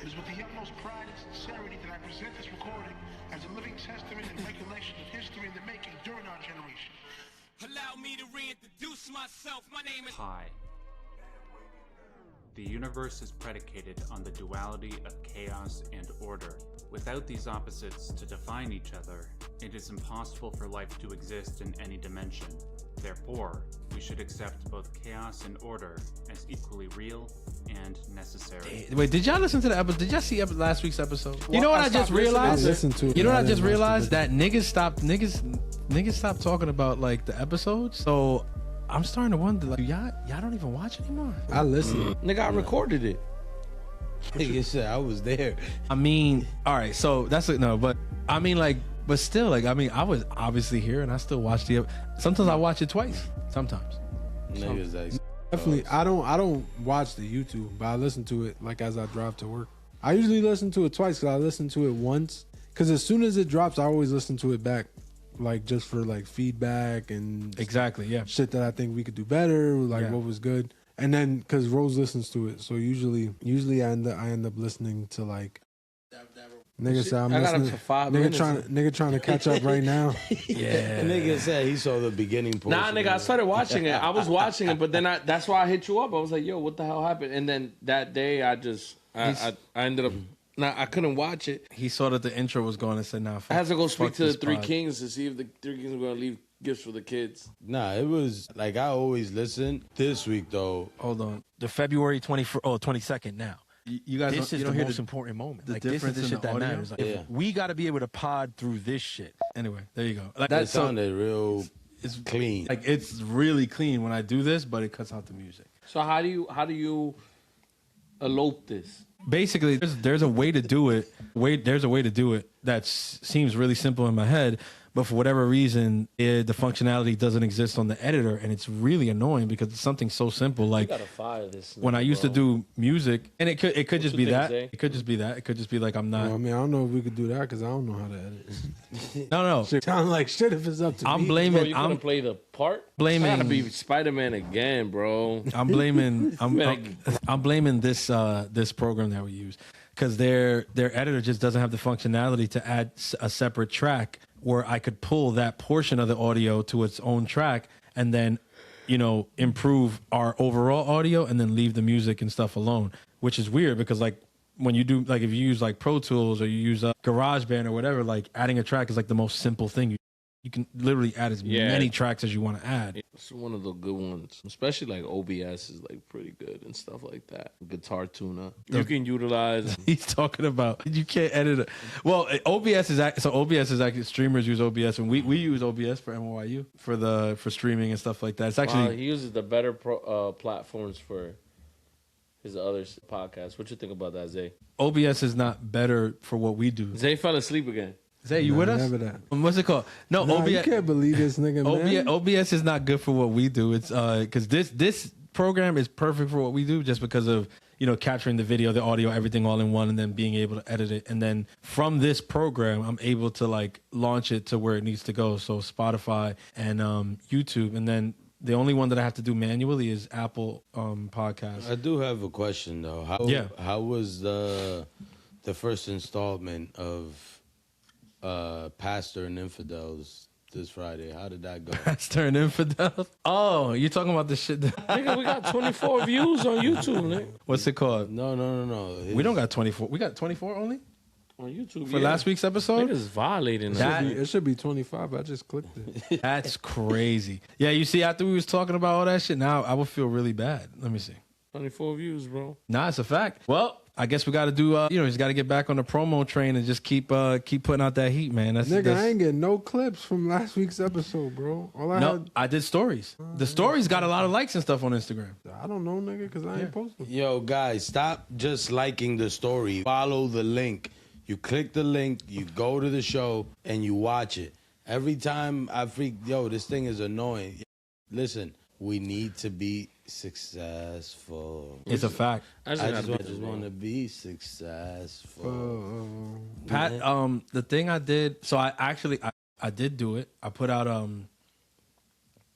It is with the utmost pride and sincerity that I present this recording as a living testament and recollection of history in the making during our generation. Allow me to reintroduce myself. My name is Pi. The universe is predicated on the duality of chaos and order. Without these opposites to define each other, it is impossible for life to exist in any dimension. Therefore, we should accept both chaos and order as equally real and necessary. Wait, did y'all listen to the episode? Did y'all see last week's episode? You know what I just realized? You know what I just realized? That niggas stopped talking about like the episodes. So I'm starting to wonder, like, y'all don't even watch anymore. I listened. Nigga, I recorded it. Nigga said I was there. I mean, all right, so that's it. No, but I mean, like, but still, like, I mean, I was obviously here and I still watch the. Sometimes I watch it twice. Sometimes. Niggas like, definitely. I don't watch the YouTube, but I listen to it like as I drive to work. I usually listen to it twice because I listen to it once. Because as soon as it drops, I always listen to it back. Like just for like feedback and exactly, yeah, shit that I think we could do better, like what was good, and then because Rose listens to it, so usually I end up listening to like nigga say I'm listening. For 5 minutes. Nigga trying to catch up right now. Yeah, nigga said he saw the beginning portion. Nah, nigga, I started watching it. I was watching it, but then that's why I hit you up. I was like, yo, what the hell happened? And then that day, I ended up. Nah, I couldn't watch it. He saw that the intro was going and said, "Nah, I had to go speak to the Three Kings to see if the Three Kings were going to leave gifts for the kids." Nah, it was like I always listen. This week though, hold on, the February 22nd now. You guys, this is the most important moment. Like this is the shit that matters. Like, we got to be able to pod through this shit. Anyway, there you go. Like that sounded real. It's clean. Like it's really clean when I do this, but it cuts out the music. So how do you elope this? Basically, there's a way to do it. There's a way to do it that seems really simple in my head, but for whatever reason, the functionality doesn't exist on the editor, and it's really annoying because it's something so simple. Like you gotta fire this when I used to do music, and it could just be that. It could just be that. It could just be like I'm not. Well, I mean, I don't know if we could do that because I don't know how to edit. No. Shit sound like shit if it's up to me. I'm blaming. Bro, you couldn't play the part. Blaming. It's gotta be Spider-Man again, bro. I'm blaming. I'm blaming this program that we use because their editor just doesn't have the functionality to add a separate track where I could pull that portion of the audio to its own track and then, improve our overall audio and then leave the music and stuff alone, which is weird because like when you do, like if you use like Pro Tools or you use GarageBand or whatever, like adding a track is like the most simple thing. You can literally add as many tracks as you want to add. It's one of the good ones, especially like OBS is like pretty good and stuff like that. Guitar tuner, you can utilize. He's talking about you can't edit it. Well, OBS is actually streamers use OBS, and we use OBS for NYU for streaming and stuff like that. It's actually he uses the better platforms for his other podcasts. What you think about that, Zay? OBS is not better for what we do. Zay fell asleep again. Zay, you with us? Never that. What's it called? No, OBS. You can't believe this nigga, man. OBS is not good for what we do. It's because this program is perfect for what we do, just because of capturing the video, the audio, everything all in one, and then being able to edit it. And then from this program, I'm able to like launch it to where it needs to go. So Spotify and YouTube, and then the only one that I have to do manually is Apple Podcasts. I do have a question though. How was the first installment of Pastor and Infidels this Friday? How did that go? Pastor and Infidels? Oh, you're talking about the shit Nigga, we got 24 views on YouTube, nigga. What's it called? No. We don't got 24. We got 24 only? On YouTube, for last week's episode? Niggas violating that. It should be 25. I just clicked it. That's crazy. Yeah, you see, after we was talking about all that shit, now I would feel really bad. Let me see. 24 views, bro. Nah, it's a fact. Well, I guess we got to do, just got to get back on the promo train and just keep putting out that heat, man. I ain't getting no clips from last week's episode, bro. I did stories. The stories got a lot of likes and stuff on Instagram. I don't know, nigga, because I ain't posting. Yo, guys, stop just liking the story. Follow the link. You click the link, you go to the show, and you watch it. Every time I this thing is annoying. Listen, we need to be successful. It's a fact. I just want to be successful. Pat, the thing I did, so I did do it. I put out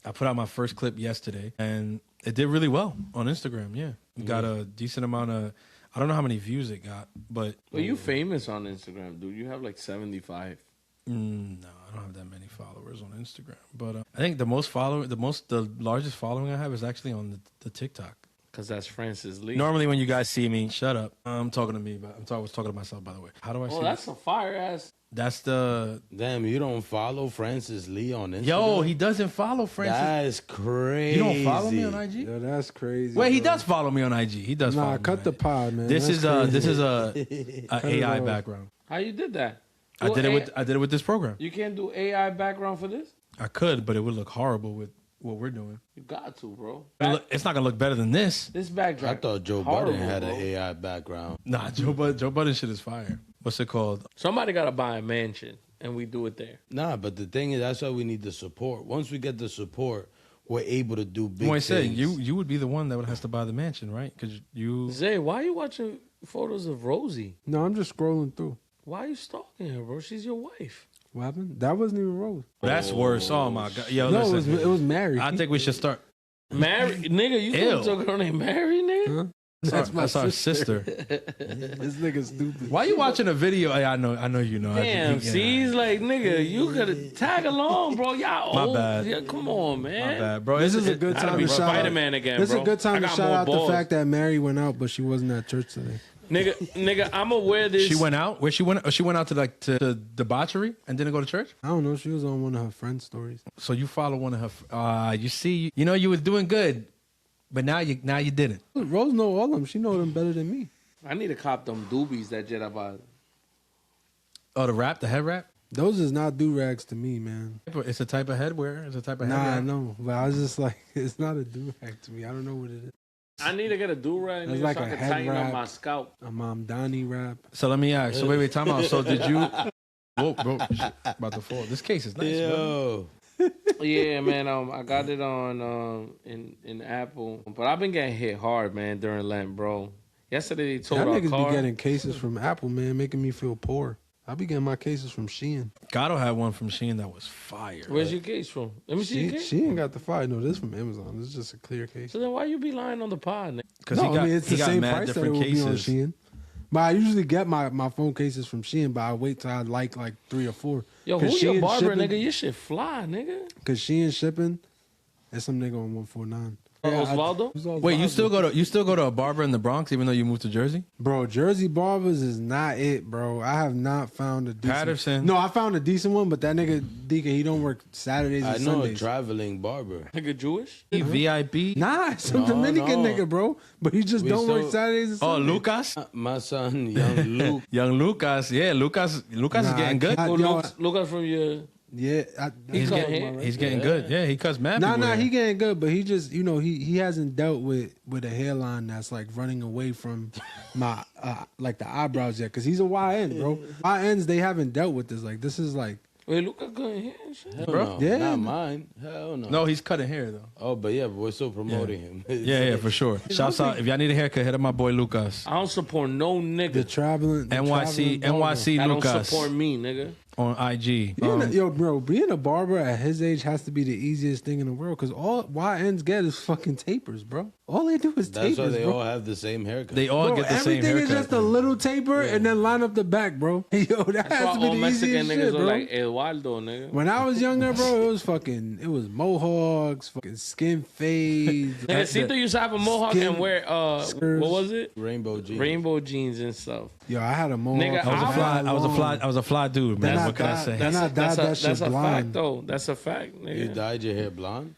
my first clip yesterday, and it did really well on Instagram. Yeah, we got a decent amount of. I don't know how many views it got, but Well, you famous on Instagram, dude. You have like 75. no, I don't have that many followers on Instagram. But I think the largest following I have is actually on the TikTok. Because that's Francis Lee. Normally, when you guys see me, shut up. I'm talking to me, but I was talking to myself, by the way. How do I see? Oh, that's a fire ass. That's the. Damn, you don't follow Francis Lee on Instagram? Yo, he doesn't follow Francis. That's crazy. You don't follow me on IG? Yo, that's crazy. Wait, he bro. does follow me on IG. He does. follow Nah, me cut on the IG. pod, man. This That's is crazy. a AI off. background. How you did that? I did it with this program. You can't do AI background for this? I could, but it would look horrible with what we're doing. You got to, bro. It's not gonna look better than this. This backdrop. I thought Joe horrible, Budden had bro. an AI background. Nah, Joe Budden shit is fire. What's it called? Somebody got to buy a mansion, and we do it there. Nah, but the thing is, that's why we need the support. Once we get the support, we're able to do big Well, I things. said you would be the one that would have to buy the mansion, right? Because you. Zay, why are you watching photos of Rosie? No, I'm just scrolling through. Why are you stalking her, bro? She's your wife. What happened? That wasn't even Rose. That's worse. Oh my god. Yo, No, listen. it was Mary. I think we should start. Mary, nigga, you Ew. talking to her name Mary, nigga? Huh? That's our sister. This nigga stupid. Why you watching a video? Hey, I know you know. Damn, see, he's like, nigga, you gotta tag along, bro. Y'all My old. bad. Yeah, come on, My man. bad, bro. This is a good Gotta time be to shout out. Spider-Man again, This is bro. a good time I to got shout more out balls. the fact that Mary went out, but she wasn't at church today. Nigga, I'm aware this. She went out. Where she went? Oh, she went out to debauchery and didn't go to church. I don't know. She was on one of her friends' stories. So you follow one of her. You see, you know you was doing good, but now you didn't. Rose know all of them. She know them better than me. I need to cop them doobies that Jedi bought. Oh, the head wrap. Those is not do-rags to me, man. It's a type of headwear. It's a type of head Nah, I wrap. know. But I was just like, it's not a do-rag to me. I don't know what it is. I need to get a do-rag, It's nigga, like so I a can head tighten up wrap. my scalp. A Mom Donnie rap. So let me ask. So wait, time out. So did you? Whoa, bro, shit, about to fall. This case is nice, bro. Yo. Yeah, man. I got it on in Apple, but I've been getting hit hard, man, during Lent, bro. Yesterday they told Y'all our niggas car. be getting cases from Apple, man, making me feel poor. I be getting my cases from Shein. Gato had one from Shein that was fire. Where's your case from? Let me see your case. She ain't got the fire. No, this from Amazon. This is just a clear case. So then why you be lying on the pod, nigga? Because No, I mean, it's the same price that it different would be on cases. Shein. But I usually get my phone cases from Shein, but I wait till I like 3 or 4. Yo, who 'Cause your Shein barber, shipping- nigga? Your shit fly, nigga. Because Shein shipping, there's some nigga on 149. Osvaldo? Wait, you still go to a barber in the Bronx even though you moved to Jersey? Bro, Jersey barbers is not it, bro. I have not found a decent. Patterson. No, I found a decent one, but that nigga Deacon, he don't work Saturdays and I know a Sundays. traveling barber. Nigga Jewish? VIP. Nah, it's some No, Dominican no. nigga, bro. But he just We don't work still- Saturdays and Oh, Sundays. Lucas. My son, young Luke. Young Lucas. Yeah, Lucas. Lucas is Nah, getting good. I- Oh, yo, look out from your. Yeah, He's cut getting, hair? he's getting good. Yeah, he cuts mad. Nah, people hair. he getting good, but he just, he hasn't dealt with a hairline that's like running away from my like the eyebrows yet, because he's a YN, bro. YNs, they haven't dealt with this. Like this is like, Wait, look at good hair and shit. Hell Bro? no, Yeah. not mine. Hell no. No, he's cutting hair though. Oh, but yeah, but we're still promoting him. Yeah, for sure. Shouts out if y'all need a haircut, hit up my boy Lucas I don't support no nigga. the traveling NYC barber. NYC that don't Lucas support me, nigga. on IG. Yo, bro, being a barber at his age has to be the easiest thing in the world, because all YNs get is fucking tapers, bro. All they do is That's why tapers, they bro. all have the same haircut. They all Bro, get the same everything is haircut. just a little taper and then line up the back, bro. Yo, that That's has why to be all the Mexican easiest niggas shit, look bro. like Eduardo, nigga. When I was younger, bro, it was mohawks, fucking skin fades. Nigga, Cito used to have a mohawk Skin and wear, skirts. what was it? Rainbow jeans. Rainbow jeans and stuff. Yo, I had a mohawk. Nigga, I was a fly dude, man. Then What can I say? Then I dyed that shit That's a blonde. fact, though. That's a fact, You nigga. dyed your hair blonde?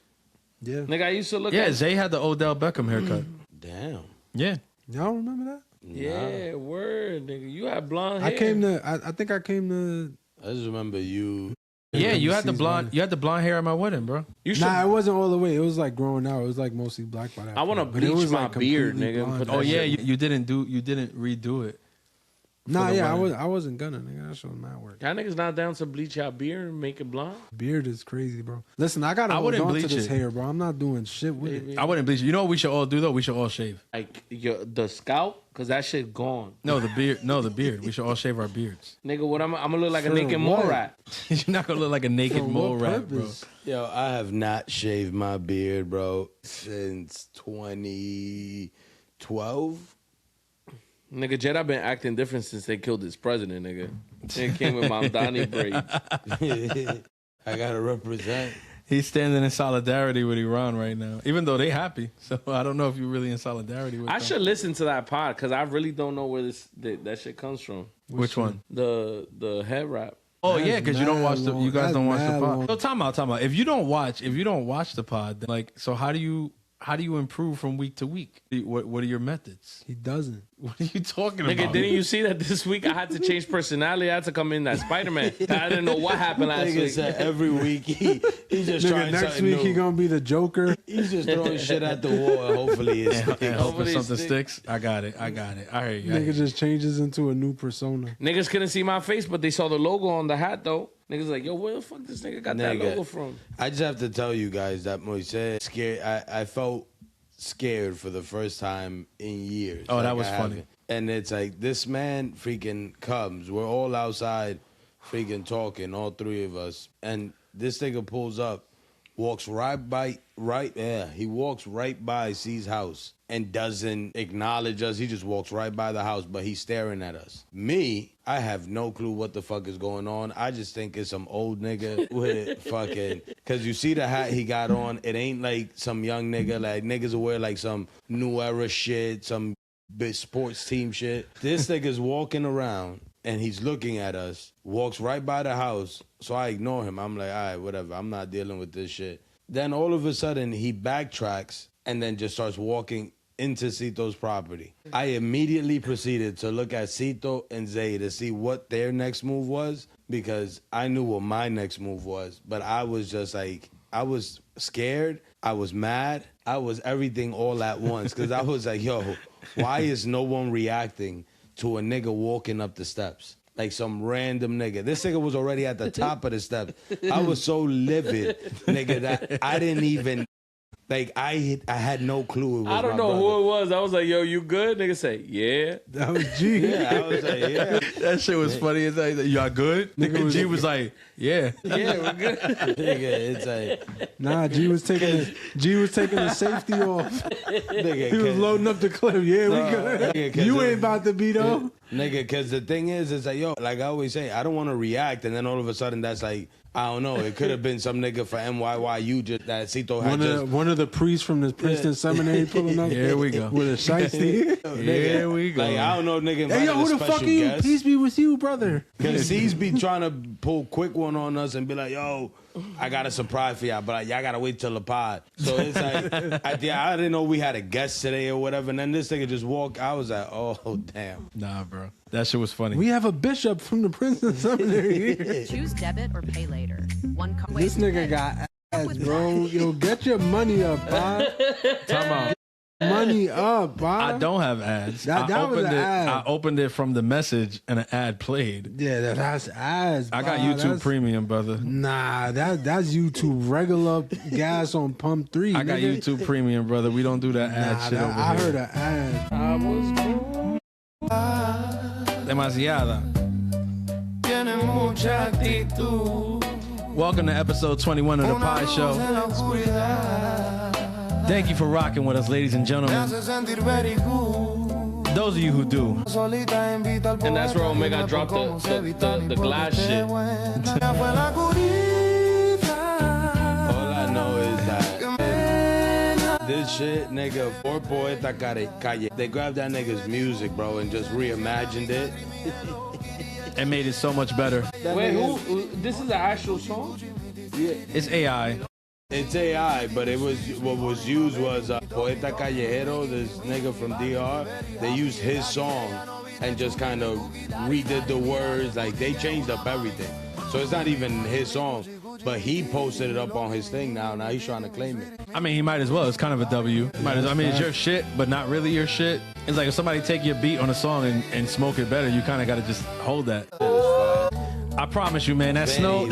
Yeah. Nigga, I used to look Yeah, at... Zay had the Odell Beckham haircut. Damn. Yeah. Y'all remember that? Yeah, word, nigga. You had blonde hair. I think I came to. I just remember you. Yeah, you had the Season blonde. one. You had the blonde hair at my wedding, bro. You should... Nah, it wasn't all the way. It was like growing out. It was like mostly black by that I wanna point. But it bleach was, my like, beard, completely nigga, blonde. put Oh that yeah, shit. you didn't redo it. Nah, the yeah, wedding. I wasn't gonna, nigga. That shit was mad work. Y'all niggas not down to bleach your beard and make it blonde? Beard is crazy, bro. Listen, I gotta I hold wouldn't on to bleach this it. hair, bro. I'm not doing shit with it. I wouldn't bleach it. You know what we should all do though? We should all shave. Like, the scalp? Because that shit gone. No, the beard. No, the beard. We should all shave our beards. Nigga, what I'm gonna look like a For naked what? mole rat. You're not gonna look like a naked For mole what rat, bro. purpose? Yo, I have not shaved my beard, bro, since 2012. Nigga, Jedi been acting different since they killed his president, nigga. They came with Mamdani braids. I gotta represent. He's standing in solidarity with Iran right now, even though they happy. So I don't know if you're really in solidarity with them. I should listen to that pod because I really don't know where that shit comes from. Which one? The head wrap. Oh yeah, because you don't watch the. You guys don't watch the pod. long. So time out. If you don't watch the pod, then like, so how do you improve from week to week? What are your methods? He doesn't. What are you talking Nigga, about? didn't you see that this week I had to change personality? I had to come in as Spider-Man. I didn't know what happened last Nigga week. said every week he's just Nigga, trying next something week new. he gonna be the Joker. He's just throwing shit at the wall and hopefully it's And hoping Hopefully something it sticks. I got it. I hear you. Nigga just changes into a new persona. Niggas couldn't see my face, but they saw the logo on the hat, though. Niggas like, yo, where the fuck this nigga got that Nigga. logo from? I just have to tell you guys that Moises scared. I felt scared for the first time in years. Oh, that was I funny. haven't. And it's like this man freaking comes. We're all outside, freaking talking, all three of us, and this nigga pulls up, walks he walks right by C's house and doesn't acknowledge us. He just walks right by the house, but he's staring at us. Me, I have no clue what the fuck is going on. I just think it's some old nigga with fucking, cause you see the hat he got on, it ain't like some young nigga, like niggas will wear like some new era shit, some big sports team shit. This nigga's walking around and he's looking at us, walks right by the house, so I ignore him. I'm like, all right, whatever, I'm not dealing with this shit. Then all of a sudden he backtracks and then just starts walking into Cito's property. I immediately proceeded to look at Cito and Zay to see what their next move was because I knew what my next move was, but I was just like, I was scared, I was mad, I was everything all at once because I was like, yo, why is no one reacting to a nigga walking up the steps? Like some random nigga. This nigga was already at the top of the steps. I was so livid, nigga, that I didn't even, like, I had no clue it was I don't my know brother. who it was. I was like, yo, you good? Nigga say, yeah. That was G. Yeah, I was like, yeah. That shit was funny. It's like, y'all good? Nigga G was like, yeah. Yeah, we're good. Nigga, it's like, Nah, G was taking the safety off. nigga, He was 'cause- loading up the clip. Yeah, we No, good. nigga, 'cause You it- ain't about to be though. Nigga, because the thing is, it's like, yo, like I always say, I don't want to react, and then all of a sudden that's like, I don't know, it could have been some nigga for NYYU just, that Cito had One of the priests from the Princeton Seminary pulling up. Here we go. With a shiesty. Here we go. Like, I don't know, nigga, Hey, yo, who the fuck are you? guest. Peace be with you, brother. Because he's be trying to pull quick one on us and be like, yo, I got a surprise for y'all, but y'all got to wait till the pod. So it's like, I didn't know we had a guest today or whatever, and then this nigga just walked. I was like, oh, damn. Nah, bro. That shit was funny. We have a bishop from the Princeton Seminary here. Choose debit or pay later. One card. This nigga got ass, bro. Yo, get your money up, Bob. Time out. Money up, Bob. I don't have ads. That I was opened an it. ad. I opened it from the message and an ad played. Yeah, that's ass. I got Bob. YouTube That's- Premium, brother. Nah, that's YouTube regular gas on pump 3. I got nigga. YouTube Premium, brother. We don't do that ad Nah, shit over I here. heard an ad. I was born. Demasiada. Tiene mucha actitud. Welcome to episode 21 of the Pie Show. Thank you for rocking with us, ladies and gentlemen. Those of you who do, And that's where Omega dropped the glass shit. All I know is that this shit, nigga, for Poeta Calle, they grabbed that nigga's music, bro, and just reimagined it. it made it so much better. Wait, who? This is the actual song? It's AI. It's AI, but it was what was used was Poeta Callejero, this nigga from DR. They used his song and just kind of redid the words. Like, they changed up everything. So it's not even his song, but he posted it up on his thing now. Now he's trying to claim it. I mean, he might as well. It's kind of a W. I mean, it's your shit, but not really your shit. It's like if somebody take your beat on a song and smoke it better, you kind of got to just hold that. I promise you, man, that snow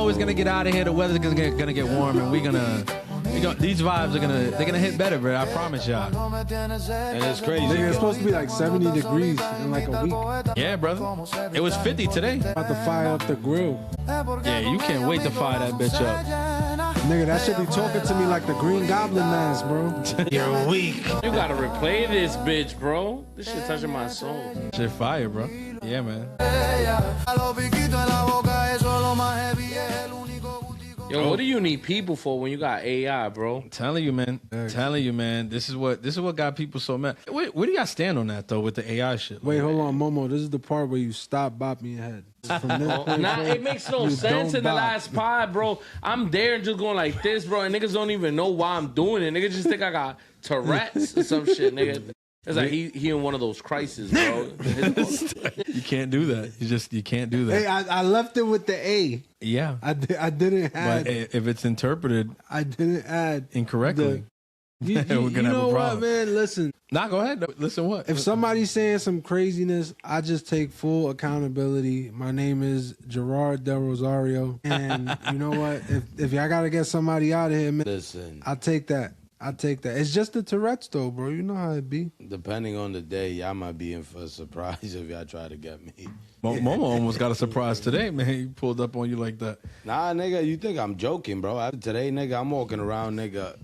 is gonna get out of here. The weather's gonna get warm, and these vibes are gonna hit better, bro. I promise y'all. And it's crazy. Nigga, it's supposed to be like 70 degrees in like a week. Yeah, brother. It was 50 today. About to fire up the grill. Yeah, you can't wait to fire that bitch up. Nigga, that should be talking to me like the Green Goblin mask, bro. You're weak. You gotta replay this bitch, bro. This shit touching my soul. Shit fire, bro. Yeah, man. Yo, what do you need people for when you got AI, bro? Telling you, man. Telling you, man. This is what got people so mad. Where do y'all stand on that though with the AI shit? Wait, hold on, Momo. This is the part where you stop bopping your head. From this point Nah, forward, it makes no you sense don't in the bop. last pod, bro. I'm there and just going like this, bro, and niggas don't even know why I'm doing it. Niggas just think I got Tourettes or some shit, nigga. It's like he in one of those crises, bro. You can't do that. You can't do that. Hey, I left it with the A. Yeah. I didn't add. But if it's interpreted I didn't add incorrectly, You, we're gonna have know a what, problem. man? Listen, Nah, go ahead. Listen, what? if somebody's saying some craziness, I just take full accountability. My name is Gerard Del Rosario, and you know what? If y'all gotta get somebody out of here, man, Listen, I'll take that. It's just the Tourette's, though, bro. You know how it be. depending on the day, y'all might be in for a surprise if y'all try to get me. Momo almost got a surprise today, man. He pulled up on you like that. Nah, nigga, you think I'm joking, bro? Today, nigga, I'm walking around, nigga,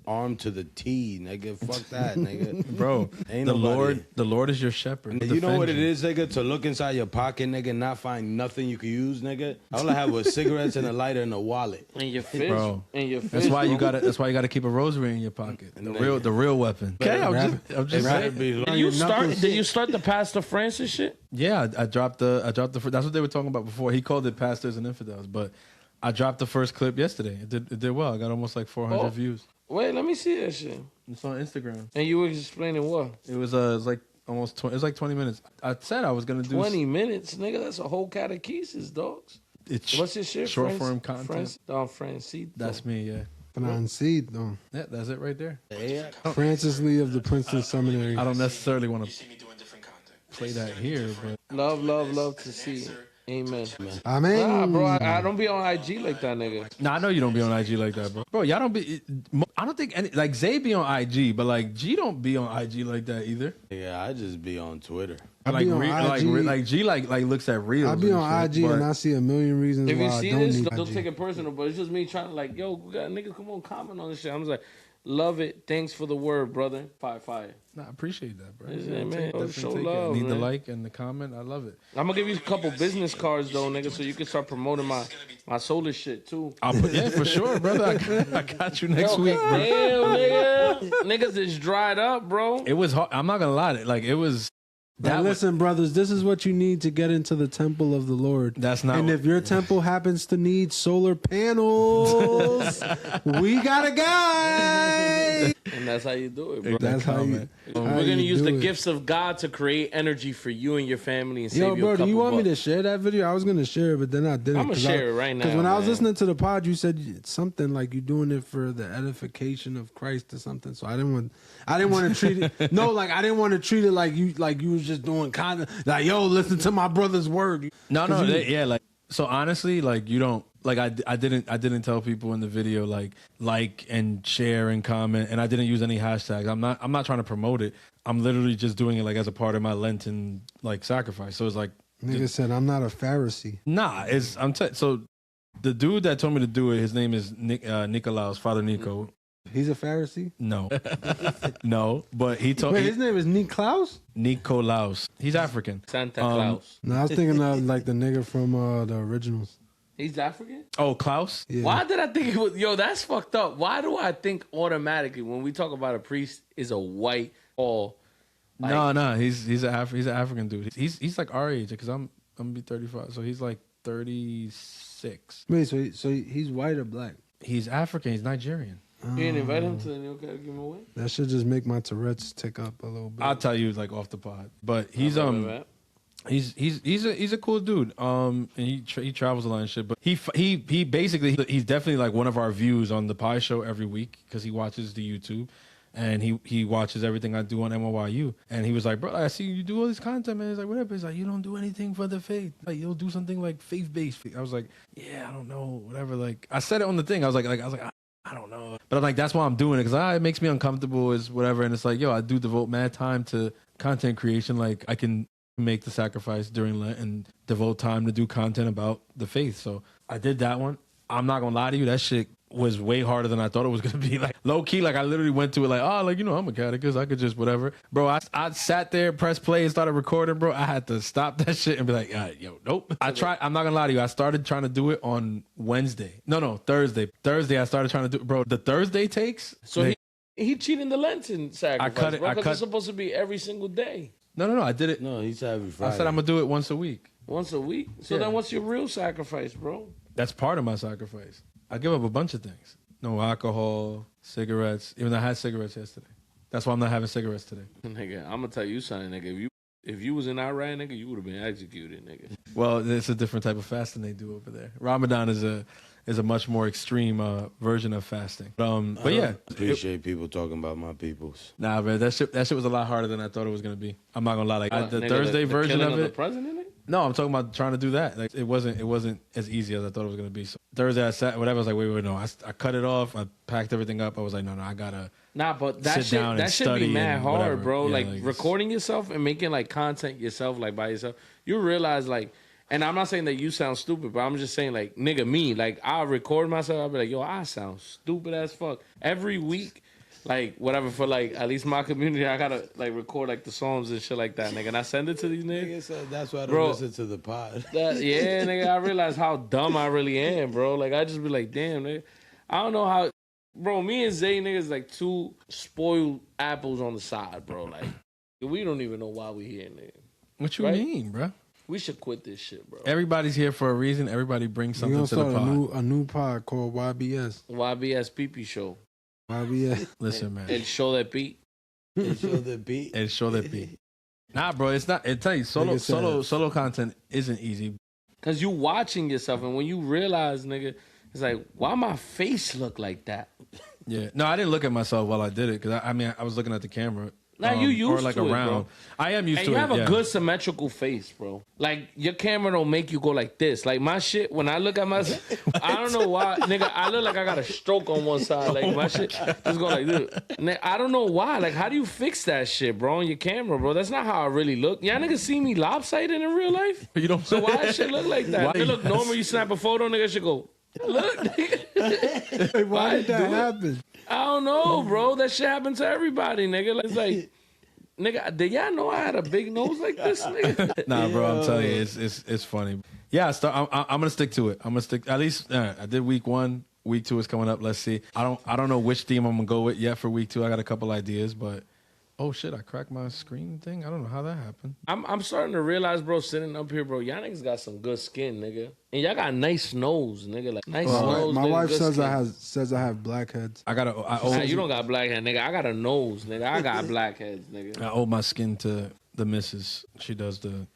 armed to the T, nigga. Fuck that, nigga. Bro, Ain't the nobody- Lord is your shepherd. You know what it is, nigga? To look inside your pocket, nigga, and not find nothing you can use, nigga. All I have was cigarettes and a lighter and a wallet. And your fish, Bro. and your fish. That's why you bro. gotta keep a rosary in your pocket. And The real weapon. Okay, I'm just It better saying. be Did you start the Pastor Francis shit? Yeah, I dropped the. That's what they were talking about before. He called it pastors and infidels, but I dropped the first clip yesterday. It did well. I got almost like 400 views. Wait, let me see that shit. It's on Instagram. And you were explaining what? It was like almost 20. It was like 20 minutes. I said I was gonna do 20 minutes, nigga. That's a whole catechesis, dogs. It's What's your shit? short form content. Francito. That's me. Yeah. Francito. Yeah, that's it right there. Francis Lee of the Princeton Seminary. I don't necessarily want to play that here, but Love to see. Amen. Amen. Nah, bro, I don't be on IG like that, nigga. nah, I know you don't be on IG like that, bro. Bro, y'all don't be. I don't think any like Zay be on IG, but like G don't be on IG like that either. Yeah, I just be on Twitter. I be on IG. like G like looks at reels. I be and on shit, IG but- and I see a million reasons If why you I see don't this, need don't IG. take it personal, but it's just me trying to like, yo, niggas, come on, comment on this shit. I'm just like, love it. Thanks for the word, brother. Fire. Nah, I appreciate that, bro. Yeah, man. Definitely Show take it. love, Need the man. like and the comment. I love it. I'm gonna give you a couple business cards though, nigga, so you can start promoting my solar shit too. Yeah, for sure, brother. I got you next Yo, week, bro. damn, nigga. Niggas is dried up, bro. It was hard. I'm not gonna lie. Like it was. Now listen, brothers, this is what you need to get into the temple of the Lord. That's not. And if your temple happens to need solar panels, we got a guy. And that's how you do it, bro. That's how you. We're gonna use the gifts of God to create energy for you and your family and save Yo, you bro, a couple do you want me bucks. to share that video? I was gonna share it, but then I didn't. I'ma share it right now, Because when I was man. listening to the pod, you said something like you're doing it for the edification of Christ or something. So I didn't want to treat it. No, like I didn't want to treat it like you was just doing kind of like, yo, listen to my brother's word. No, yeah, like so. Honestly, like you don't like I didn't tell people in the video like and share and comment, and I didn't use any hashtags. I'm not trying to promote it. I'm literally just doing it like as a part of my Lenten like sacrifice. So it's like Nigga said I'm not a Pharisee. nah. So the dude that told me to do it, his name is Nicolaus, Father Nico. He's a Pharisee. No, no, but he told Wait, me his name is Nicolaus. Nicolaus. He's African. Santa Claus. No, I was thinking of like the nigga from the originals. He's African? Oh, Klaus. Yeah. Why did I think it was? Yo, that's fucked up. Why do I think automatically when we talk about a priest is a white or? Like, No, he's an African dude. He's like our age because I'm gonna be 35, so he's like 36. Wait, so he's white or black? He's African. He's Nigerian. You didn't invite him to the new give him away? That should just make my Tourette's tick up a little bit. I'll tell you like off the pod, but he's Right. he's a cool dude. And he travels a lot and shit. But he basically he's definitely like one of our views on the Pie Show every week because he watches the YouTube. And he watches everything I do on MOYU. And he was like, bro, I see you do all this content, man. He's like, whatever. He's like, you don't do anything for the faith. Like, you'll do something like faith-based. I was like, yeah, I don't know, whatever. Like, I said it on the thing. I was like, I don't know. But I'm like, that's why I'm doing it. Because it makes me uncomfortable is whatever. And it's like, yo, I do devote mad time to content creation. Like, I can make the sacrifice during Lent and devote time to do content about the faith. So I did that one. I'm not going to lie to you. That shit was way harder than I thought it was gonna be. Like low key, like I literally went to it like, oh, like I'm a catechist, I could just whatever, bro. I sat there, pressed play, and started recording, bro. I had to stop that shit and be like, yo, nope. I tried. I'm not gonna lie to you. I started trying to do it on Wednesday. No, Thursday. Thursday, I started trying to do, bro. The Thursday takes. So he cheated the Lenten sacrifice. I cut it. Because it's supposed to be every single day. No. I did it. No, he said every Friday. I said I'm gonna do it once a week. Once a week. So then, what's your real sacrifice, bro? That's part of my sacrifice. I give up a bunch of things. No alcohol, cigarettes. Even though I had cigarettes yesterday. That's why I'm not having cigarettes today. Nigga, I'm gonna tell you something, nigga. If you was in Iran, nigga, you would have been executed, nigga. Well, it's a different type of fasting they do over there. Ramadan is a much more extreme version of fasting. But yeah, appreciate people talking about my peoples. Nah, man, that shit was a lot harder than I thought it was gonna be. I'm not gonna lie. Like the nigga, Thursday the version killing of the it. president? No, I'm talking about trying to do that. Like it wasn't as easy as I thought it was gonna be. So Thursday I sat whatever. I was like, wait, no. I cut it off. I packed everything up. I was like, no, I gotta. Nah, but that sit down and should be study mad and hard, whatever. bro. Yeah, like like recording yourself and making like content yourself, like by yourself. You realize like, and I'm not saying that you sound stupid, but I'm just saying like, nigga, me, like I'll record myself. I'll be like, yo, I sound stupid as fuck every week. Like whatever for like at least my community, I gotta like record like the songs and shit like that, nigga. And I send it to these niggas. So that's why I don't Bro, listen to the pod. Yeah, nigga. I realize how dumb I really am, bro. Like I just be like, damn, nigga. I don't know how, bro. Me and Zay niggas like two spoiled apples on the side, bro. Like we don't even know why we here, nigga. What you Right? mean, bro? We should quit this shit, bro. Everybody's here for a reason. Everybody brings We're something gonna to the start pod. a new pod called YBS. YBS PP show. YBS. Listen, man. And show that beat. And show the beat. And show that beat. Nah, bro, it's not. It tell you solo content isn't easy. Cause you watching yourself, and when you realize, nigga, it's like, why my face look like that? Yeah. No, I didn't look at myself while I did it because I was looking at the camera. Now you used or like to it, around. bro. I am used And to you it. have a yeah. good symmetrical face, bro. Like your camera don't make you go like this. Like my shit, when I look at myself, I don't know why, nigga. I look like I got a stroke on one side. Like my shit just go like this. I don't know why. Like how do you fix that shit, bro, on your camera, bro? That's not how I really look. Y'all niggas see me lopsided in real life. You don't. So why that shit look like that? Why It look normal. You snap a photo, nigga, should go. Look, nigga. Why did that happen? I don't know, bro. That shit happened to everybody, nigga. It's like, nigga, did y'all know I had a big nose like this, nigga? Nah, bro, I'm telling you, it's funny. Yeah, I'm gonna stick to it. I'm gonna stick. At least I did week 1. Week 2 is coming up. Let's see. I don't know which theme I'm gonna go with yet for week 2. I got a couple ideas, but oh shit, I cracked my screen thing. I don't know how that happened. I'm starting to realize, bro, sitting up here, bro, y'all niggas got some good skin, nigga. And y'all got nice nose, nigga. Like nice nose. My nigga, wife good says skin. I have blackheads. Nah, you don't got black hair, nigga. I got a nose, nigga. I got blackheads, nigga. I owe my skin to the missus. She does the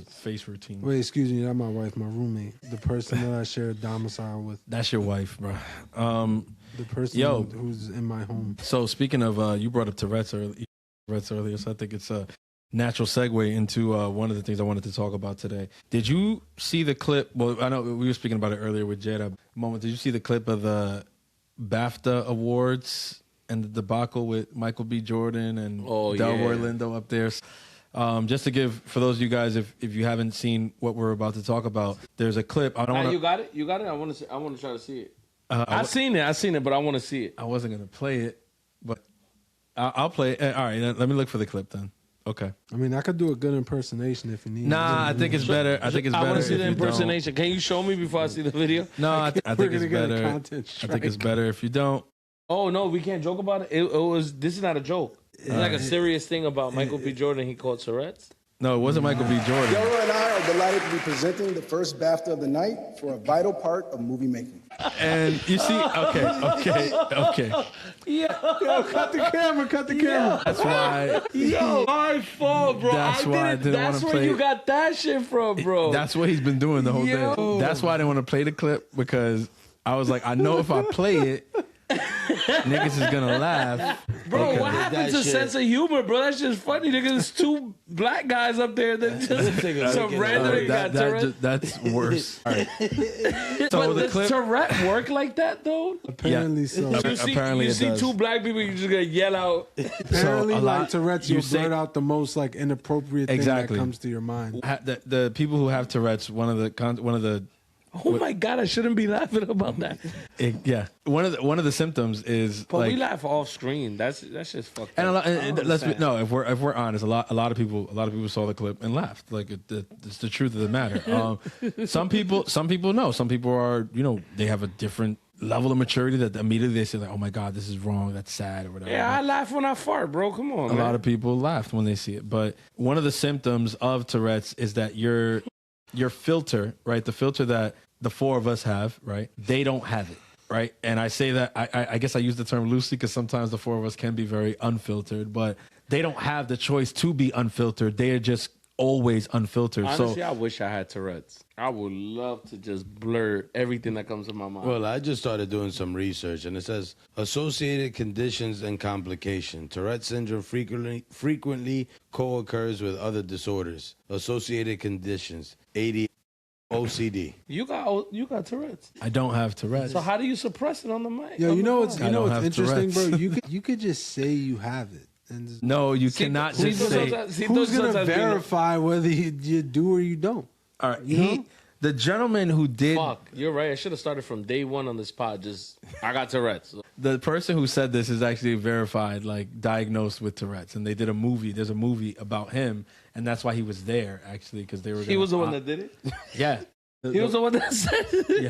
face routine. Wait, excuse me, not my wife, my roommate, the person that I share a domicile with, That's your wife, bro. the person Yo. who's in my home. So speaking of, you brought up Tourette's earlier, so I think it's a natural segue into one of the things I wanted to talk about today. Did you see the clip? Well, I know we were speaking about it earlier with Jada. Did you see the clip of the BAFTA awards and the debacle with Michael B. Jordan and Delroy Lindo up there? Just to give, for those of you guys, if you haven't seen what we're about to talk about, there's a clip. You got it? You got it? I want to try to see it. I seen it, but I want to see it. I wasn't going to play it, but I'll play it. All right, let me look for the clip then. Okay. I mean, I could do a good impersonation if you need. Nah, I think it's better. I want to see if the you impersonation. Can you show me before I see the video? No, I think it's better. Content I think it's better if you don't. Oh no, we can't joke about it. It was. This is not a joke. It's like a serious thing about Michael B. Jordan. He called Tourette's. No, it wasn't Michael B. Jordan. Delroy and I are delighted to be presenting the first BAFTA of the night for a vital part of movie making. And you see, okay. Yo, cut the camera. That's why. Yo, my fault, bro. That's why I didn't want That's to where play. you got that shit from, bro. That's what he's been doing the whole Yo. day. That's why I didn't want to play the clip because I was like, I know if I play it, niggas is gonna laugh. Bro, Okay. what happened to shit. sense of humor, bro? That's just funny, nigga. There's two black guys up there that just some random nigga got Tourette. That's worse. All right. But So the does clip. Tourette work like that, though? Apparently so. Apparently you it see does. two black people, you just gonna yell out. Apparently, a lot- like Tourette's, you you'll say- blurt out the most like inappropriate thing Exactly. that comes to your mind. The people who have Tourette's, one of the Oh my God, I shouldn't be laughing about that. Yeah, one of the symptoms is But like, we laugh off screen. That's just fucked and up. if we're honest, a lot of people saw the clip and laughed. Like it's the truth of the matter. Some people know. Some people are, they have a different level of maturity that immediately they say like, oh my God, this is wrong. That's sad or whatever. Yeah, I laugh when I fart, bro. Come on, A man. lot of people laughed when they see it. But one of the symptoms of Tourette's is that your filter, right? The filter that the four of us have, right? They don't have it, right? And I say that, I guess I use the term loosely because sometimes the four of us can be very unfiltered, but they don't have the choice to be unfiltered. They are just always unfiltered. Honestly, I wish I had Tourette's. I would love to just blur everything that comes to my mind. Well, I just started doing some research, and it says associated conditions and complication. Tourette syndrome frequently co-occurs with other disorders. Associated conditions: ADHD, OCD. You got Tourette's. I don't have Tourette's. So how do you suppress it on the mic? Yo, you know what's I don't have interesting, bro? Tourette's. You could just say you have it. And just, No, you cannot just say. who's gonna verify whether you do or you don't? All right, the gentleman who did. Fuck, you're right. I should have started from day one on this pod. I got Tourette's. The person who said this is actually verified, like diagnosed with Tourette's, and they did a movie. There's a movie about him, and that's why he was there actually, because they were. He was the one that did it. Yeah, he was the one that said it.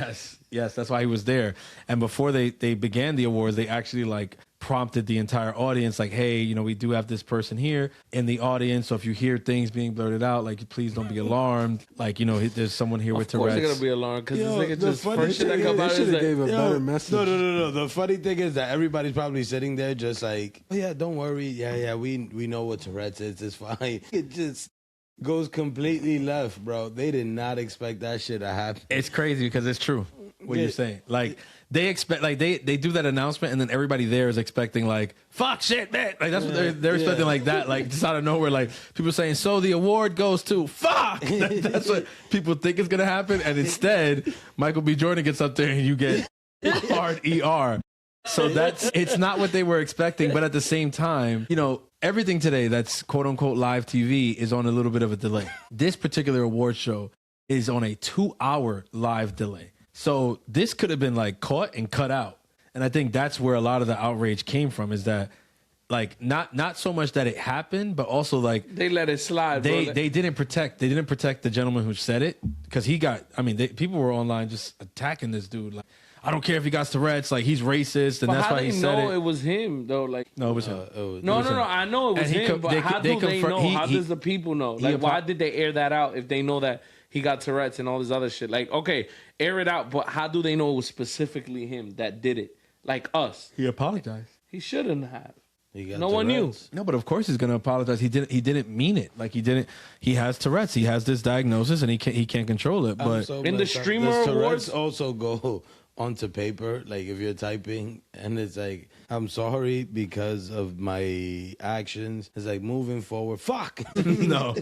Yes, that's why he was there. And before they began the awards, they actually like prompted the entire audience, like, hey, we do have this person here in the audience, so if you hear things being blurted out, like, please don't be alarmed. Like, there's someone here with Tourette's. Of course they're gonna be alarmed because this nigga just funny first shit that come out is gave a better message. No. The funny thing is that everybody's probably sitting there just like, oh yeah, don't worry. Yeah, we know what Tourette's is. It's fine. It just goes completely left, bro. They did not expect that shit to happen. It's crazy because it's true what you're saying. Like, they expect, like, they do that announcement, and then everybody there is expecting, like, fuck, shit, man. Like, that's what they're expecting, like that, like, just out of nowhere, like, people saying, so the award goes to fuck. That's what people think is going to happen. And instead, Michael B. Jordan gets up there and you get hard ER. So it's not what they were expecting. But at the same time, everything today that's quote unquote live TV is on a little bit of a delay. This particular award show is on a 2-hour live delay. So this could have been like caught and cut out. And I think that's where a lot of the outrage came from, is that like not so much that it happened, but also like they let it slide. They didn't protect the gentleman who said it, because he got, people were online just attacking this dude. Like, I don't care if he got Tourette's, like he's racist, and that's why he said it. How do you know it was him though? Like, no, it was him. No. I know it was him, but how do they know? How does the people know? Like, why did they air that out if they know that he got Tourette's and all this other shit? Like, okay, air it out, but how do they know it was specifically him that did it? Like us. He apologized. He shouldn't have. No one knew. No, but of course he's gonna apologize. He didn't mean it. Like, he has Tourette's. He has this diagnosis and he can't control it. But in the streamer does awards Tourette's also go onto paper, like if you're typing and it's like, I'm sorry because of my actions, it's like, moving forward, fuck. No.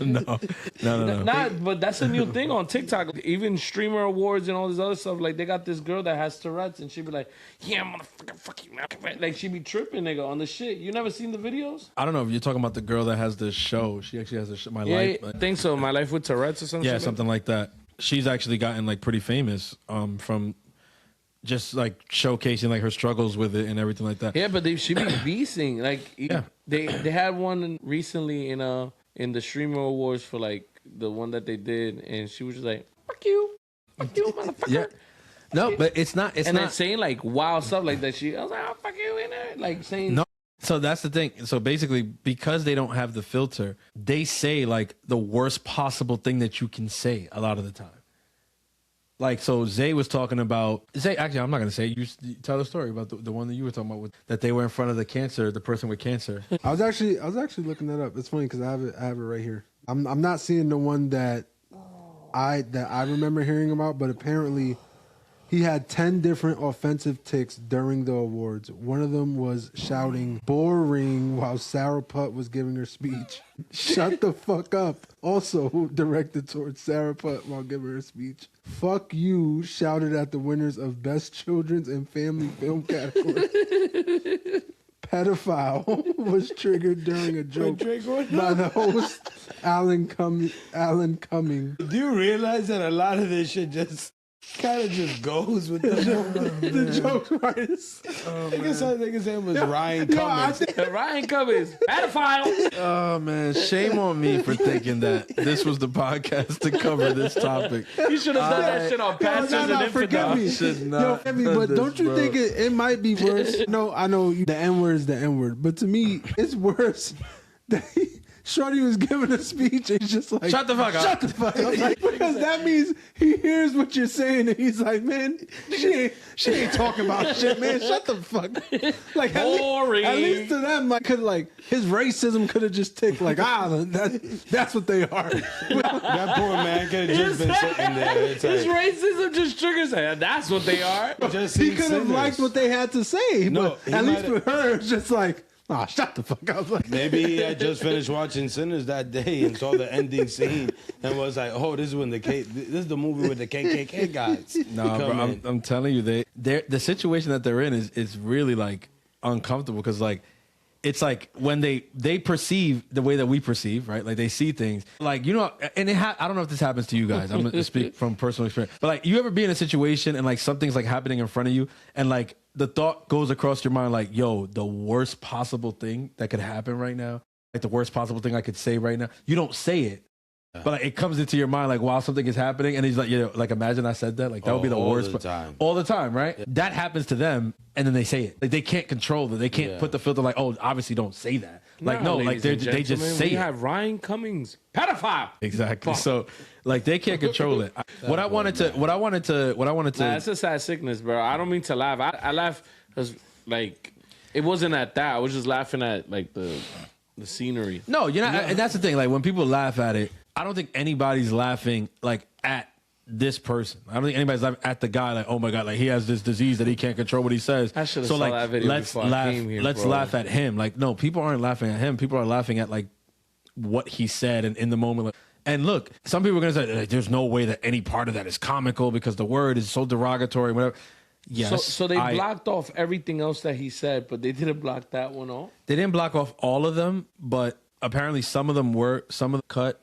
But that's a new thing on TikTok. Even streamer awards and all this other stuff. Like, they got this girl that has Tourette's, and she be like, "Yeah, motherfucker, fuck you." Like, she be tripping, nigga, on the shit. You never seen the videos? I don't know if you're talking about the girl that has this show. She actually has a show, My Yeah, Life. I think so. My Life with Tourette's or something. Yeah, something like that. She's actually gotten like pretty famous from just like showcasing like her struggles with it and everything like that. Yeah, but she be beasting. Like, Yeah. they had one recently in the streamer awards for like the one that they did, and she was just like, fuck you, motherfucker. Yeah. No, but it's not. It's and not then saying like wild stuff like that. I was like, oh, fuck you in there. Like, saying No. So that's the thing. So basically, because they don't have the filter, they say like the worst possible thing that you can say a lot of the time. Like, so Zay was talking about actually, I'm not gonna say it. You tell the story about the one that you were talking about, that they were in front of the person with cancer. I was actually looking that up. It's funny because I have it right here. I'm not seeing the one that I remember hearing about, but apparently he had 10 different offensive tics during the awards. One of them was shouting "boring" while Sarah Putt was giving her speech. Shut the fuck up. Also directed towards Sarah Putt while giving her speech. "Fuck you" shouted at the winners of Best Children's and Family Film category. "Pedophile" was triggered during a joke by the host, Alan Cumming. Do you realize that a lot of this shit just Kind of just goes with the joke artist. Niggas name was Ryan Cummings. Ryan Cummings, pedophile. Oh man, shame on me for thinking that this was the podcast to cover this topic. You should have done that shit on Pastors and forgive me. Infidels. Forgive me, but don't you think it might be worse? No, I know the N-word is the N-word, but to me, it's worse that Shorty was giving a speech and he's just like, shut the fuck up. Shut the fuck up. Like, because that means he hears what you're saying and he's like, man, she ain't talking about shit, man. Shut the fuck up. Like, boring. At least to them, like, his racism could have just ticked, like, that's what they are. That poor man could have just been sitting there. It's His like, racism just triggers that. That's what they are. just He seen could have sinners. liked what they had to say. No, but he at least might've- with her, it's just like, oh, shut the fuck up. Like, Maybe he had just finished watching Sinners that day and saw the ending scene and was like, "Oh, this is when this is the movie with the KKK guys." No, bro, come in. I'm telling you, the situation that they're in is really like uncomfortable because like it's like when they perceive the way that we perceive, right? Like they see things like, you know, and I don't know if this happens to you guys. I'm gonna speak from personal experience, but like you ever be in a situation and like something's like happening in front of you and like the thought goes across your mind like, yo, the worst possible thing that could happen right now, like the worst possible thing I could say right now. You don't say it. But like, it comes into your mind like while something is happening, and he's like, you know, like imagine I said that, like that would be the worst. All the time. All the time, right? Yeah. That happens to them, and then they say it. Like they can't control it. They can't put the filter like, oh, obviously don't say that. Like no, like they just say we it. have Ryan Cummings, pedophile. Exactly. So like they can't control it. What I wanted to. Nah, it's a sad sickness, bro. I don't mean to laugh. I laugh because like it wasn't at that. I was just laughing at like the scenery. No, you're not. And that's the thing. Like when people laugh at it, I don't think anybody's laughing like at this person. I don't think anybody's laughing at the guy like, oh my god, like he has this disease that he can't control what he says. I should have so saw like, that video let's before I laugh. came here, Let's bro. laugh at him. Like no, people aren't laughing at him. People are laughing at like what he said and in the moment. Like, and look, some people are gonna say like, there's no way that any part of that is comical because the word is so derogatory. Whatever. Yes. So they blocked off everything else that he said, but they didn't block that one off. They didn't block off all of them, but apparently some of them cut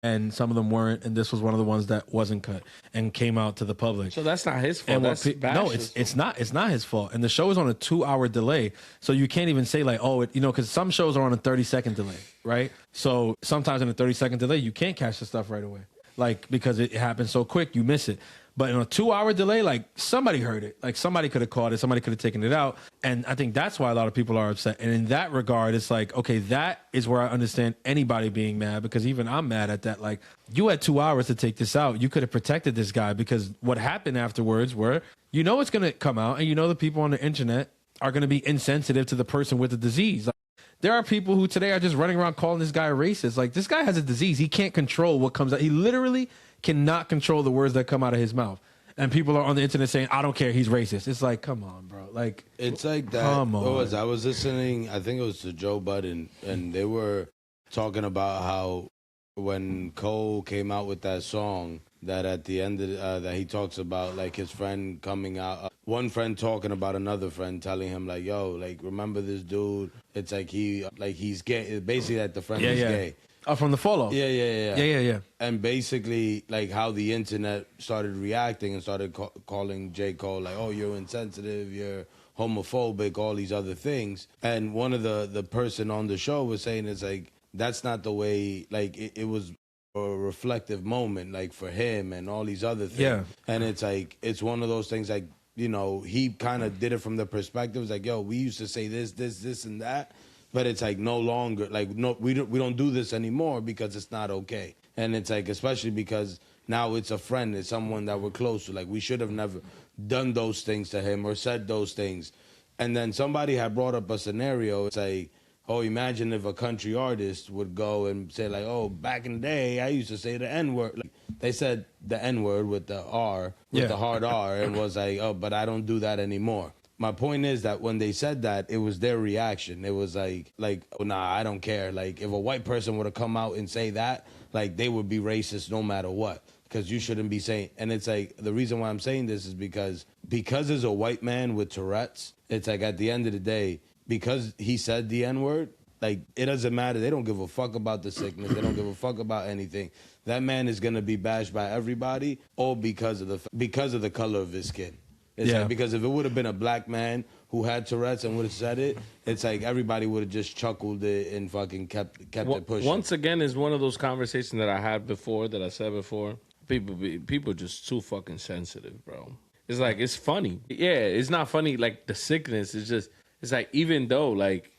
and some of them weren't, and this was one of the ones that wasn't cut and came out to the public. So that's not his fault. And That's no, it's not his fault. And the show is on a 2-hour delay, so you can't even say like, oh, because some shows are on a 30-second delay, right? So sometimes in a 30-second delay, you can't catch the stuff right away, like because it happens so quick, you miss it. But in a 2-hour delay, like somebody heard it. Like somebody could have caught it. Somebody could have taken it out. And I think that's why a lot of people are upset. And in that regard, it's like, okay, that is where I understand anybody being mad because even I'm mad at that. Like you had 2 hours to take this out. You could have protected this guy because what happened afterwards were, you know, it's going to come out and you know, the people on the internet are going to be insensitive to the person with the disease. Like, there are people who today are just running around calling this guy a racist. Like this guy has a disease. He can't control what comes out. He literally cannot control the words that come out of his mouth. And people are on the internet saying, I don't care, he's racist. It's like, come on, bro. Like it's like that. Come on. I was listening, I think it was to Joe Budden, and they were talking about how when Cole came out with that song, that at the end of that he talks about like his friend coming out, one friend talking about another friend telling him like, yo, like remember this dude? It's like he's gay. Basically that the friend is gay. Oh, from the fall off. Yeah. And basically, like how the internet started reacting and started calling J. Cole like, "Oh, you're insensitive, you're homophobic, all these other things." And one of the person on the show was saying, "It's like that's not the way. Like it was a reflective moment, like for him and all these other things." Yeah. And it's like it's one of those things like, you know, he kind of did it from the perspective, it's like, yo, we used to say this, and that. But it's like no longer, like no, we don't do this anymore because it's not okay. And it's like, especially because now it's a friend, it's someone that we're close to. Like we should have never done those things to him or said those things. And then somebody had brought up a scenario. It's like, oh, imagine if a country artist would go and say like, oh, back in the day, I used to say the N-word. Like, they said the N-word with the R, with the hard R, and was like, oh, but I don't do that anymore. My point is that when they said that, it was their reaction. It was like, oh, nah, I don't care. Like, if a white person were to come out and say that, like, they would be racist no matter what. Because you shouldn't be saying, and it's like, the reason why I'm saying this is because there's a white man with Tourettes, it's like at the end of the day, because he said the N-word, Like, it doesn't matter. They don't give a fuck about the sickness. They don't give a fuck about anything. That man is gonna be bashed by everybody, all because of the color of his skin. It's like, because if it would have been a black man who had Tourette's and would have said it, it's like everybody would have just chuckled it and fucking kept it pushing. Once again, is one of those conversations that I had before, that I said before. People just too fucking sensitive, bro. It's like, it's funny. Yeah, it's not funny like the sickness. It's like, even though like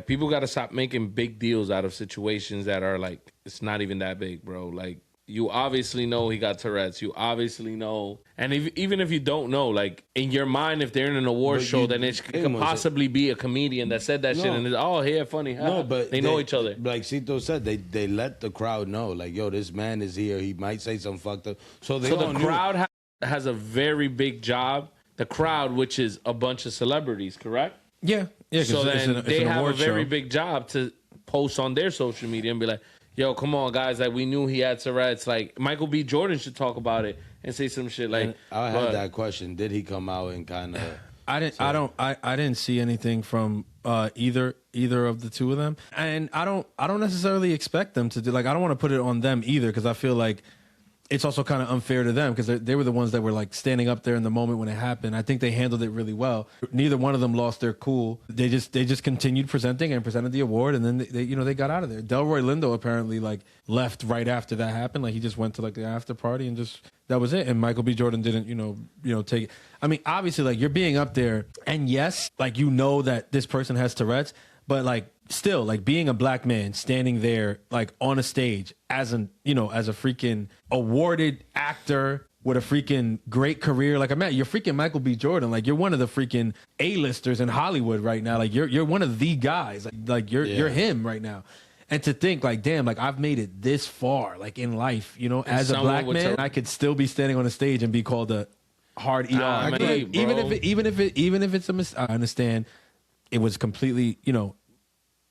people got to stop making big deals out of situations that are like, it's not even that big, bro. Like, you obviously know he got Tourette's. You obviously know. And even if you don't know, like, in your mind, if they're in an award show, then it could possibly be a comedian that said that shit. And it's, oh, yeah, funny. No, but they know each other. Like Cito said, they let the crowd know. Like, yo, this man is here. He might say something fucked up. So the crowd has a very big job. The crowd, which is a bunch of celebrities, correct? Yeah. So then they have a very big job to post on their social media and be like, yo, come on, guys. Like, we knew he had Tourette's. Like, Michael B. Jordan should talk about it and say some shit. Like, I had that question. Did he come out and kind of? I didn't see anything from either of the two of them, and I don't necessarily expect them to do. Like, I don't want to put it on them either, because I feel like it's also kind of unfair to them, because they were the ones that were like standing up there in the moment when it happened. I think they handled it really well. Neither one of them lost their cool. They just continued presenting and presented the award, and then they got out of there. Delroy Lindo apparently like left right after that happened. Like, he just went to like the after party and just, that was it. And Michael B. Jordan didn't take it. I mean, obviously, like, you're being up there, and yes, like, that this person has Tourette's, but like, still, like, being a black man standing there like on a stage as a freaking awarded actor with a freaking great career. Like, you're freaking Michael B. Jordan. Like, you're one of the freaking A-listers in Hollywood right now. Like, you're one of the guys. Like you're him right now. And to think, like, damn, like, I've made it this far, like, in life, as a black man, I could still be standing on a stage and be called a hard ER. Even if it's a mistake, I understand it was completely,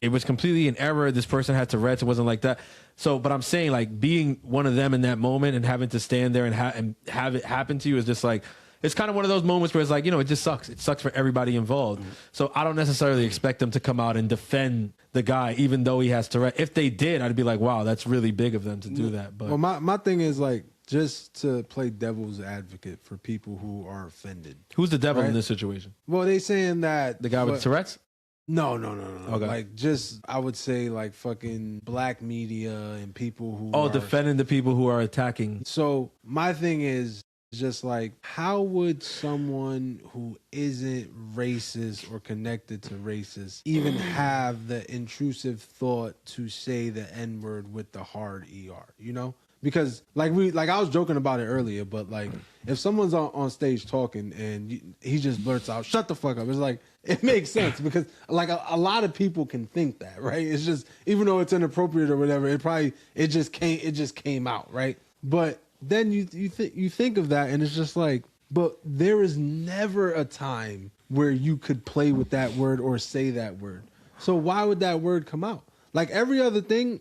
it was completely an error. This person had Tourette's. It wasn't like that. So, but I'm saying, like, being one of them in that moment and having to stand there and have it happen to you is just like, it's kind of one of those moments where it's like, it just sucks. It sucks for everybody involved. So I don't necessarily expect them to come out and defend the guy, even though he has Tourette's. If they did, I'd be like, wow, that's really big of them to do that. But well, my thing is, like, just to play devil's advocate for people who are offended. Who's the devil in this situation? Well, they saying that the guy with Tourette's? No. Okay. Like, just, I would say, like, fucking black media and people who are defending the people who are attacking. So my thing is just like, how would someone who isn't racist or connected to racist even have the intrusive thought to say the N-word with the hard ER, Because like I was joking about it earlier, but like, if someone's on stage talking and he just blurts out, "Shut the fuck up," it's like, it makes sense, because like a lot of people can think that, right? It's just, even though it's inappropriate or whatever, it just came out, right? But then you think of that, and it's just like, but there is never a time where you could play with that word or say that word. So why would that word come out? Like every other thing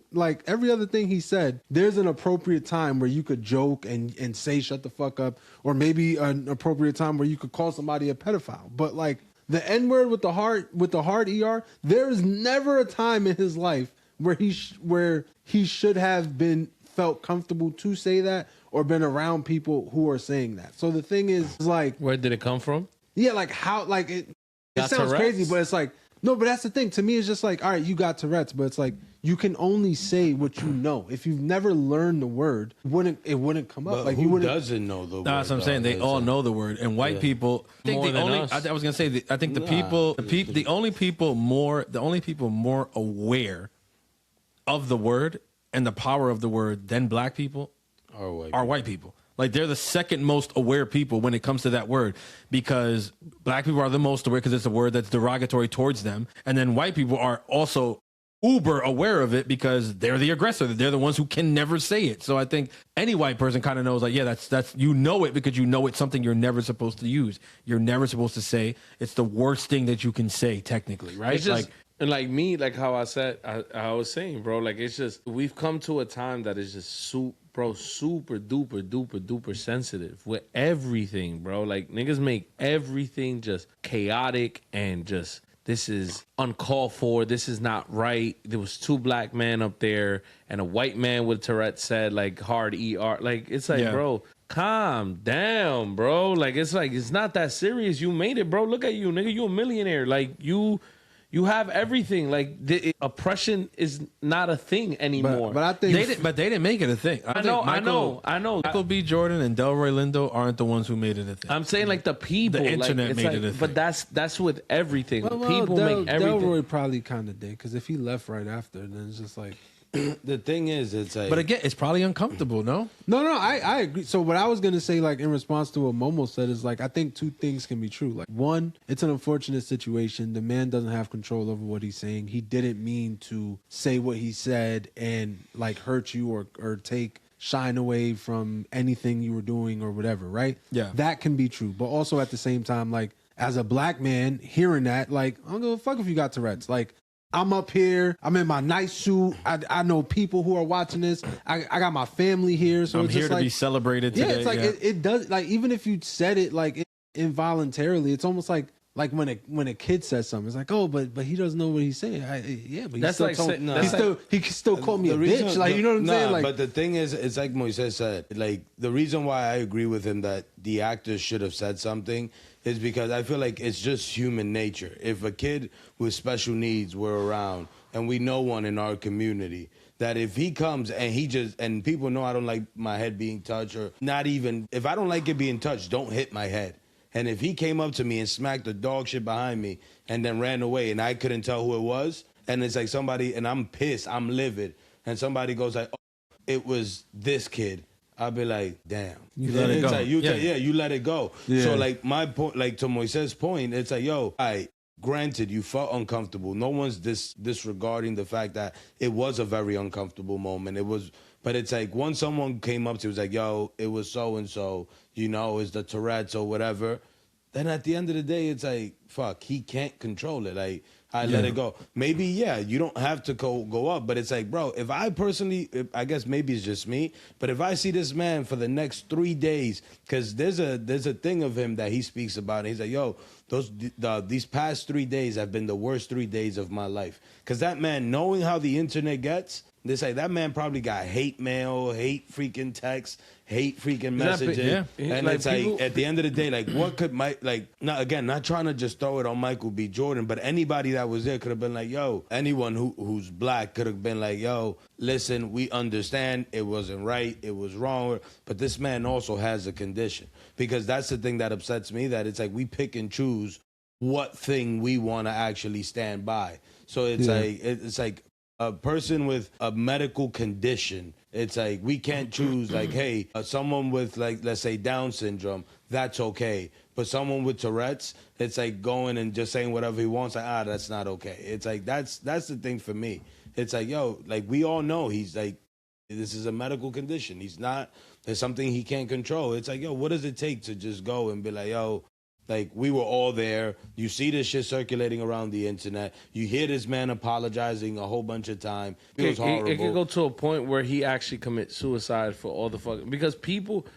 he said, there's an appropriate time where you could joke and say "shut the fuck up," or maybe an appropriate time where you could call somebody a pedophile. But like the N-word with the hard ER, there is never a time in his life where he should have been felt comfortable to say that or been around people who are saying that. So the thing is, like, where did it come from? Yeah, like how, like it sounds crazy, but it's like, no, but that's the thing. To me, it's just like, all right, you got Tourette's, but it's like, you can only say what you know. If you've never learned the word, it wouldn't come up. But like, who doesn't know the word? That's what I'm saying. They all know the word, and white people. I think I was gonna say. I think the only people more aware of the word and the power of the word than black people are white people. Like, they're the second most aware people when it comes to that word, because black people are the most aware because it's a word that's derogatory towards them. And then white people are also uber aware of it because they're the aggressor. They're the ones who can never say it. So I think any white person kind of knows, like, yeah, that's it because it's something you're never supposed to use. You're never supposed to say. It's the worst thing that you can say, technically, right? It's just, and like me, like how I said, I was saying, bro, like, it's just, we've come to a time that is just super duper sensitive with everything, bro. Like, niggas make everything just chaotic and just this is uncalled for. This is not right. There was 2 black men up there and a white man with Tourettes said like hard ER. Like, it's like, bro, calm down, bro. Like, it's not that serious. You made it, bro. Look at you, nigga. You a millionaire. Like, you have everything. Like, oppression is not a thing anymore. But I think they didn't make it a thing. I know. Michael B. Jordan and Delroy Lindo aren't the ones who made it a thing. I'm saying the people. The internet made it a thing. But that's with everything. well, People make everything. Delroy probably kind of did, because if he left right after, then it's just like. The thing is, it's like, But again, it's probably uncomfortable, no? No, I agree. So what I was gonna say, like in response to what Momo said, is like I think 2 things can be true. Like, one, it's an unfortunate situation. The man doesn't have control over what he's saying. He didn't mean to say what he said and like hurt you or take shine away from anything you were doing or whatever, right? Yeah. That can be true. But also at the same time, like as a black man hearing that, like I don't give a fuck if you got Tourette's. Like, I'm up here. I'm in my nice suit. I know people who are watching this. I got my family here, so I'm it's here just to like, be celebrated today. Yeah, it's like it does. Like, even if you said it like involuntarily, it's almost like when a kid says something, it's like, oh, but he doesn't know what he's saying. But That's like he still called me a bitch. Like, you know what I'm saying? Like, but the thing is, it's like Moises said. Like, the reason why I agree with him that the actors should have said something is because I feel like it's just human nature. If a kid with special needs were around, and we know one in our community, that if he comes and people know I don't like my head being touched, or not even, if I don't like it being touched, don't hit my head. And if he came up to me and smacked the dog shit behind me and then ran away and I couldn't tell who it was, and it's like somebody, and I'm pissed, I'm livid, and somebody goes like, oh, it was this kid, I'll be like, damn. You let it go. Like, you let it go. Yeah. So like my point, like to Moises' point, it's like, yo, granted, you felt uncomfortable. No one's disregarding the fact that it was a very uncomfortable moment. But it's like once someone came up to you, was like, yo, it was so-and-so, it's the Tourette's or whatever. Then at the end of the day, it's like, fuck, he can't control it. Like, I let it go. Maybe, you don't have to go up, but it's like, bro, if I personally, I guess maybe it's just me, but if I see this man for the next 3 days, because there's a thing of him that he speaks about, and he's like, yo, these past 3 days have been the worst 3 days of my life. Because that man, knowing how the internet gets, they say that man probably got hate mail, hate freaking texts, hate freaking messaging. And like, it's like, at the end of the day, like, what could not trying to just throw it on Michael B. Jordan, but anybody that was there could have been like, yo, anyone who's black could have been like, yo, listen, we understand it wasn't right, it was wrong, but this man also has a condition. Because that's the thing that upsets me, that it's like we pick and choose what thing we want to actually stand by. So it's like a person with a medical condition, it's like we can't choose like, hey, someone with like, let's say Down syndrome, that's okay. But someone with Tourette's, it's like going and just saying whatever he wants, like, that's not okay. It's like that's the thing for me. It's like, yo, like we all know he's like, this is a medical condition. There's something he can't control. It's like, yo, what does it take to just go and be like, yo, like, we were all there. You see this shit circulating around the internet. You hear this man apologizing a whole bunch of time. It was horrible. It could go to a point where he actually commits suicide for all the fucking, because people,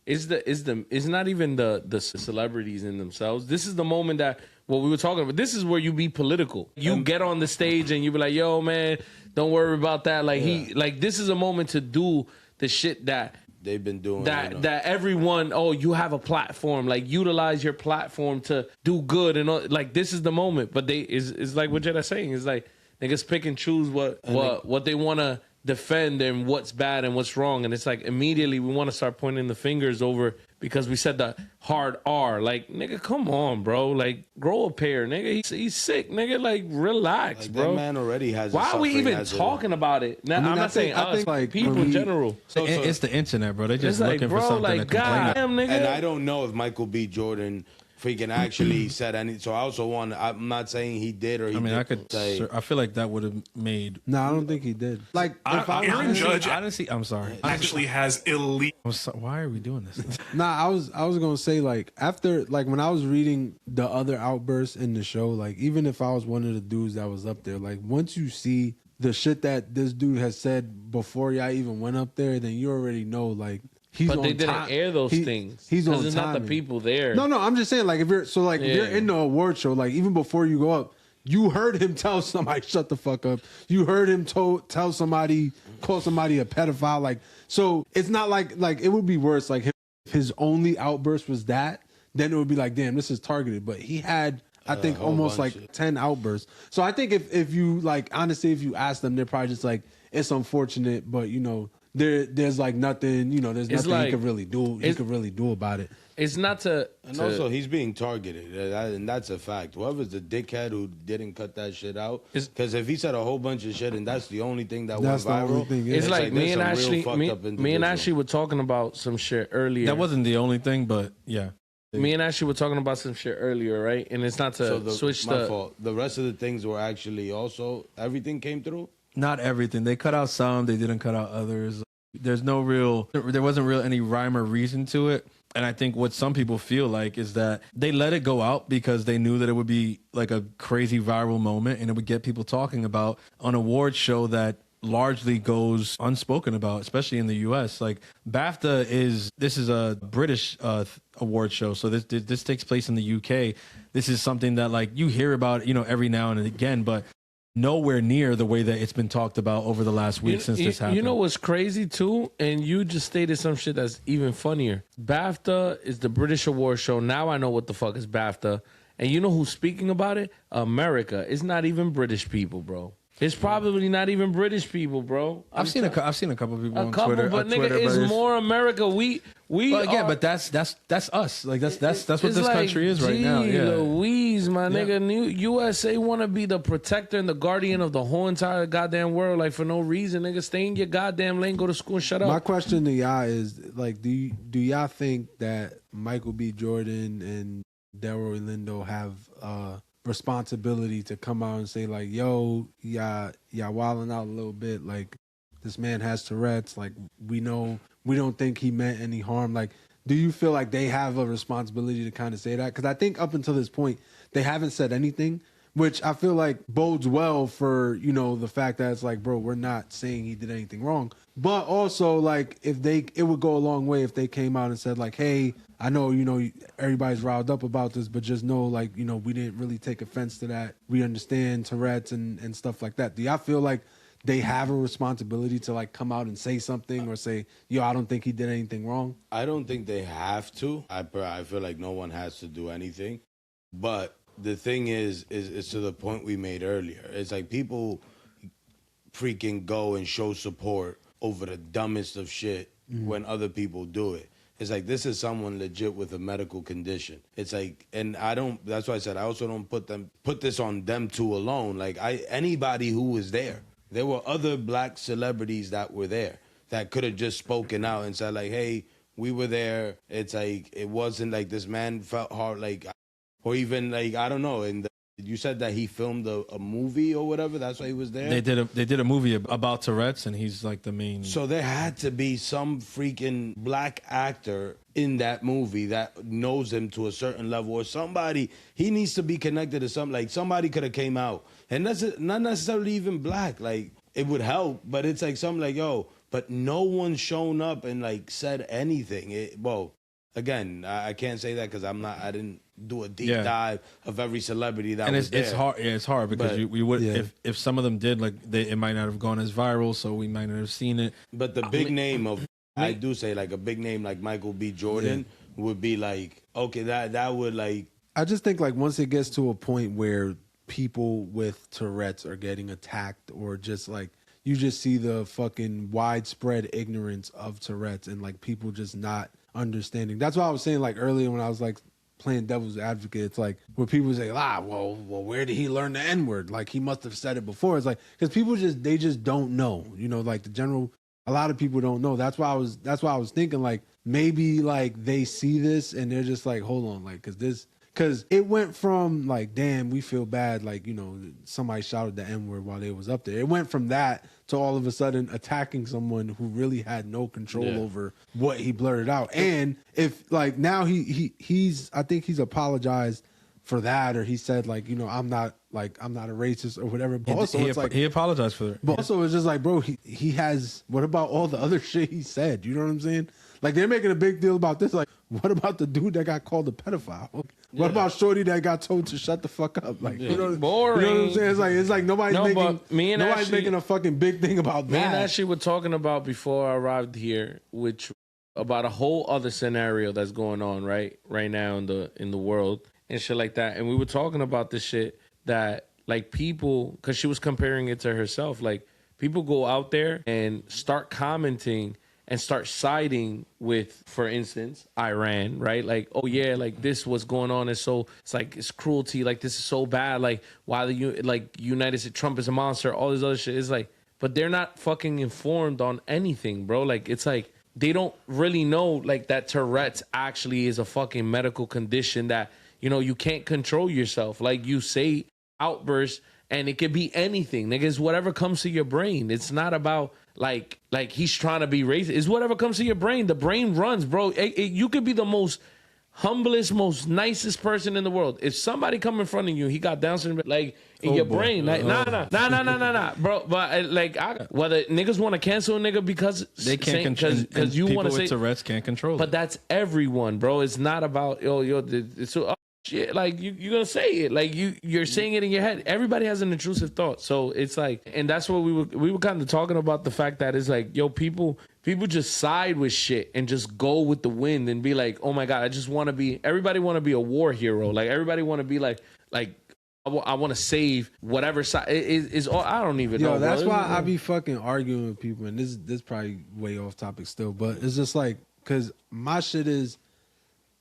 it's not even the celebrities in themselves. This is the moment that what we were talking about. This is where you be political. You get on the stage and you be like, yo, man, don't worry about that. Like, this is a moment to do the shit that they've been doing that everyone, you have a platform, like utilize your platform to do good, and all, like this is the moment. But it's like what Jed's saying, is like niggas pick and choose what they want to defend and what's bad and what's wrong, and it's like immediately we want to start pointing the fingers over because we said the hard R. Like, nigga, come on, bro. Like, grow a pair, nigga. He's sick, nigga. Like, relax, like, bro. That man already has. Why are we even talking about it? Now, I'm not saying us, like people in general. So it's the internet, bro. They're just looking for something to complain about. Nigga. And I don't know if Michael B. Jordan freaking actually said any. So I also I'm not saying he did or he didn't. I could say. I feel like that would have made. No, I don't think he did. Like, Aaron Judge honestly, I'm sorry. Actually has elite. Why are we doing this? Nah, I was gonna say, like, after, like, when I was reading the other outbursts in the show, like, even if I was one of the dudes that was up there, like, once you see the shit that this dude has said before y'all even went up there, then you already know, like, but they didn't air those things. He's on it's not the people there. No, I'm just saying, like, if you're in the award show, like, even before you go up, you heard him tell somebody shut the fuck up. You heard him call somebody a pedophile. Like, so it's not like it would be worse. Like if his only outburst was that, then it would be like, damn, this is targeted. But he had, I think, almost like 10 outbursts. So I think if you like, honestly, if you ask them, they're probably just like, it's unfortunate, but you know, there's like nothing, you know, there's nothing he could really do. He could really do about it. It's not to... And also, he's being targeted, and that's a fact. Whoever's the dickhead who didn't cut that shit out, because if he said a whole bunch of shit and that's the only thing that went viral, it's like me and Ashley were talking about some shit earlier. That wasn't the only thing, but yeah. Me and Ashley were talking about some shit earlier, right? And it's not to switch my fault. The rest of the things were actually also, everything came through? Not everything. They cut out some, they didn't cut out others. There wasn't real any rhyme or reason to it. And I think what some people feel like is that they let it go out because they knew that it would be like a crazy viral moment and it would get people talking about an award show that largely goes unspoken about, especially in the U.S. Like BAFTA is a British award show, so this takes place in the U.K. This is something that like you hear about, you know, every now and again, but nowhere near the way that it's been talked about over the last week since this happened. You know what's crazy too? And you just stated some shit that's even funnier. BAFTA is the British award show. Now I know what the fuck is BAFTA. And you know who's speaking about it? America. It's not even British people, bro. It's probably not even British people, bro. I've seen a couple people on Twitter. But nigga, it's more America. But that's us. Like that's what this country is right now. Yeah. Louise, my nigga, USA want to be the protector and the guardian of the whole entire goddamn world, like for no reason, nigga. Stay in your goddamn lane, go to school, and shut up. My question to y'all is like, do y'all think that Michael B. Jordan and Delroy Lindo have responsibility to come out and say like, yo, y'all wilding out a little bit, like this man has Tourette's, like we don't think he meant any harm? Like, do you feel like they have a responsibility to kind of say that? Because I think up until this point they haven't said anything, which I feel like bodes well for, you know, the fact that it's like, bro, we're not saying he did anything wrong. But also, like, it would go a long way if they came out and said, like, hey, I know, you know, everybody's riled up about this, but just know, like, you know, we didn't really take offense to that. We understand Tourette's and stuff like that. Do y'all feel like they have a responsibility to, like, come out and say something or say, yo, I don't think he did anything wrong? I don't think they have to. I feel like no one has to do anything. But the thing is to the point we made earlier. It's like people freaking go and show support over the dumbest of shit when other people do it. It's like, this is someone legit with a medical condition. It's like, and that's why I said I also don't put this on them two alone. Like anybody who was there were other black celebrities that were there that could have just spoken out and said like, hey, we were there. It's like, it wasn't like this man felt hard, like, or even like, I don't know. And you said that he filmed a movie or whatever. That's why he was there. They did a movie about Tourette's, and he's like the main. So there had to be some freaking black actor in that movie that knows him to a certain level, or somebody. He needs to be connected to something. Like somebody could have came out, and that's not necessarily even black. Like it would help, but it's like something like, yo, but no one's shown up and like said anything. Again, I can't say that because I didn't do a deep dive of every celebrity that was there. It's hard because we would if some of them did, like it might not have gone as viral, so we might not have seen it. But the big name of, I do say like a big name like Michael B. Jordan would be like, okay, that would like. I just think like once it gets to a point where people with Tourette's are getting attacked, or just like you just see the fucking widespread ignorance of Tourette's and like people just not understanding. That's why I was saying like earlier when I was like playing devil's advocate, it's like where people say, well, where did he learn the N-word? Like he must have said it before. It's like, because people they just don't know, you know, like a lot of people don't know. That's why I was thinking like maybe like they see this and they're just like, hold on, like, because it went from like, damn, we feel bad, like, you know, somebody shouted the N-word while they was up there. It went from that to all of a sudden attacking someone who really had no control over what he blurted out. And if like now he's I think he's apologized for that, or he said like, you know, I'm not a racist or whatever. But also it's like he apologized for it. But also it's just like, bro, he has, what about all the other shit he said? You know what I'm saying? Like they're making a big deal about this. Like, what about the dude that got called a pedophile? What about Shorty that got told to shut the fuck up? Like, boring. You know what I'm saying? It's like nobody's making a fucking big thing about that. Me and Ashley were talking about before I arrived here, which about a whole other scenario that's going on right now in the world and shit like that. And we were talking about this shit that like people, because she was comparing it to herself, like people go out there and start commenting and start siding with, for instance, Iran, right? Like, oh yeah, like this what's going on is so, it's like it's cruelty, like this is so bad, like why United States, Trump is a monster, all this other shit. It's like, but they're not fucking informed on anything, bro. Like it's like they don't really know like that Tourettes actually is a fucking medical condition that, you know, you can't control yourself. Like you say outbursts and it could be anything. Nigga, it's whatever comes to your brain. It's not about like he's trying to be racist. It's whatever comes to your brain. The brain runs, bro. You could be the most humblest, most nicest person in the world. If somebody come in front of you, he got Down syndrome, like in your brain, like nah, bro. But like, whether niggas want to cancel a nigga because they can't because you want to say Tourette's can't control. But that's everyone, bro. It's not about shit, like you're gonna say it, like you're saying it in your head. Everybody has an intrusive thought, so it's like, and that's what we were kind of talking about, the fact that it's like, yo, people just side with shit and just go with the wind and be like, oh my god, I just want to be. Everybody want to be a war hero, like everybody want to be like I want to save whatever side is. I don't even know. That's bro. why I be fucking arguing with people, and this probably way off topic still, but it's just like, because my shit is,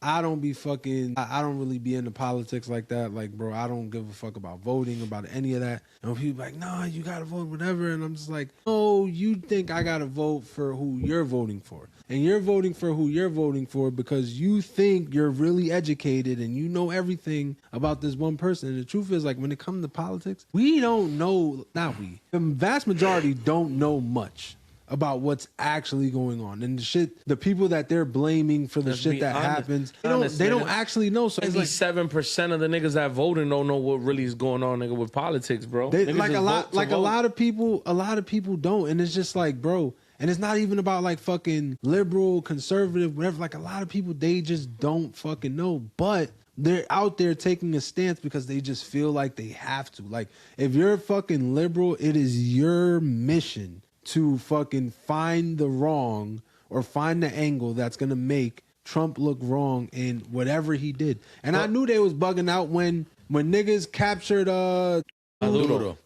I don't really be into politics like that. Like, bro, I don't give a fuck about voting, about any of that. And people like, nah, you gotta vote, whatever. And I'm just like, oh, you think I gotta vote for who you're voting for. And you're voting for who you're voting for because you think you're really educated and you know everything about this one person. And the truth is, like, when it comes to politics, we don't know, the vast majority don't know much about what's actually going on, and the people that they're blaming for the shit that happens, they don't actually know. So it's like 7% of the niggas that voting don't know what really is going on, nigga, with politics, bro. A lot of people don't, and it's just like, bro. And it's not even about like fucking liberal, conservative, whatever. Like a lot of people, they just don't fucking know, but they're out there taking a stance because they just feel like they have to. Like, if you're fucking liberal, it is your mission to fucking find the wrong or find the angle that's gonna make Trump look wrong in whatever he did. And I knew they was bugging out when niggas captured the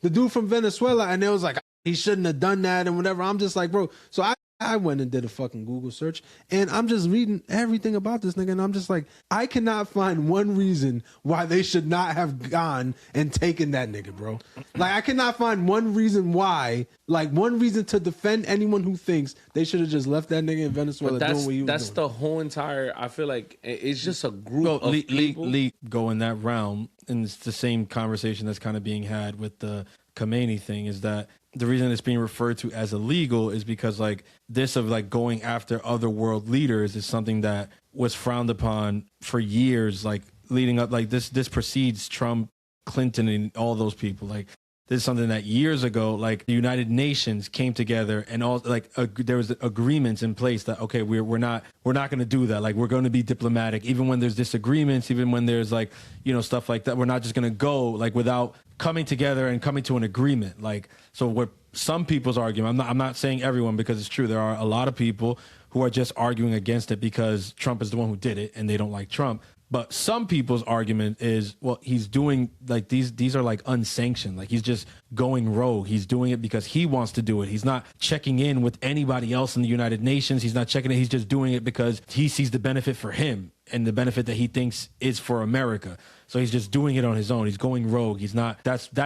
dude from Venezuela, and they was like, he shouldn't have done that and whatever. I'm just like, bro. So I went and did a fucking Google search, and I'm just reading everything about this nigga, and I'm just like, I cannot find one reason why they should not have gone and taken that nigga, bro. Like, I cannot find one reason why, like one reason to defend anyone who thinks they should have just left that nigga in Venezuela doing what he was That's doing. the whole entire, I feel like it's just a group of people. Go in that realm, and it's the same conversation that's kind of being had with the Khomeini thing, is that the reason it's being referred to as illegal is because like this of like going after other world leaders is something that was frowned upon for years, like leading up, like this precedes Trump, Clinton, and all those people. Like, this is something that years ago, like the United Nations came together and all, like there was agreements in place that, okay, we're not going to do that. Like, we're going to be diplomatic, even when there's disagreements, even when there's like, you know, stuff like that. We're not just going to go like without coming together and coming to an agreement. Like, so what some people's argument, I'm not saying everyone, because it's true, there are a lot of people who are just arguing against it because Trump is the one who did it and they don't like Trump. But some people's argument is, well, he's doing like these are like unsanctioned. Like, he's just going rogue. He's doing it because he wants to do it. He's not checking in with anybody else in the United Nations. He's not checking it. He's just doing it because he sees the benefit for him and the benefit that he thinks is for America. So he's just doing it on his own. He's going rogue. He's not. That's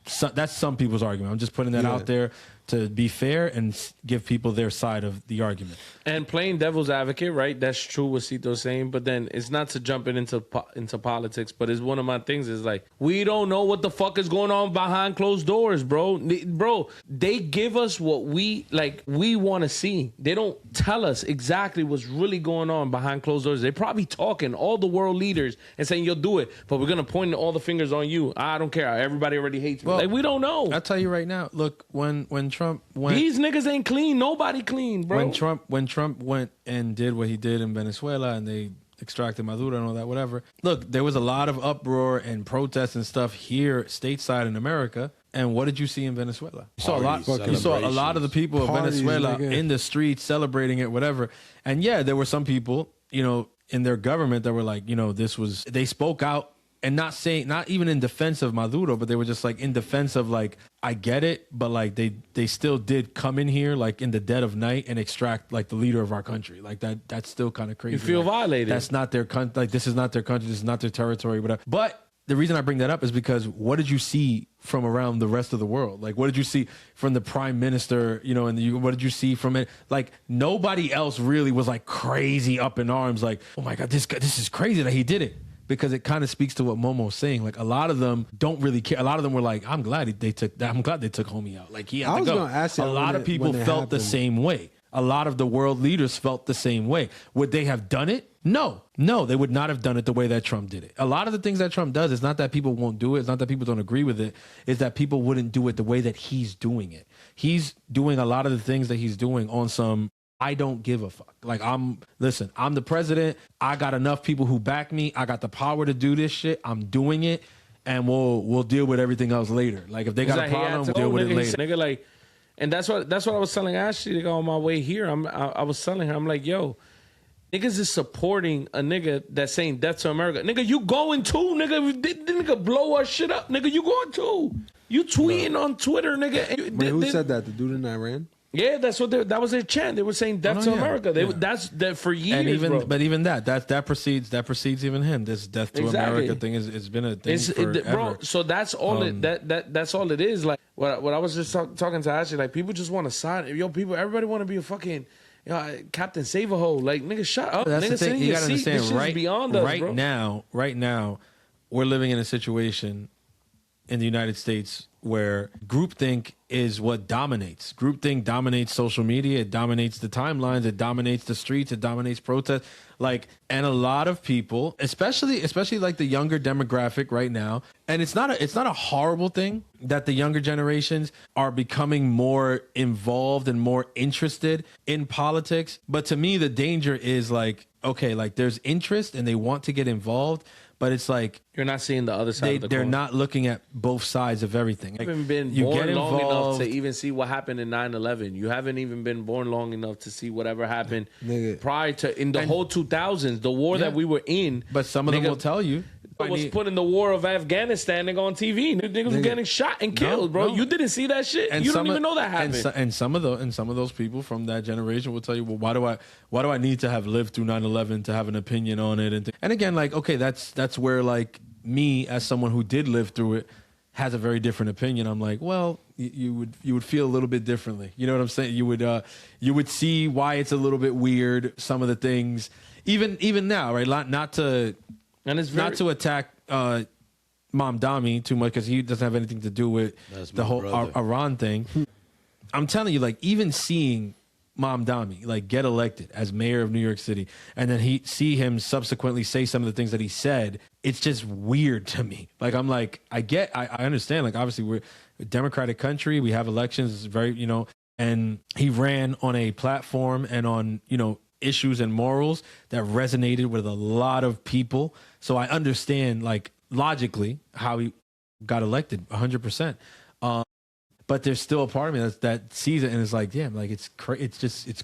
some people's argument. I'm just putting that out there to be fair and give people their side of the argument. And playing devil's advocate, right? That's true what Cito's saying, but then it's not to jump into politics, but it's one of my things is like, we don't know what the fuck is going on behind closed doors, bro. Bro, they give us what we want to see. They don't tell us exactly what's really going on behind closed doors. They're probably talking, all the world leaders, and saying, you'll do it, but we're going to point all the fingers on you. I don't care. Everybody already hates me. Well, Like, we don't know. I'll tell you right now. Look, when Trump went, These niggas ain't clean. Nobody clean, bro. When Trump went and did what he did in Venezuela, and they extracted Maduro and all that, whatever. Look, there was a lot of uproar and protests and stuff here stateside in America. And what did you see in Venezuela? You saw a lot of the people of Venezuela in the streets celebrating it, whatever. And yeah, there were some people, you know, in their government that were like, you know, they spoke out and not even in defense of Maduro, but they were just like in defense of like, I get it, but like they still did come in here like in the dead of night and extract like the leader of our country. Like that's still kind of crazy. You feel like, violated. That's not their country. Like, this is not their country. This is not their territory, whatever. But the reason I bring that up is because what did you see from around the rest of the world? Like, what did you see from the prime minister, you know, and what did you see from it? Like, nobody else really was like crazy up in arms. Like, oh my God, this is crazy that he did it. Because it kind of speaks to what Momo's saying. Like, a lot of them don't really care. A lot of them were like, I'm glad they took homie out. Like, he had to go. Gonna ask you a lot of people felt the same way. A lot of the world leaders felt the same way. Would they have done it? No, they would not have done it the way that Trump did it. A lot of the things that Trump does, it's not that people won't do it. It's not that people don't agree with it. It's that people wouldn't do it the way that he's doing it. He's doing a lot of the things that he's doing on some, I don't give a fuck. Like, I'm the president. I got enough people who back me. I got the power to do this shit. I'm doing it. And we'll deal with everything else later. Like, if they got a problem, we'll deal with it later. Nigga, like, and that's what I was telling Ashley on my way here. I was telling her, I'm like, yo, niggas is supporting a nigga that's saying death to America. Nigga, you going too, nigga. The nigga blow our shit up. Nigga, you going too. You tweeting on Twitter, nigga. Wait, who said that? The dude in Iran? Yeah, that's what that was their chant. They were saying death to America. That's that for years, and even, bro. But even that precedes even him. This death to America thing it's been a thing forever. Bro, so that's all that's all it is. Like what I was just talking to Ashley, like, people just want to sign. Everybody want to be a fucking, you know, Captain Save-A-Hole. Like, nigga, shut up. That's nigga, the thing. You gotta understand. This shit's beyond us, bro. Right now, we're living in a situation in the United States where groupthink is what dominates. Groupthink dominates social media. It dominates the timelines. It dominates the streets. It dominates protests. Like, and a lot of people, especially like the younger demographic right now, and it's not a horrible thing that the younger generations are becoming more involved and more interested in politics. But to me, the danger is like, okay, like, there's interest and they want to get involved, but it's like, you're not seeing the other side of the coin. They're not looking at both sides of everything. You haven't been born long enough to even see what happened in 9/11. You haven't even been born long enough to see whatever happened prior to, in the whole 2000s, the war that we were in. But some of them will tell you. Was put in the war of Afghanistan, nigga, on TV. Niggas was getting shot and killed, bro. You didn't see that shit. And you don't even know that happened. And some of those people from that generation will tell you, well, why do I need to have lived through 9/11 to have an opinion on it? And again, like, okay, that's where, like, me as someone who did live through it has a very different opinion. I'm like, well, you would feel a little bit differently. You know what I'm saying? You would see why it's a little bit weird. Some of the things, even now, right? Not to attack Mom Dami too much, because he doesn't have anything to do with the whole Iran thing. I'm telling you, like, even seeing Mom Dami like get elected as mayor of New York City, and then see him subsequently say some of the things that he said, it's just weird to me. Like, I'm like, I understand. Like, obviously we're a democratic country. We have elections. It's very, you know, and he ran on a platform and on, you know, issues and morals that resonated with a lot of people. So I understand, like, logically how he got elected 100%. But there's still a part of me that sees it and is like, damn, like, it's crazy. It's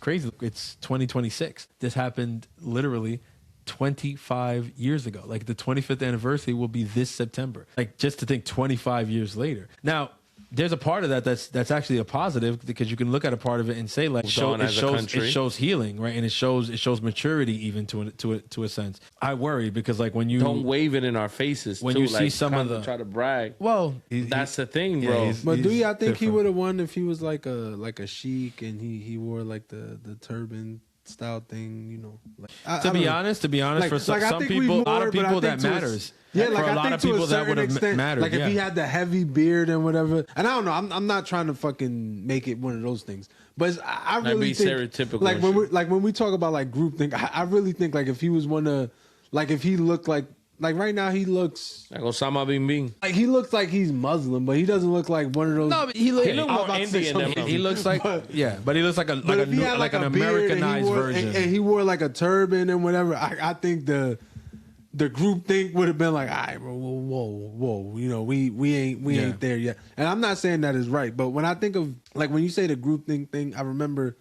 2026. This happened literally 25 years ago. Like, the 25th anniversary will be this September. Like, just to think 25 years later. Now, there's a part of that that's actually a positive, because you can look at a part of it and say, like, it shows healing, right? And it shows maturity even to a sense. I worry because, like, when you don't wave it in our faces, when too, you see like, some of the try to brag. Well, that's the thing, bro. But do y'all think he would have won if he was like a sheik and he wore like the turban style thing, you know? Like, to be honest, like, for some people, a lot of people that matters. Yeah, like, for a lot of people that would have mattered. Like, if he had the heavy beard and whatever, and I don't know, I'm not trying to fucking make it one of those things, but I really think stereotypical. Like when we talk about like groupthink, I really think like if he was one of, like if he looked like Like right now, he looks like Osama bin Bin. like he looks like he's Muslim, but he doesn't look like one of those. No, but he looks more Indian than he looks like but he looks like But if he had like an a beard and he Americanized wore- version. and he wore like a turban and whatever, I think the group think would have been like, all right, bro, whoa, you know, we ain't there yet. And I'm not saying that is right, but when I think of like when you say the group think thing, I remember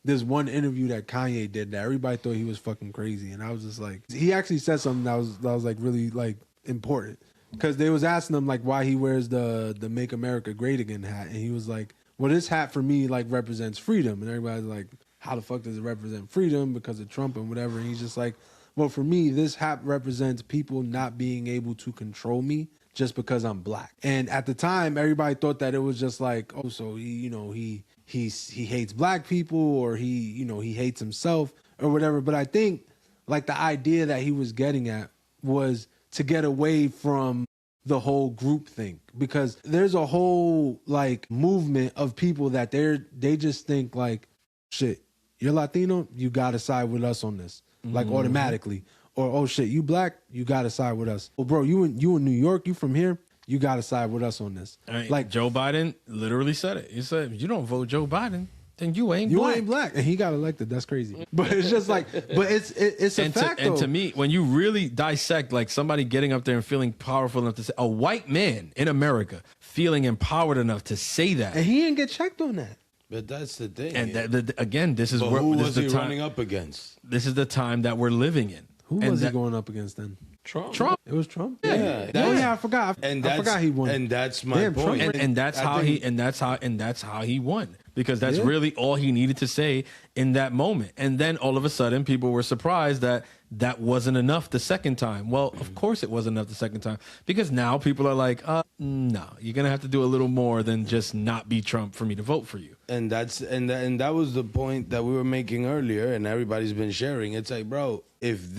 this one interview that Kanye did that everybody thought he was fucking crazy, and I was just like, he actually said something that was like really like important, because they was asking him like why he wears the Make America Great Again hat, and he was like, well, this hat for me like represents freedom, and everybody's like, how the fuck does it represent freedom because of Trump and whatever, and he's just like, well, for me, this hat represents people not being able to control me just because I'm black. And at the time, everybody thought that it was just like, oh, so he hates black people, or he hates himself or whatever. But I think like the idea that he was getting at was to get away from the whole group thing, because there's a whole like movement of people that they just think like, shit, you're Latino, you gotta side with us on this, like automatically. Or, oh shit, you black, you gotta side with us. Well, bro, you in New York, you from here, you gotta side with us on this. Like Joe Biden literally said it. He said, if you don't vote Joe Biden, then you ain't black. And he got elected. That's crazy. But it's just like, but it's a fact though. And to me, when you really dissect like somebody getting up there and feeling powerful enough to say, a white man in America feeling empowered enough to say that, and he didn't get checked on that. But that's the thing. And again, this is but where who this was is he the time, running up against? This is the time that we're living in. Who was he going up against then? Trump. It was Trump. Yeah, I forgot. I forgot he won. And that's my point. And that's how he won, because that's really all he needed to say in that moment. And then all of a sudden, people were surprised that that wasn't enough the second time. Well, of course it wasn't enough the second time, because now people are like, no, you're gonna have to do a little more than just not be Trump for me to vote for you. And that was the point that we were making earlier, and everybody's been sharing. It's like, bro, if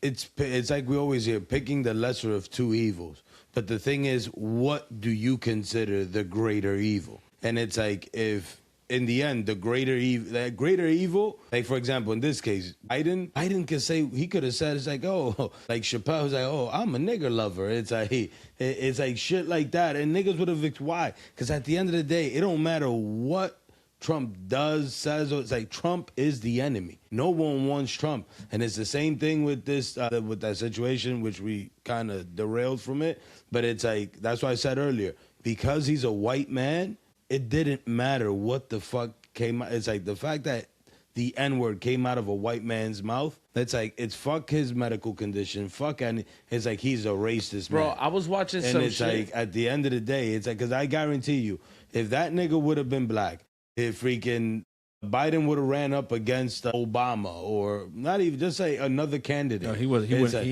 it's like we always hear, picking the lesser of two evils. But the thing is, what do you consider the greater evil? And it's like, if in the end, the greater evil, like for example, in this case, Biden could say, he could have said, it's like, oh, like Chappelle was like, oh, I'm a nigger lover. It's like shit like that. And niggas would have, why? Because at the end of the day, it don't matter what Trump does, says, it's like Trump is the enemy. No one wants Trump. And it's the same thing with this, with that situation, which we kind of derailed from it. But it's like, that's why I said earlier, because he's a white man, it didn't matter what the fuck came out. It's like the fact that the N-word came out of a white man's mouth, that's like, it's fuck his medical condition, and it's like he's a racist, bro, man. I was watching and some it's shit. like, at the end of the day, it's like, because I guarantee you, if that nigga would have been black, if freaking Biden would have ran up against Obama, or not even, just say another candidate. No, he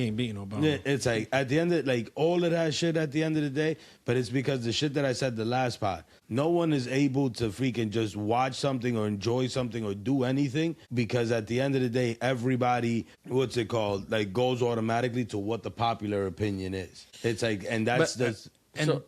ain't beating Obama. It's like, at the end of, like, all of that shit at the end of the day, but it's because the shit that I said the last part, no one is able to freaking just watch something or enjoy something or do anything, because at the end of the day, everybody, like, goes automatically to what the popular opinion is. It's like, and that's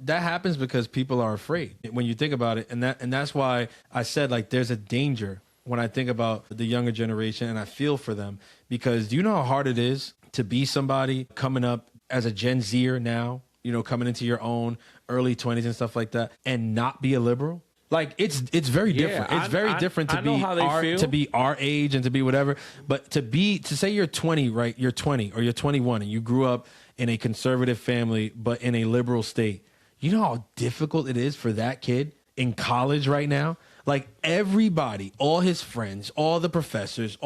that happens because people are afraid when you think about it, and that's why I said, like, there's a danger when I think about the younger generation, and I feel for them, because do you know how hard it is to be somebody coming up as a Gen Zer now, coming into your own early 20s and stuff like that, and not be a liberal? Like, it's very different. It's very different to be our age and to be whatever, but to say you're 20, right? You're 20 or you're 21 and you grew up in a conservative family, but in a liberal state. You know how difficult it is for that kid in college right now? Like, everybody, all his friends, all the professors,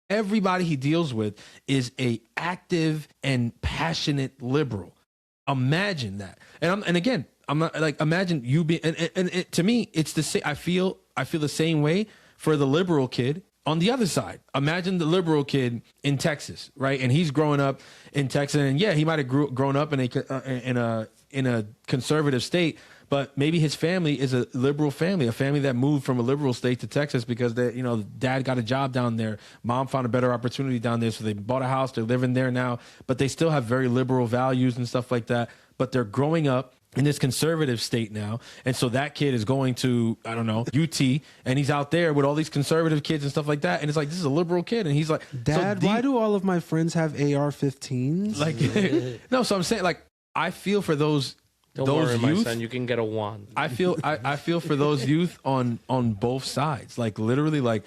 everybody he deals with is a active and passionate liberal. Imagine that. And again, I'm not like, imagine you being, and to me, it's the same. I feel the same way for the liberal kid on the other side. Imagine the liberal kid in Texas, right? And he's growing up in Texas, and yeah, he might have grown up in a conservative state, but maybe his family is a liberal family, a family that moved from a liberal state to Texas because dad got a job down there, mom found a better opportunity down there, so they bought a house, they're living there now, but they still have very liberal values and stuff like that. But they're growing up in this conservative state now. And so that kid is going to, I don't know, UT, and he's out there with all these conservative kids and stuff like that. And it's like, this is a liberal kid. And he's like, Dad, why do all of my friends have AR-15s? Like, no, so I'm saying, like, I feel for those worry, youth. my son, you can get a wand. I feel for those youth on both sides. Like, literally, like,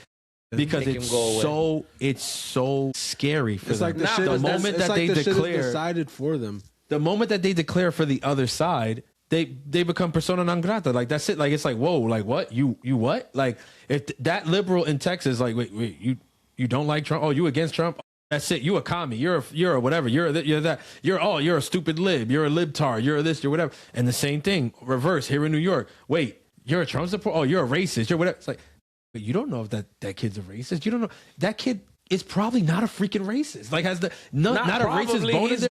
because it's so scary for it's them. Like the shit the moment that they declare decided for them. The moment that they declare for the other side, they become persona non grata. Like, that's it. Like, it's like, whoa, like, what? You what? Like, if that liberal in Texas, like, wait, you don't like Trump? Oh, you against Trump? That's it. You a commie. You're a whatever. You're that. You're a stupid lib. You're a libtard. You're this. You're whatever. And the same thing, reverse here in New York. Wait, you're a Trump supporter? Oh, you're a racist. You're whatever. It's like, but you don't know if that kid's a racist. You don't know. That kid is probably not a freaking racist. Like, has not a racist bone in their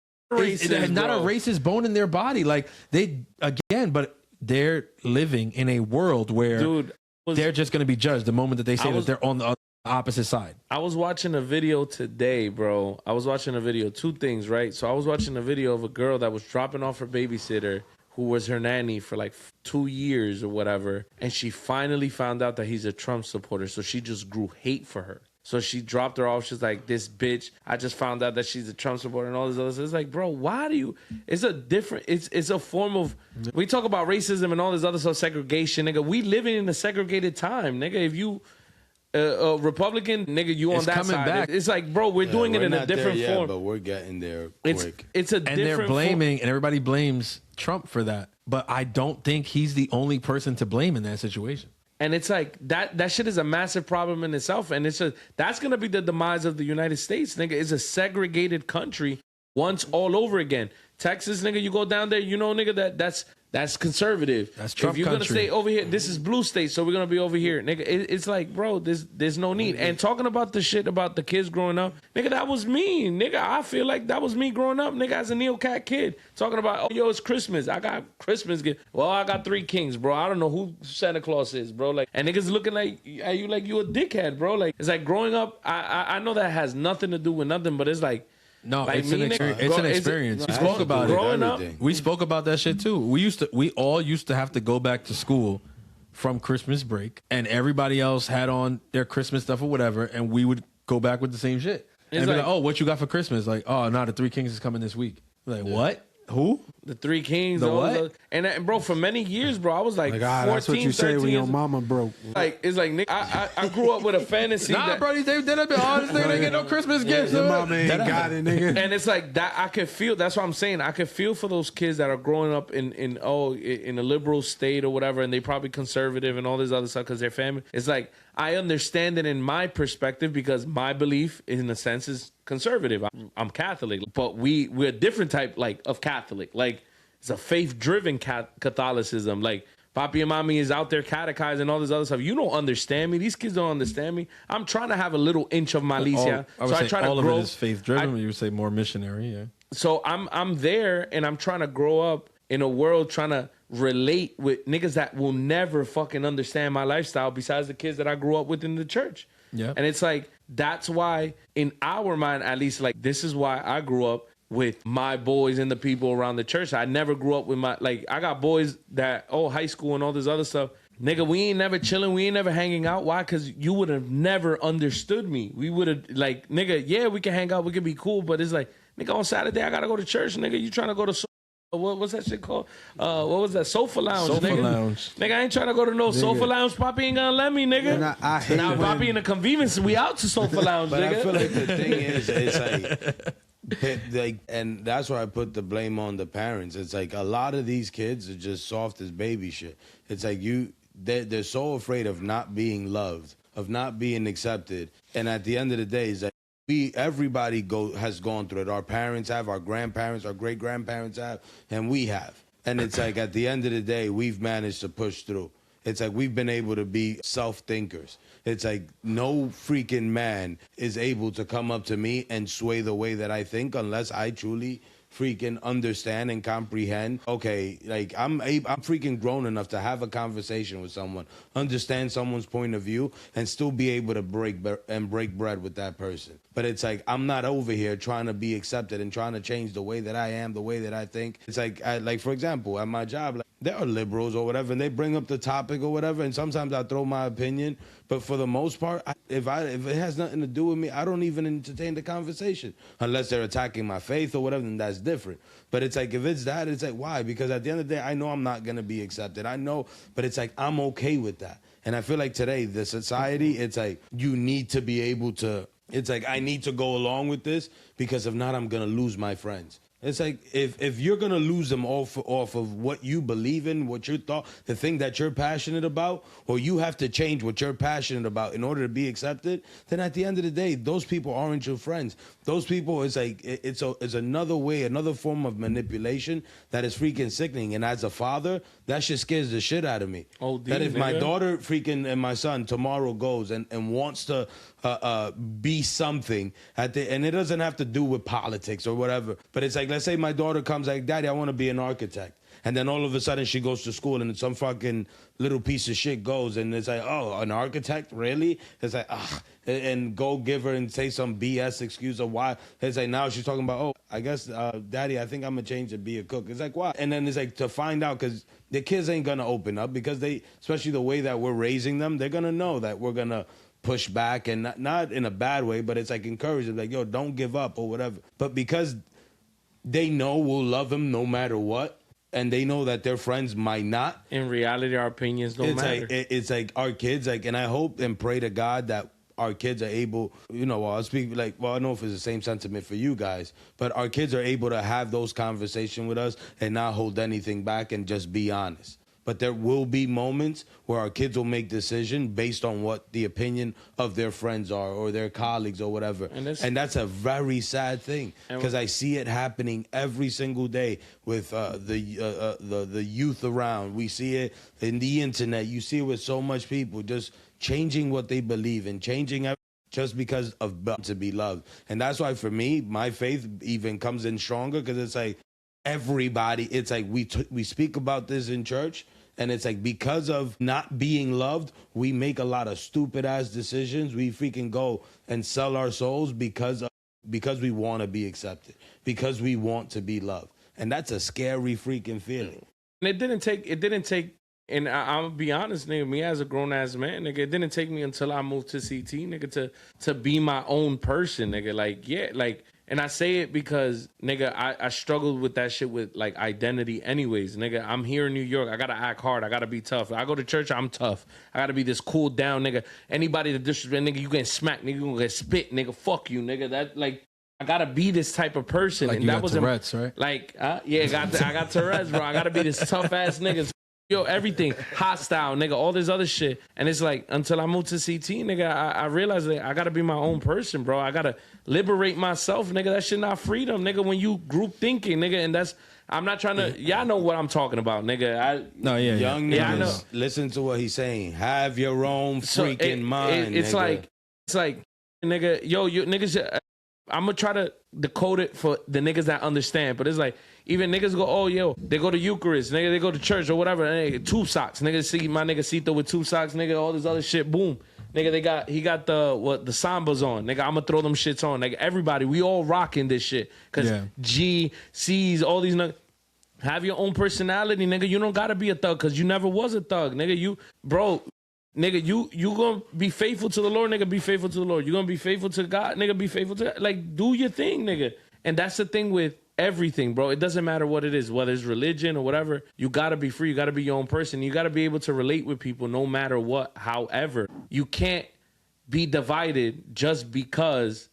not a racist bone in their body. Like, but they're living in a world where they're just going to be judged the moment that they say that they're on the opposite side. I was watching a video today, bro. Two things, right? So I was watching a video of a girl that was dropping off her babysitter, who was her nanny for like 2 years or whatever. And she finally found out that he's a Trump supporter. So she just grew hate for her. So she dropped her off. She's like, this bitch, I just found out that she's a Trump supporter and all this other stuff. It's like, bro, why do you, it's a form of, we talk about racism and all this other stuff, segregation, nigga. We living in a segregated time, nigga. If you, a Republican, nigga, you on it's that coming side. Back. It's like, bro, we're doing it in a different form. But we're getting there quick. It's a and different they're blaming, and everybody blames Trump for that. But I don't think he's the only person to blame in that situation. And it's like that shit is a massive problem in itself. And it's that's gonna be the demise of the United States, nigga. It's a segregated country once all over again. Texas, nigga, you go down there, you know, nigga, that's conservative. That's Trump If you're country. gonna stay over here, this is blue state, so we're gonna be over here, nigga. It's like, bro, there's no need. And talking about the shit about the kids growing up, nigga, that was me, nigga. I feel like that was me growing up, nigga, as a Neocat kid. Talking about, oh, yo, it's Christmas. I got Christmas gift. Well, I got 3 kings, bro. I don't know who Santa Claus is, bro. Like, and niggas looking at you like you a dickhead, bro. Like, it's like growing up. I know that has nothing to do with nothing, but it's like. No, like it's an experience. We spoke about growing it. Up, we spoke about that shit too. We all used to have to go back to school from Christmas break, and everybody else had on their Christmas stuff or whatever, and we would go back with the same shit. And be like, oh, what you got for Christmas? Like, oh, no, the 3 Kings is coming this week. Like, what? Who? The 3 Kings. The what? And bro, for many years, bro, I was like 14, that's what you say when your years. mama broke. Like, it's like, nigga, I grew up with a fantasy. Nah, bro, they did it. Oh, this nigga didn't get no Christmas gifts. Your mama ain't got it, nigga. And it's like that. I could feel. That's what I'm saying. I could feel for those kids that are growing up in a liberal state or whatever, and they probably conservative and all this other stuff because their family. It's like I understand it in my perspective because my belief, in a sense, is conservative. I'm Catholic, but we're a different type of Catholic. Like, it's a faith-driven Catholicism. Like, Papi and Mami is out there catechizing all this other stuff. You don't understand me. These kids don't understand me. I'm trying to have a little inch of malicia. I would say try all to grow. of it is faith-driven. You would say more missionary, yeah. So I'm there, and I'm trying to grow up in a world trying to relate with niggas that will never fucking understand my lifestyle besides the kids that I grew up with in the church. Yeah. And it's like, that's why, in our mind, at least, like, this is why I grew up with my boys and the people around the church. I never grew up with I got boys that, high school and all this other stuff. Nigga, we ain't never chilling. We ain't never hanging out. Why? Because you would have never understood me. We would have, like, nigga, yeah, we can hang out. We can be cool. But it's like, nigga, on Saturday, I got to go to church. Nigga, you trying to go to what's that shit called? What was that? Sofa Lounge, nigga. Lounge. Nigga, I ain't trying to go to no Sofa Lounge. Papi ain't gonna let me, nigga. And I hate now, Papi in the convenience, we out to Sofa Lounge, But nigga. I feel like the thing is, it's like, and that's why I put the blame on the parents. It's like a lot of these kids are just soft as baby shit. It's like they're so afraid of not being loved, of not being accepted, and at the end of the day, it's like everybody has gone through it. Our parents have, our grandparents, our great grandparents have, and we have. And it's like at the end of the day, we've managed to push through. It's like we've been able to be self-thinkers. It's like no freaking man is able to come up to me and sway the way that I think unless I truly freaking understand and comprehend. Okay, like I'm freaking grown enough to have a conversation with someone, understand someone's point of view, and still be able to break bread with that person. But it's like I'm not over here trying to be accepted and trying to change the way that I am, the way that I think. It's like, like for example, at my job, like, there are liberals or whatever, and they bring up the topic or whatever, and sometimes I throw my opinion. But for the most part, if it has nothing to do with me, I don't even entertain the conversation unless they're attacking my faith or whatever. Then that's different. But it's like if it's that, it's like why? Because at the end of the day, I know I'm not gonna be accepted. I know, but it's like I'm okay with that. And I feel like today, the society, it's like you need to be able to. It's like I need to go along with this because if not, I'm gonna lose my friends. It's like if you're gonna lose them off of what you believe in, what you thought, the thing that you're passionate about, or you have to change what you're passionate about in order to be accepted, then at the end of the day, those people aren't your friends. Those people, it's like it's another way, another form of manipulation that is freaking sickening. And as a father, that shit scares the shit out of me. Oh, that if my daughter freaking and my son tomorrow goes and wants to be something and it doesn't have to do with politics or whatever, but it's like, let's say my daughter comes like, Daddy, I want to be an architect. And then all of a sudden she goes to school and some fucking little piece of shit goes and it's like, oh, an architect? Really? It's like, ugh. And go give her and say some BS excuse of why. It's like now she's talking about, oh, I guess, Daddy, I think I'm going to change to be a cook. It's like, why? And then it's like to find out because the kids ain't going to open up because they, especially the way that we're raising them, they're going to know that we're going to push back and not in a bad way, but it's like encourage them, like, yo, don't give up or whatever. But because they know we'll love them no matter what, and they know that their friends might not. In reality, our opinions don't matter. It's like our kids, like, and I hope and pray to God that our kids are able, you know, I'll speak like, well, I don't know if it's the same sentiment for you guys, but our kids are able to have those conversations with us and not hold anything back and just be honest. But there will be moments where our kids will make decisions based on what the opinion of their friends are or their colleagues or whatever. And that's a very sad thing because I see it happening every single day with the youth around. We see it in the internet. You see it with so much people just changing what they believe in, changing just because of to be loved. And that's why for me, my faith even comes in stronger because it's like everybody, it's like we speak about this in church. And it's like because of not being loved, we make a lot of stupid ass decisions. We freaking go and sell our souls because we want to be accepted, because we want to be loved. And that's a scary freaking feeling. And it didn't take, and I'll be honest, nigga, me as a grown ass man, nigga, it didn't take me until I moved to CT, nigga, to be my own person, nigga. Like, yeah, like, and I say it because, nigga, I struggled with that shit with, like, identity anyways. Nigga, I'm here in New York. I got to act hard. I got to be tough. I go to church, I'm tough. I got to be this cool down, nigga. Anybody that disrespect, nigga, you getting smacked, nigga, you gonna get spit, nigga. Fuck you, nigga. That, like, I got to be this type of person. Like, and you that got was Tourette's, right? Like, yeah, I got Tourette's, bro. I got to be this tough-ass nigga. Yo, everything, hostile, nigga, all this other shit. And it's like, until I moved to CT, nigga, I realized that I got to be my own person, bro. I got to liberate myself, nigga. That shit not freedom, nigga, when you group thinking, nigga. And that's, I'm not trying to, y'all know what I'm talking about, nigga. Young niggas, listen to what he's saying. Have your own freaking mind, it's nigga. It's like, nigga, yo, you niggas, I'm going to try to decode it for the niggas that understand. But it's like, even niggas go, oh, yo, they go to Eucharist, nigga, they go to church or whatever. Nigga, tube socks. Nigga, see my nigga Cito with tube socks, nigga, all this other shit, boom. Nigga, he got the sambas on. Nigga, I'm gonna throw them shits on. Nigga, everybody, we all rocking this shit. Cause G, C's, all these niggas. Have your own personality, nigga. You don't gotta be a thug, cause you never was a thug, nigga. You gonna be faithful to the Lord, nigga. Be faithful to the Lord. You gonna be faithful to God, nigga. Be faithful to, like, do your thing, nigga. And that's the thing with everything, bro. It doesn't matter what it is, whether it's religion or whatever. You gotta be free. You gotta be your own person. You gotta be able to relate with people no matter what. However, you can't be divided just because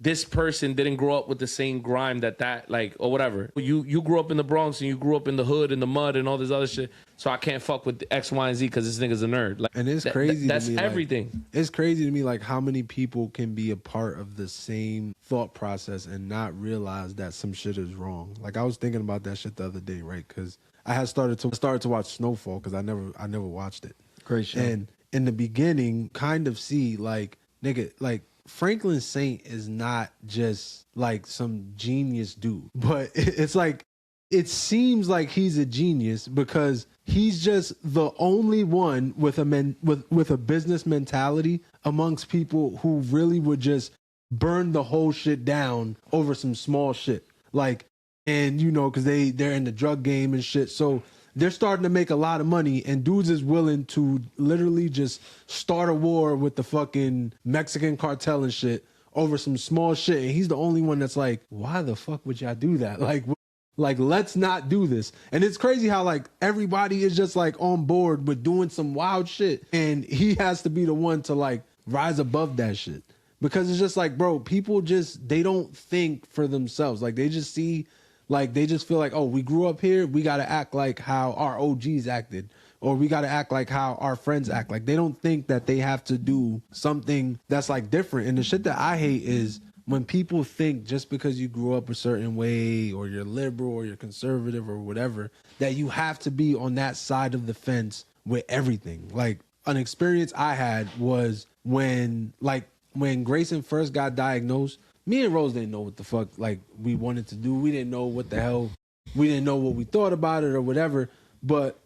this person didn't grow up with the same grime that like, or whatever. You grew up in the Bronx and you grew up in the hood and the mud and all this other shit. So I can't fuck with X, Y, and Z because this nigga's a nerd. Like, and it's crazy. That's to me, everything. Like, it's crazy to me, like, how many people can be a part of the same thought process and not realize that some shit is wrong. Like, I was thinking about that shit the other day, right? Because I had started to watch Snowfall because I never watched it. Great show. And in the beginning, kind of see, like, nigga, like, Franklin Saint is not just like some genius dude, but it's like, it seems like he's a genius because he's just the only one with a business mentality amongst people who really would just burn the whole shit down over some small shit. Like, and you know, because they're in the drug game and shit. So they're starting to make a lot of money, and dudes is willing to literally just start a war with the fucking Mexican cartel and shit over some small shit. And he's the only one that's like, why the fuck would y'all do that? Like, let's not do this. And it's crazy how like everybody is just like on board with doing some wild shit, and he has to be the one to like rise above that shit. Because it's just like, bro, people just, they don't think for themselves. Like, they just see, like, they just feel like, oh, we grew up here, we got to act like how our OGs acted, or we got to act like how our friends act. Like, they don't think that they have to do something that's like different. And the shit that I hate is when people think just because you grew up a certain way, or you're liberal or you're conservative or whatever, that you have to be on that side of the fence with everything. Like, an experience I had was when Grayson first got diagnosed, me and Rose didn't know what the fuck like we wanted to do. We didn't know what the hell, we didn't know what we thought about it or whatever. But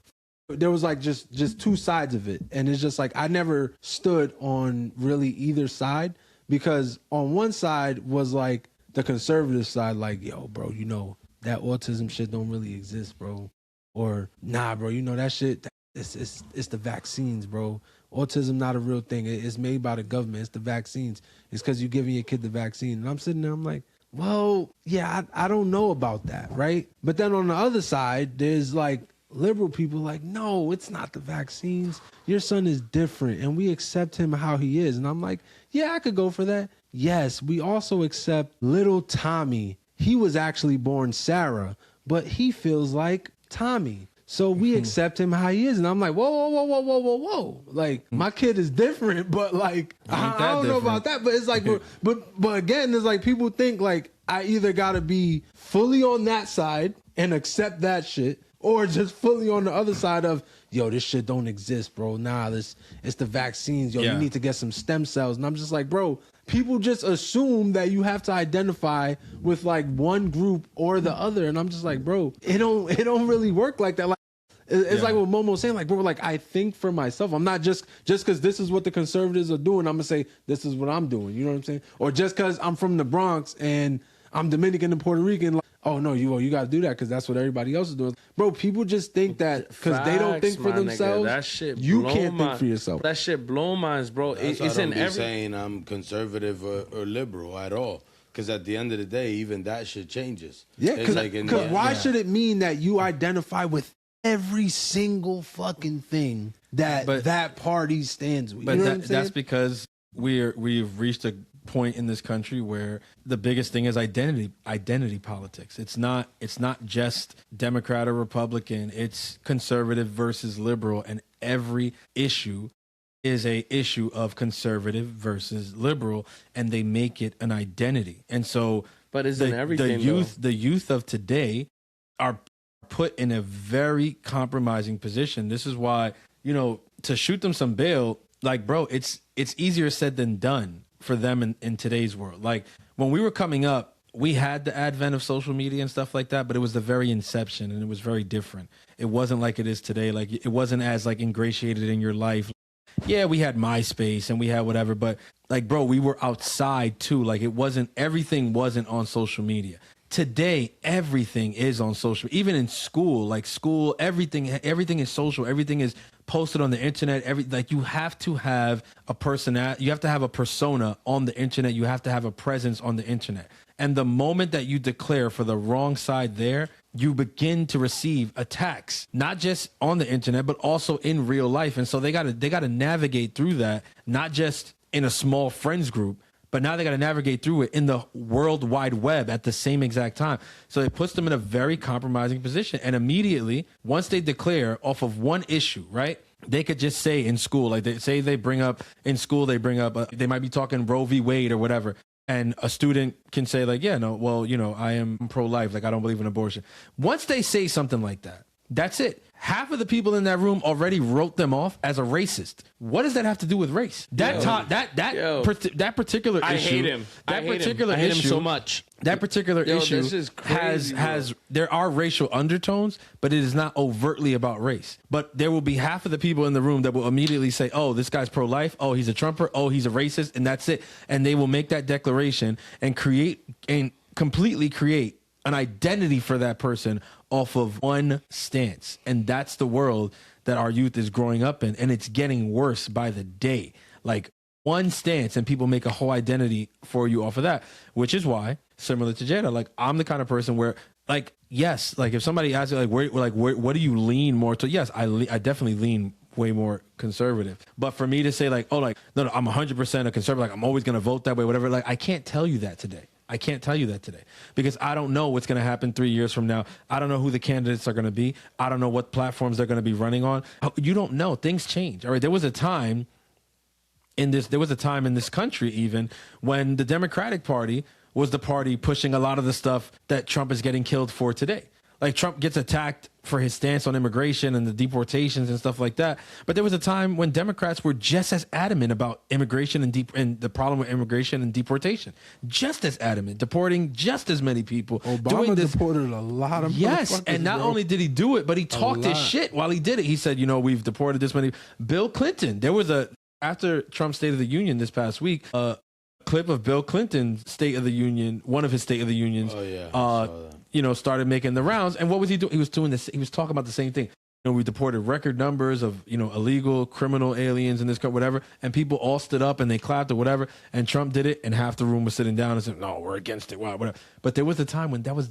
there was like just two sides of it. And it's just like, I never stood on really either side, because on one side was like the conservative side, like, yo, bro, you know, that autism shit don't really exist, bro. Or, nah, bro, you know, that shit, it's the vaccines, bro. Autism not a real thing. It's made by the government. It's the vaccines. It's because you're giving your kid the vaccine. And I'm sitting there, I'm like, well, yeah, I don't know about that, right? But then on the other side, there's like liberal people like, no, it's not the vaccines. Your son is different, and we accept him how he is. And I'm like, yeah, I could go for that. Yes, we also accept little Tommy. He was actually born Sarah, but he feels like Tommy. So we accept him how he is. And I'm like, whoa. Like, my kid is different, but like, I don't know about that. But it's like, but again, it's like people think like I either got to be fully on that side and accept that shit, or just fully on the other side of, yo, this shit don't exist, bro. Nah, it's the vaccines. Yo, you need to get some stem cells. And I'm just like, bro, people just assume that you have to identify with like one group or the other. And I'm just like, bro, it don't really work like that. Like, it's like what Momo's saying, like, bro, like, I think for myself. I'm not just because this is what the conservatives are doing, I'm gonna say this is what I'm doing. You know what I'm saying? Or just because I'm from the Bronx and I'm Dominican and Puerto Rican, like, oh no, you got to do that because that's what everybody else is doing. Bro, people just think that because they don't think for themselves, that shit you can't think for yourself. That shit blow minds, bro. It's in every saying I'm conservative or liberal at all. Because at the end of the day, even that shit changes. Yeah, because why should it mean that you identify with every single fucking thing that party stands with? But you know what I'm saying? That's because we've reached a point in this country where the biggest thing is identity politics. It's not just Democrat or Republican. It's conservative versus liberal, and every issue is a issue of conservative versus liberal, and they make it an identity. And so, but isn't everything the youth of today are put in a very compromising position. This is why, you know, to shoot them some bail, like, bro, it's easier said than done for them in today's world. Like, when we were coming up, we had the advent of social media and stuff like that, but it was the very inception, and it was very different. It wasn't like it is today. Like, it wasn't as like ingratiated in your life. Yeah, we had MySpace and we had whatever, but like, bro, we were outside too. Like, everything wasn't on social media. Today, everything is on social. Even in school, everything is social. Everything is posted on the internet. Like, you have to have a you have to have a persona on the internet. You have to have a presence on the internet. And the moment that you declare for the wrong side there, you begin to receive attacks, not just on the internet, but also in real life. And so they gotta navigate through that, not just in a small friends group, but now they got to navigate through it in the World Wide Web at the same exact time. So it puts them in a very compromising position. And immediately, once they declare off of one issue, right, they could just say in school, like they bring up, they might be talking Roe v. Wade or whatever. And a student can say like, yeah, no, well, you know, I am pro-life. Like, I don't believe in abortion. Once they say something like that, that's it. half of the people in that room already wrote them off as a racist. What does that have to do with race? That particular issue. I hate him. That I hate particular him. I hate issue him so much. That particular issue this is crazy, has there are racial undertones, but it is not overtly about race. But there will be half of the people in the room that will immediately say, "Oh, this guy's pro-life. Oh, he's a Trumper. Oh, he's a racist," and that's it. And they will make that declaration and completely create an identity for that person off of one stance. And that's the world that our youth is growing up in, and it's getting worse by the day. Like one stance, and people make a whole identity for you off of that, which is why, similar to Jada, like I'm the kind of person where, like, yes, like if somebody asks you, what do you lean more to? Yes, I definitely lean way more conservative. But for me to say like, oh, like, no, I'm 100% a conservative, like I'm always going to vote that way, whatever, like I can't tell you that today. I can't tell you that today because I don't know what's going to happen 3 years from now. I don't know who the candidates are going to be. I don't know what platforms they're going to be running on. You don't know. Things change. All right. There was a time in this country even when the Democratic Party was the party pushing a lot of the stuff that Trump is getting killed for today. Like Trump gets attacked for his stance on immigration and the deportations and stuff like that. But there was a time when Democrats were just as adamant about immigration and the problem with immigration and deportation. Just as adamant, deporting just as many people. Obama deported a lot of Yes, and not only did he do it, but he talked his shit while he did it. He said, we've deported this many. Bill Clinton, after Trump's State of the Union this past week, clip of Bill Clinton's State of the Union, one of his State of the Unions, started making the rounds. And what was he doing? He was doing this. He was talking about the same thing. We deported record numbers of, illegal criminal aliens in this country, whatever. And people all stood up and they clapped or whatever. And Trump did it. And half the room was sitting down and said, no, we're against it. Wow, whatever. But there was a time when that was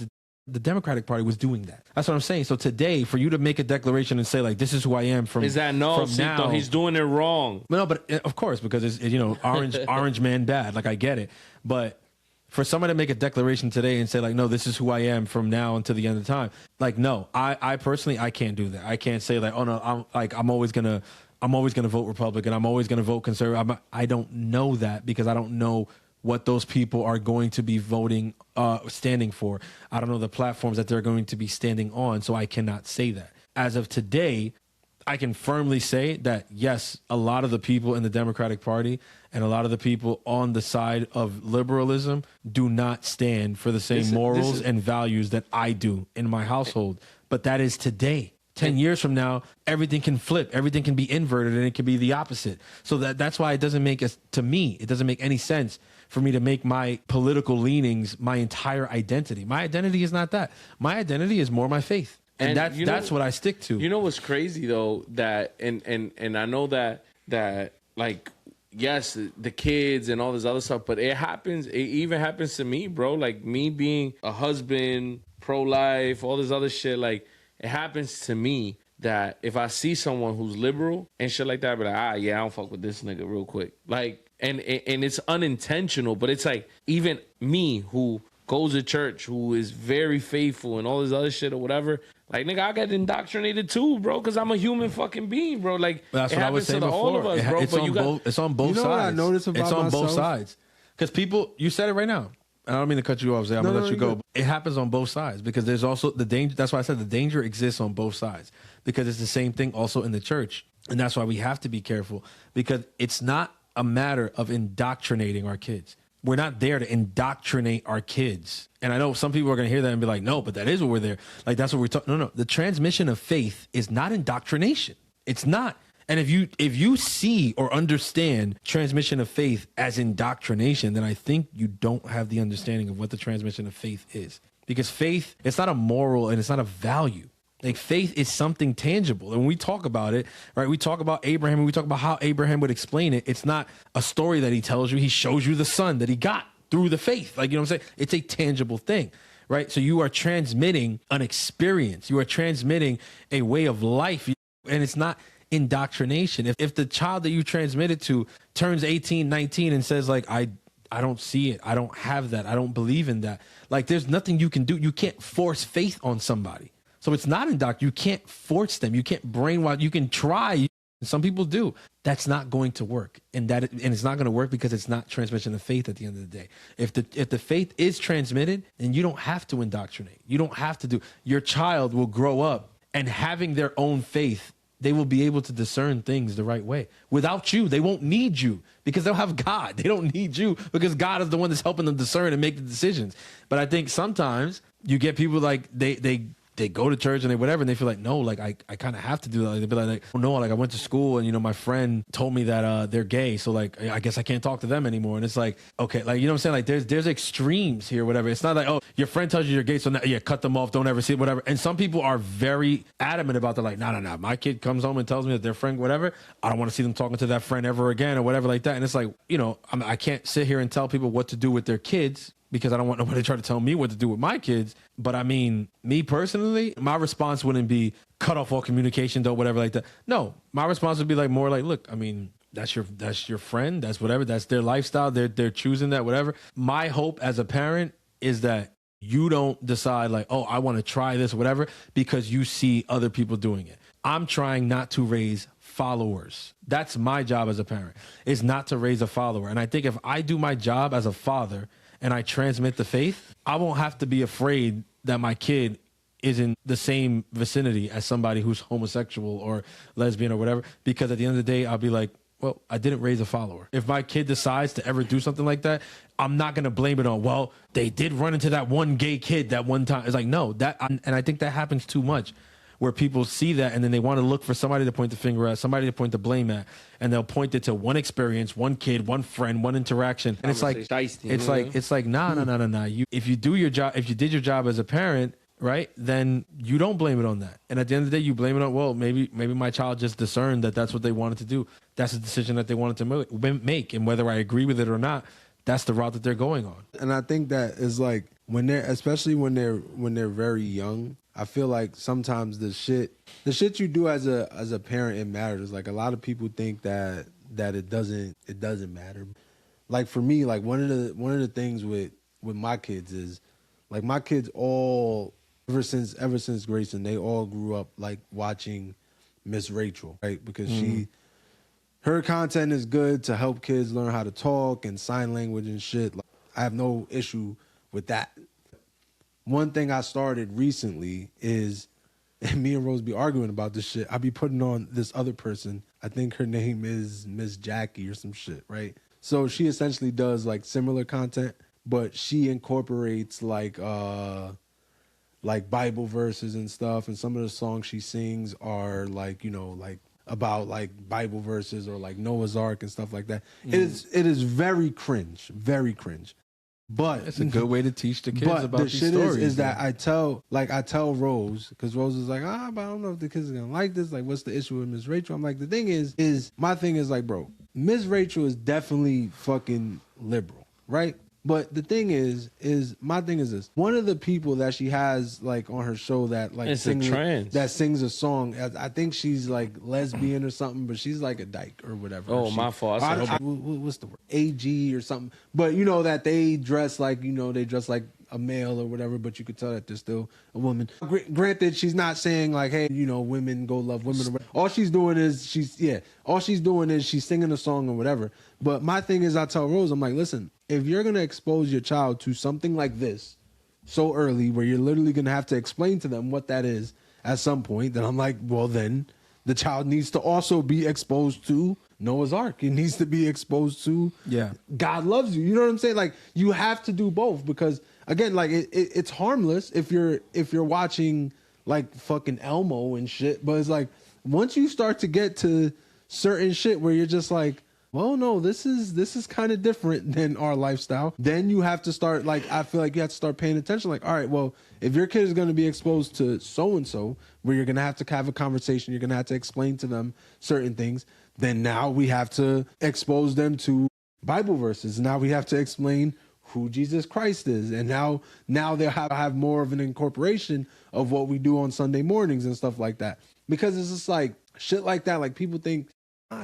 the Democratic Party was doing that. That's what I'm saying. So today, for you to make a declaration and say like, this is who I am from now, he's doing it wrong. No, but of course, because it's orange man bad. Like I get it. But for someone to make a declaration today and say like, no, this is who I am from now until the end of time. Like, no, I personally, I can't do that. I can't say like, oh no, I'm always going to vote Republican. I'm always going to vote conservative. I don't know that because I don't know what those people are going to be standing for. I don't know the platforms that they're going to be standing on, so I cannot say that. As of today, I can firmly say that, yes, a lot of the people in the Democratic Party and a lot of the people on the side of liberalism do not stand for the same morals and values that I do in my household. But that is today. 10 years from now, everything can flip. Everything can be inverted and it can be the opposite. So that's why it doesn't make any sense for me to make my political leanings my entire identity. My identity is not that. My identity is more my faith. And that's what I stick to. You know what's crazy though, that and I know that like, yes, the kids and all this other stuff, but it even happens to me, bro. Like me being a husband, pro-life, all this other shit, like it happens to me that if I see someone who's liberal and shit like that, I'll be like, yeah, I don't fuck with this nigga real quick. Like, and it's unintentional, but it's like even me who goes to church, who is very faithful and all this other shit or whatever, like, nigga, I got indoctrinated too, bro, because I'm a human fucking being, bro. Like, that's what I was saying before. All of us, bro. It's on both sides. What I noticed about myself? It's on both sides. Because people, you said it right now. I don't mean to cut you off, Zay. I'm going to let you go. It happens on both sides because there's also the danger. That's why I said the danger exists on both sides because it's the same thing also in the church. And that's why we have to be careful because it's not a matter of indoctrinating our kids. We're not there to indoctrinate our kids. And I know some people are going to hear that and be like, no, but that is what we're there. Like, that's what we're talking. No. The transmission of faith is not indoctrination. It's not. And if you see or understand transmission of faith as indoctrination, then I think you don't have the understanding of what the transmission of faith is. Because faith, it's not a moral and it's not a value. Like faith is something tangible. And when we talk about it, right, we talk about Abraham and we talk about how Abraham would explain it. It's not a story that he tells you. He shows you the son that he got through the faith. Like, you know what I'm saying? It's a tangible thing, right? So you are transmitting an experience. You are transmitting a way of life. And it's not indoctrination. If the child that you transmitted to turns 18, 19 and says like, I don't see it. I don't have that. I don't believe in that. Like there's nothing you can do. You can't force faith on somebody. So it's not indoctrination. You can't force them. You can't brainwash. You can try. Some people do. That's not going to work. And it's not going to work because it's not transmission of faith at the end of the day. If the faith is transmitted, then you don't have to indoctrinate. You don't have to do. Your child will grow up and having their own faith, they will be able to discern things the right way. Without you, they won't need you because they'll have God. They don't need you because God is the one that's helping them discern and make the decisions. But I think sometimes you get people like they go to church and they whatever, and they feel like, no, like I kind of have to do that. Like, they be like, oh no, like I went to school and, you know, my friend told me that they're gay, so like I guess I can't talk to them anymore. And it's like, okay, like, you know what I'm saying? Like there's extremes here, whatever. It's not like, oh, your friend tells you you're gay, so now, yeah, cut them off, don't ever see it, whatever. And some people are very adamant about that, like, no. My kid comes home and tells me that their friend, whatever, I don't want to see them talking to that friend ever again or whatever like that. And it's like, you know, I can't sit here and tell people what to do with their kids, because I don't want nobody to try to tell me what to do with my kids. But I mean, me personally, my response wouldn't be cut off all communication, though, whatever like that. No, my response would be like more like, look, I mean, that's your friend, that's whatever, that's their lifestyle, they're choosing that, whatever. My hope as a parent is that you don't decide like, oh, I want to try this, whatever, because you see other people doing it. I'm trying not to raise followers. That's my job as a parent, is not to raise a follower. And I think if I do my job as a father and I transmit the faith, I won't have to be afraid that my kid is in the same vicinity as somebody who's homosexual or lesbian or whatever, because at the end of the day, I'll be like, well, I didn't raise a follower. If my kid decides to ever do something like that, I'm not going to blame it on, well, they did run into that one gay kid that one time. It's like, no, and I think that happens too much, where people see that and then they want to look for somebody to point the finger at, somebody to point the blame at, and they'll point it to one experience, one kid, one friend, one interaction. And it's like, nah. If you do your job, if you did your job as a parent, right, then you don't blame it on that. And at the end of the day, you blame it on, well, maybe my child just discerned that that's what they wanted to do. That's a decision that they wanted to make. And whether I agree with it or not, that's the route that they're going on. And I think that is like especially when they're very young, I feel like sometimes the shit you do as a parent, it matters. Like a lot of people think that it doesn't matter. Like for me, like one of the things with my kids is like my kids all ever since Grayson, they all grew up like watching Miss Rachel, right? Because her content is good to help kids learn how to talk and sign language and shit. Like, I have no issue with that. One thing I started recently is, and me and Rose be arguing about this shit, I be putting on this other person. I think her name is Miss Jackie or some shit, right? So she essentially does like similar content, but she incorporates like Bible verses and stuff. And some of the songs she sings are like, you know, like about like Bible verses or like Noah's Ark and stuff like that. It is very cringe, very cringe. But it's a good way to teach the kids about the these shit stories. Is that I tell Rose, because Rose is like, but I don't know if the kids are gonna like this. Like, what's the issue with Miss Rachel? I'm like, the thing is my thing is like, bro, Miss Rachel is definitely fucking liberal, right? But the thing is my thing is this. One of the people that she has like on her show that like sings a song, I think she's like lesbian or something, but she's like a dyke or whatever. Oh, my fault. What's the word? AG or something. But you know that they dress like, you know, they dress like a male or whatever, but you could tell that they're still a woman. Granted, she's not saying like, hey, you know, women go love women or whatever. All she's doing is she's singing a song or whatever. But my thing is, I tell Rose, I'm like, listen, if you're going to expose your child to something like this so early where you're literally going to have to explain to them what that is at some point, then I'm like, well, then the child needs to also be exposed to Noah's Ark. It needs to be exposed to God loves you. You know what I'm saying? Like, you have to do both because, again, like it's harmless if you're watching like fucking Elmo and shit. But it's like once you start to get to certain shit where you're just like, well, no, this is kind of different than our lifestyle. Then you have to start, like, I feel like you have to start paying attention. Like, all right, well, if your kid is going to be exposed to so-and-so, where you're going to have to have a conversation, you're going to have to explain to them certain things, then now we have to expose them to Bible verses. Now we have to explain who Jesus Christ is. And now they'll have more of an incorporation of what we do on Sunday mornings and stuff like that. Because it's just like shit like that. Like people think,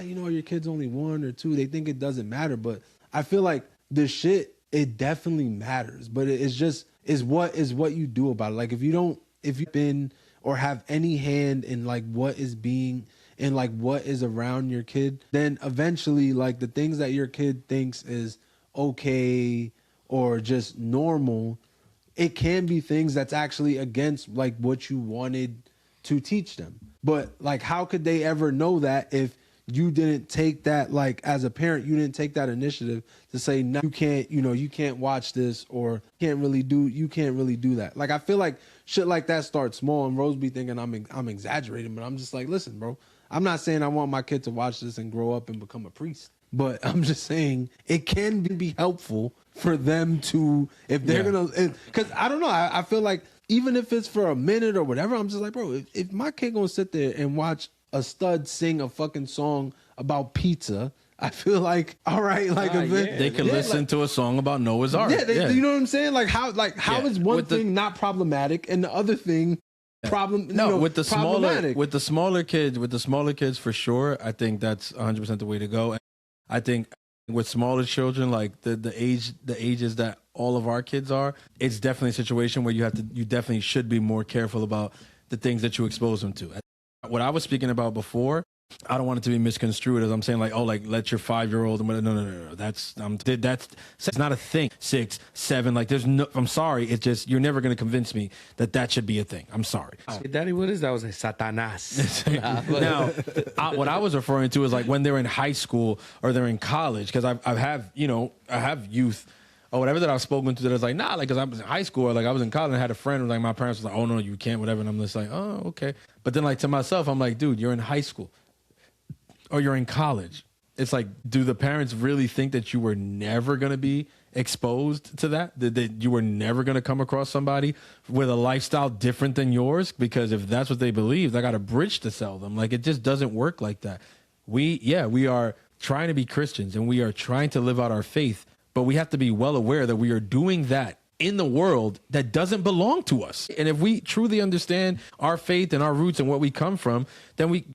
you know, your kid's only 1 or 2. They think it doesn't matter. But I feel like the shit, it definitely matters. But is what you do about it. Like if you've been or have any hand in like what is being and like what is around your kid, then eventually like the things that your kid thinks is okay or just normal, it can be things that's actually against like what you wanted to teach them. But like, how could they ever know that if you didn't take that, like as a parent, you didn't take that initiative to say, no, you can't, you can't watch this, or you can't really do that. Like, I feel like shit like that starts small, and Rose be thinking I'm exaggerating, but I'm just like, listen, bro, I'm not saying I want my kid to watch this and grow up and become a priest, but I'm just saying it can be helpful for them to, if they're gonna, because I don't know, I feel like even if it's for a minute or whatever, I'm just like, bro, if my kid gonna sit there and watch a stud sing a fucking song about pizza, I feel like, all right, like they could listen to a song about Noah's Ark. You know what I'm saying? Like how is one thing not problematic and the other thing with the smaller kids for sure. I think that's 100% the way to go. I think with smaller children, like the ages that all of our kids are, it's definitely a situation where you definitely should be more careful about the things that you expose them to. What I was speaking about before, I don't want it to be misconstrued as I'm saying like, oh, like let your 5-year-old and no. That's not a thing. 6, 7, like there's no. I'm sorry. It's just you're never gonna convince me that should be a thing. I'm sorry. Hey, Daddy, what is that? I was like Satanas. Now, what I was referring to is like when they're in high school or they're in college, because I have youth or whatever that I've spoken to that is like, nah, like, because I was in high school or like I was in college and I had a friend who like my parents was like, oh no, you can't, whatever, and I'm just like, oh, okay. But then like to myself, I'm like, dude, you're in high school or you're in college. It's like, do the parents really think that you were never going to be exposed to that you were never going to come across somebody with a lifestyle different than yours? Because if that's what they believe, they got a bridge to sell them. Like, it just doesn't work like that. We are trying to be Christians and we are trying to live out our faith, but we have to be well aware that we are doing that in the world that doesn't belong to us. And if we truly understand our faith and our roots and what we come from, then we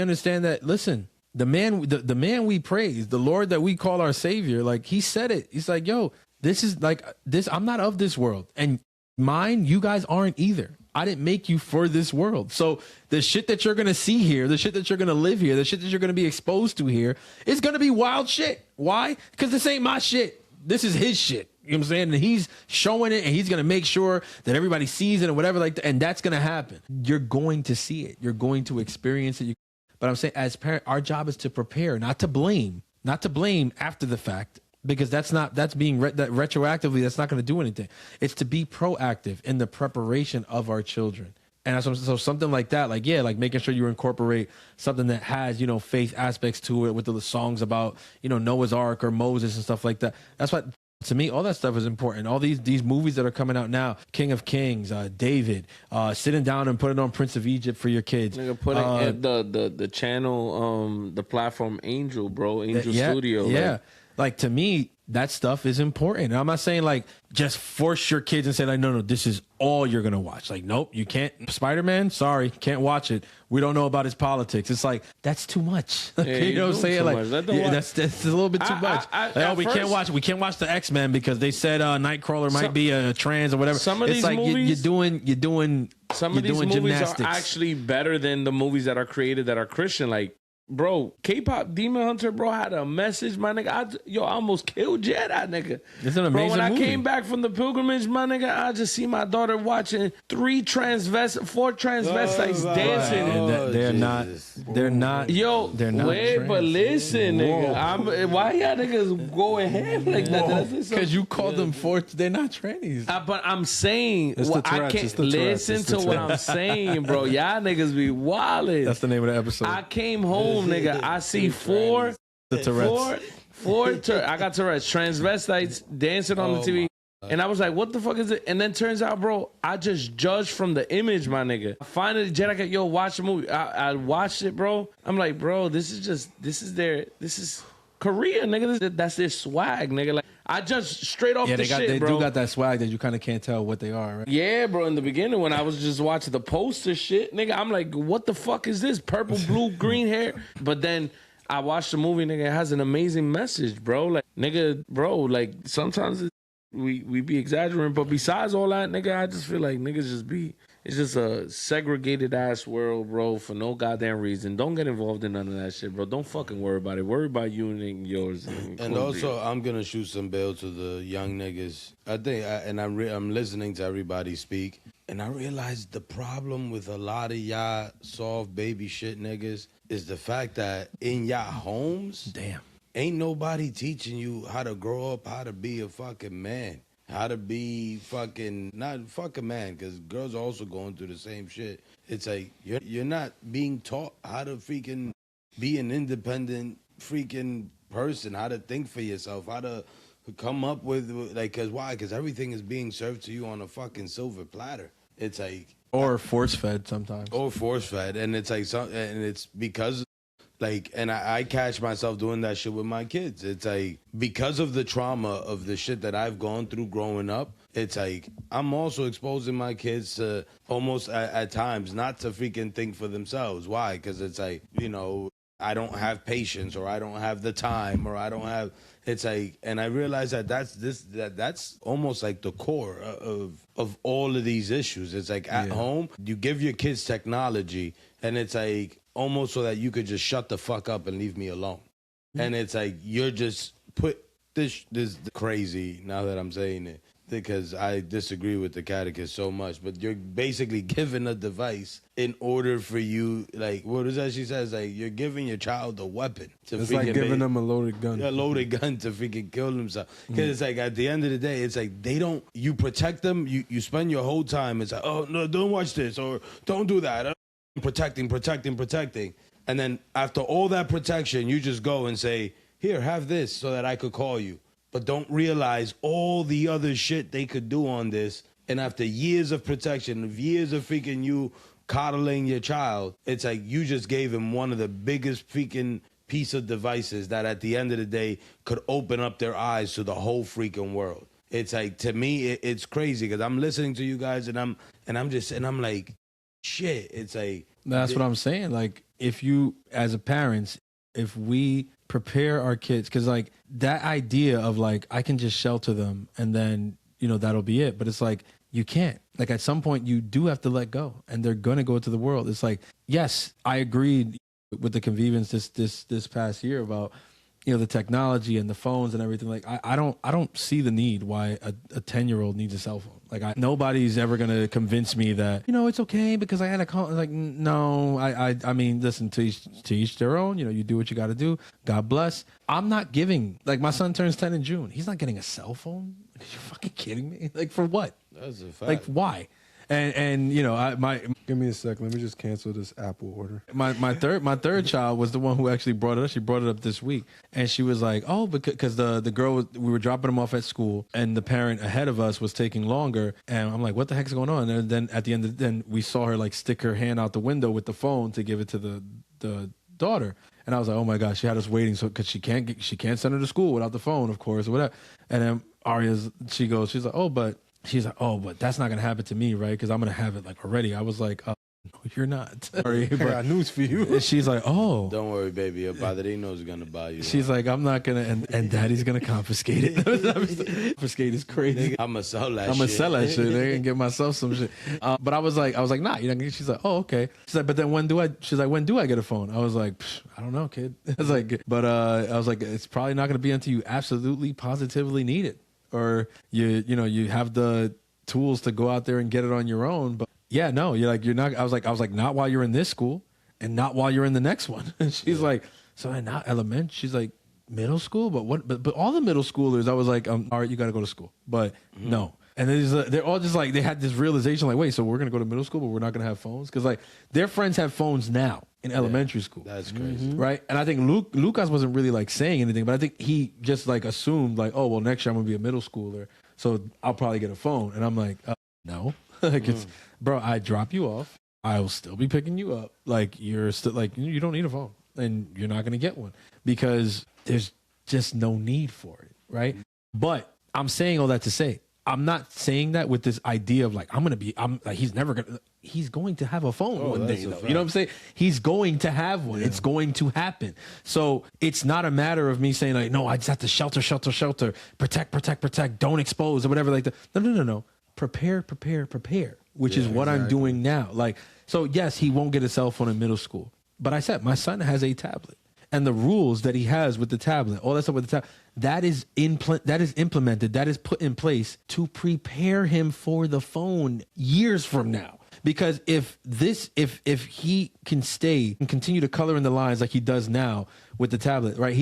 understand that, listen, the man we praise, the Lord that we call our Savior, like he said it. He's like, yo, this is like this. I'm not of this world, and mine, you guys aren't either. I didn't make you for this world. So the shit that you're going to see here, the shit that you're going to live here, the shit that you're going to be exposed to here is going to be wild shit. Why? Because this ain't my shit. This is his shit. You know what I'm saying? And he's showing it and he's going to make sure that everybody sees it and whatever like that. And that's going to happen. You're going to see it. You're going to experience it. But I'm saying as parents, our job is to prepare, not to blame after the fact, because that's being retroactively, that's not going to do anything. It's to be proactive in the preparation of our children. And so something like that, like, yeah, like making sure you incorporate something that has, faith aspects to it with the songs about, Noah's Ark or Moses and stuff like that. That's what, to me, all that stuff is important. All these movies that are coming out now, King of Kings, David, sitting down and putting on Prince of Egypt for your kids. Putting the channel, the platform Angel, bro, Angel Studio. Yeah. Like, to me, that stuff is important. And I'm not saying like just force your kids and say like, no, this is all you're going to watch. Like, nope, you can't. Spider-Man, sorry, can't watch it. We don't know about his politics. It's like, that's too much. Yeah, you know what I'm saying? Like, that's a little bit too much. We can't watch the X-Men because they said Nightcrawler might be a trans or whatever. Some of these movies, you're doing some of these movies gymnastics. Are actually better than the movies that are created that are Christian. Like, bro, K-pop Demon Hunter, bro, had a message, my nigga. I almost killed Jedi, nigga. It's an amazing bro, when movie. I came back from the pilgrimage, my nigga, I just see my daughter watching 4 transvestites dancing. They're not. Yo, they're not wait, trans. but listen, nigga. Why y'all niggas going ham like that? Because you call them 4, they're not trannies. But I'm saying, It's the I Tourettes, can't it's the Tourettes, listen it's the to what Tourettes. I'm saying, bro. Y'all niggas be wildin'. That's the name of the episode. I came home, nigga. I see 4 the Tourette's. I got Tourette's transvestites dancing on the TV, and I was like, "What the fuck is it?" And then turns out, bro, I just judged from the image, my nigga. Finally, Jedi got, yo, watch the movie. I watched it, bro. I'm like, bro, this is Korea, nigga. That's their swag, nigga. Like, I judged straight off the shit, they bro. do got that swag that you kind of can't tell what they are, right? Yeah, bro. In the beginning, when I was just watching the poster shit, nigga, I'm like, what the fuck is this? Purple, blue, green hair. But then I watched the movie, nigga. It has an amazing message, bro. Like, nigga, bro, like, sometimes we be exaggerating, but besides all that, nigga, I just feel like niggas just be... It's just a segregated ass world, bro, for no goddamn reason. Don't get involved in none of that shit, bro. Don't fucking worry about it. Worry about you and yours. And also, I'm gonna shoot some bail to the young niggas. I think, I'm listening to everybody speak, And I realized the problem with a lot of y'all soft baby shit niggas is the fact that in y'all homes, Damn. ain't nobody teaching you how to grow up, how to be a fucking man, how to be fucking, not fucking man, because girls are also going through the same shit. It's like, you're not being taught how to freaking be an independent freaking person, how to think for yourself, how to come up with, like, because why? Because everything is being served to you on a fucking silver platter. It's like, or force fed sometimes. Or force fed, and it's like, and it's because, like, and I catch myself doing that shit with my kids. It's like, because of the trauma of the shit that I've gone through growing up, it's like, I'm also exposing my kids to almost at times not to freaking think for themselves. Why? Because it's like, you know, I don't have patience, or I don't have the time, or I don't have. It's like, and I realize that that's almost like the core of all of these issues. It's like at home, you give your kids technology, and it's like almost so that you could just shut the fuck up and leave me alone. And it's like you're just put this crazy now that I'm saying it, because I disagree with the catechist so much, but you're basically giving a device in order for you, like, what is that she says? Like, you're giving your child a weapon. It's like giving them a loaded gun. A loaded gun to freaking kill themselves. Because it's like, at the end of the day, it's like, you protect them, you spend your whole time, it's like, oh, no, don't watch this, or don't do that. Protecting. And then after all that protection, you just go and say, here, have this so that I could call you. But don't realize all the other shit they could do on this. And after years of protection, of years of freaking you coddling your child, it's like you just gave him one of the biggest freaking piece of devices that at the end of the day could open up their eyes to the whole freaking world. It's like, to me, it's crazy because I'm listening to you guys and I'm like, shit. It's like, that's what I'm saying. Like, if you, as a parent, if we prepare our kids, because like that idea of like, I can just shelter them and then, you know, that'll be it. But it's like, you can't. Like, at some point you do have to let go, and they're going to go into the world. It's like, yes, I agreed with the convenience this past year about, you know, the technology and the phones and everything. Like, I don't see the need why a 10-year-old needs a cell phone. Like, nobody's ever going to convince me that, you know, it's okay because I had a call. Like, no, I mean, listen, to each their own. You know, you do what you got to do. God bless. I'm not giving, like, my son turns 10 in June. He's not getting a cell phone. Are you fucking kidding me? Like, for what? That's a fact. Like, why? And you know, give me a sec. Let me just cancel this Apple order. My third child was the one who actually brought it up. She brought it up this week, and she was like, "Oh, because the girl, we were dropping them off at school, and the parent ahead of us was taking longer." And I'm like, "What the heck's going on?" And then at the end, then we saw her like stick her hand out the window with the phone to give it to the daughter. And I was like, "Oh my gosh!" She had us waiting, so because she can't send her to school without the phone, of course, or whatever. And then she's like, "Oh, but." She's like, "Oh, but that's not going to happen to me, right? Because I'm going to have it like already." I was like, "No, you're not." Sorry, I got news for you. And she's like, "Oh. Don't worry, baby. Your padrino is going to buy you." She's like, "I'm not going to, and daddy's going to confiscate it." Confiscate is crazy. I'm going to sell that shit. I'm going to sell that shit. They're going to get myself some shit. But I was like, nah, you're not gonna. She's like, "Oh, okay." She's like, "But then when do I get a phone?" I was like, "I don't know, kid." I was like, I was like, "It's probably not going to be until you absolutely positively need it. Or you have the tools to go out there and get it on your own." But yeah, no, you're not. I was like, not while you're in this school, and not while you're in the next one. And she's like, "So not elementary?" She's like, "Middle school?" But what? But all the middle schoolers, I was like, "All right, you got to go to school." But no. And they're all just like, they had this realization, like, wait, so we're gonna go to middle school, but we're not gonna have phones, because like their friends have phones now in elementary school. That's crazy, right? And I think Lucas wasn't really like saying anything, but I think he just like assumed like, oh well, next year I'm gonna be a middle schooler, so I'll probably get a phone. And I'm like, no, like it's, bro, I drop you off, I will still be picking you up. Like, you're still like, you don't need a phone, and you're not gonna get one because there's just no need for it, right? But I'm saying all that to say, I'm not saying that with this idea of like, he's going to have a phone one day, though. You know what I'm saying? He's going to have one. Yeah. It's going to happen. So it's not a matter of me saying like, no, I just have to shelter, protect, don't expose or whatever like that. No. Prepare, which is what I'm doing now. Like, so yes, he won't get a cell phone in middle school, but I said, my son has a tablet. and the rules that he has with the tablet, all that stuff with the tablet, that is implemented, that is put in place to prepare him for the phone years from now. Because if he can stay and continue to color in the lines like he does now with the tablet, right?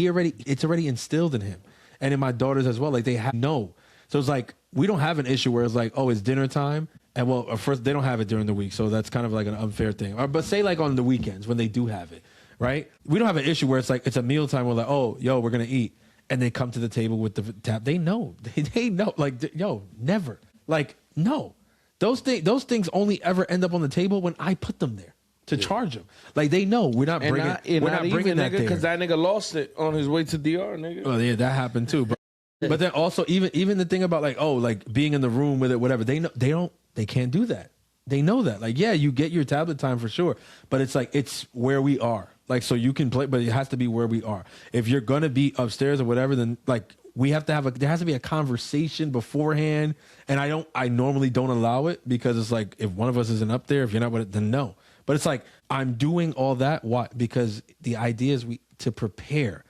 It's already instilled in him, and in my daughters as well. Like they know. So it's like we don't have an issue where it's like, oh, it's dinner time, and well, first they don't have it during the week, so that's kind of like an unfair thing. But say like on the weekends when they do have it, right? We don't have an issue where it's like it's a mealtime. We're like, oh, yo, we're gonna eat, and they come to the table with the tab. They know. They know. Like, yo, never. Like, no. Those things only ever end up on the table when I put them there to charge them. Like they know we're not bringing that there because that nigga lost it on his way to DR, nigga. Oh yeah, that happened too, bro. But then also even the thing about like being in the room with it, whatever. They can't do that. They know that. Like yeah, you get your tablet time for sure, but it's like it's where we are. Like so you can play, but it has to be where we are. If you're gonna be upstairs or whatever, then like. We have to there has to be a conversation beforehand. And I normally don't allow it because it's like, if one of us isn't up there, if you're not with it, then no. But it's like, I'm doing all that. Why? Because the idea is to prepare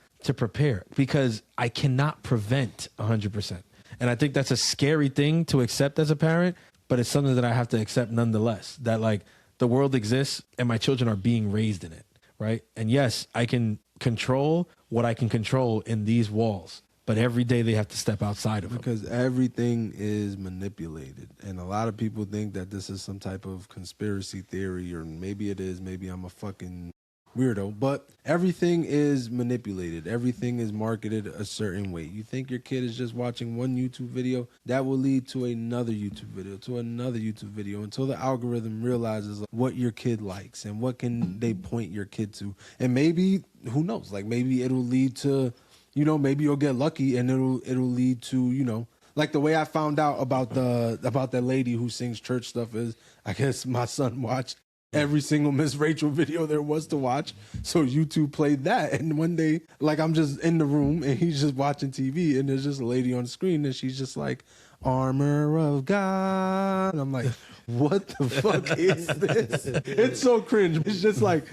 because I cannot prevent 100%. And I think that's a scary thing to accept as a parent, but it's something that I have to accept nonetheless, that like the world exists and my children are being raised in it. Right. And yes, I can control what I can control in these walls. But every day they have to step outside of it. Because everything is manipulated. And a lot of people think that this is some type of conspiracy theory, or maybe it is. Maybe I'm a fucking weirdo. But everything is manipulated. Everything is marketed a certain way. You think your kid is just watching one YouTube video, that will lead to another YouTube video, to another YouTube video, until the algorithm realizes what your kid likes and what can they point your kid to. And maybe, who knows, like maybe it'll lead to... maybe you'll get lucky and it'll lead to, like the way I found out about that lady who sings church stuff is, I guess my son watched every single Miss Rachel video there was to watch. So YouTube played that. And one day, like I'm just in the room and he's just watching TV and there's just a lady on the screen and she's just like, armor of God. And I'm like, what the fuck is this? It's so cringe. It's just like,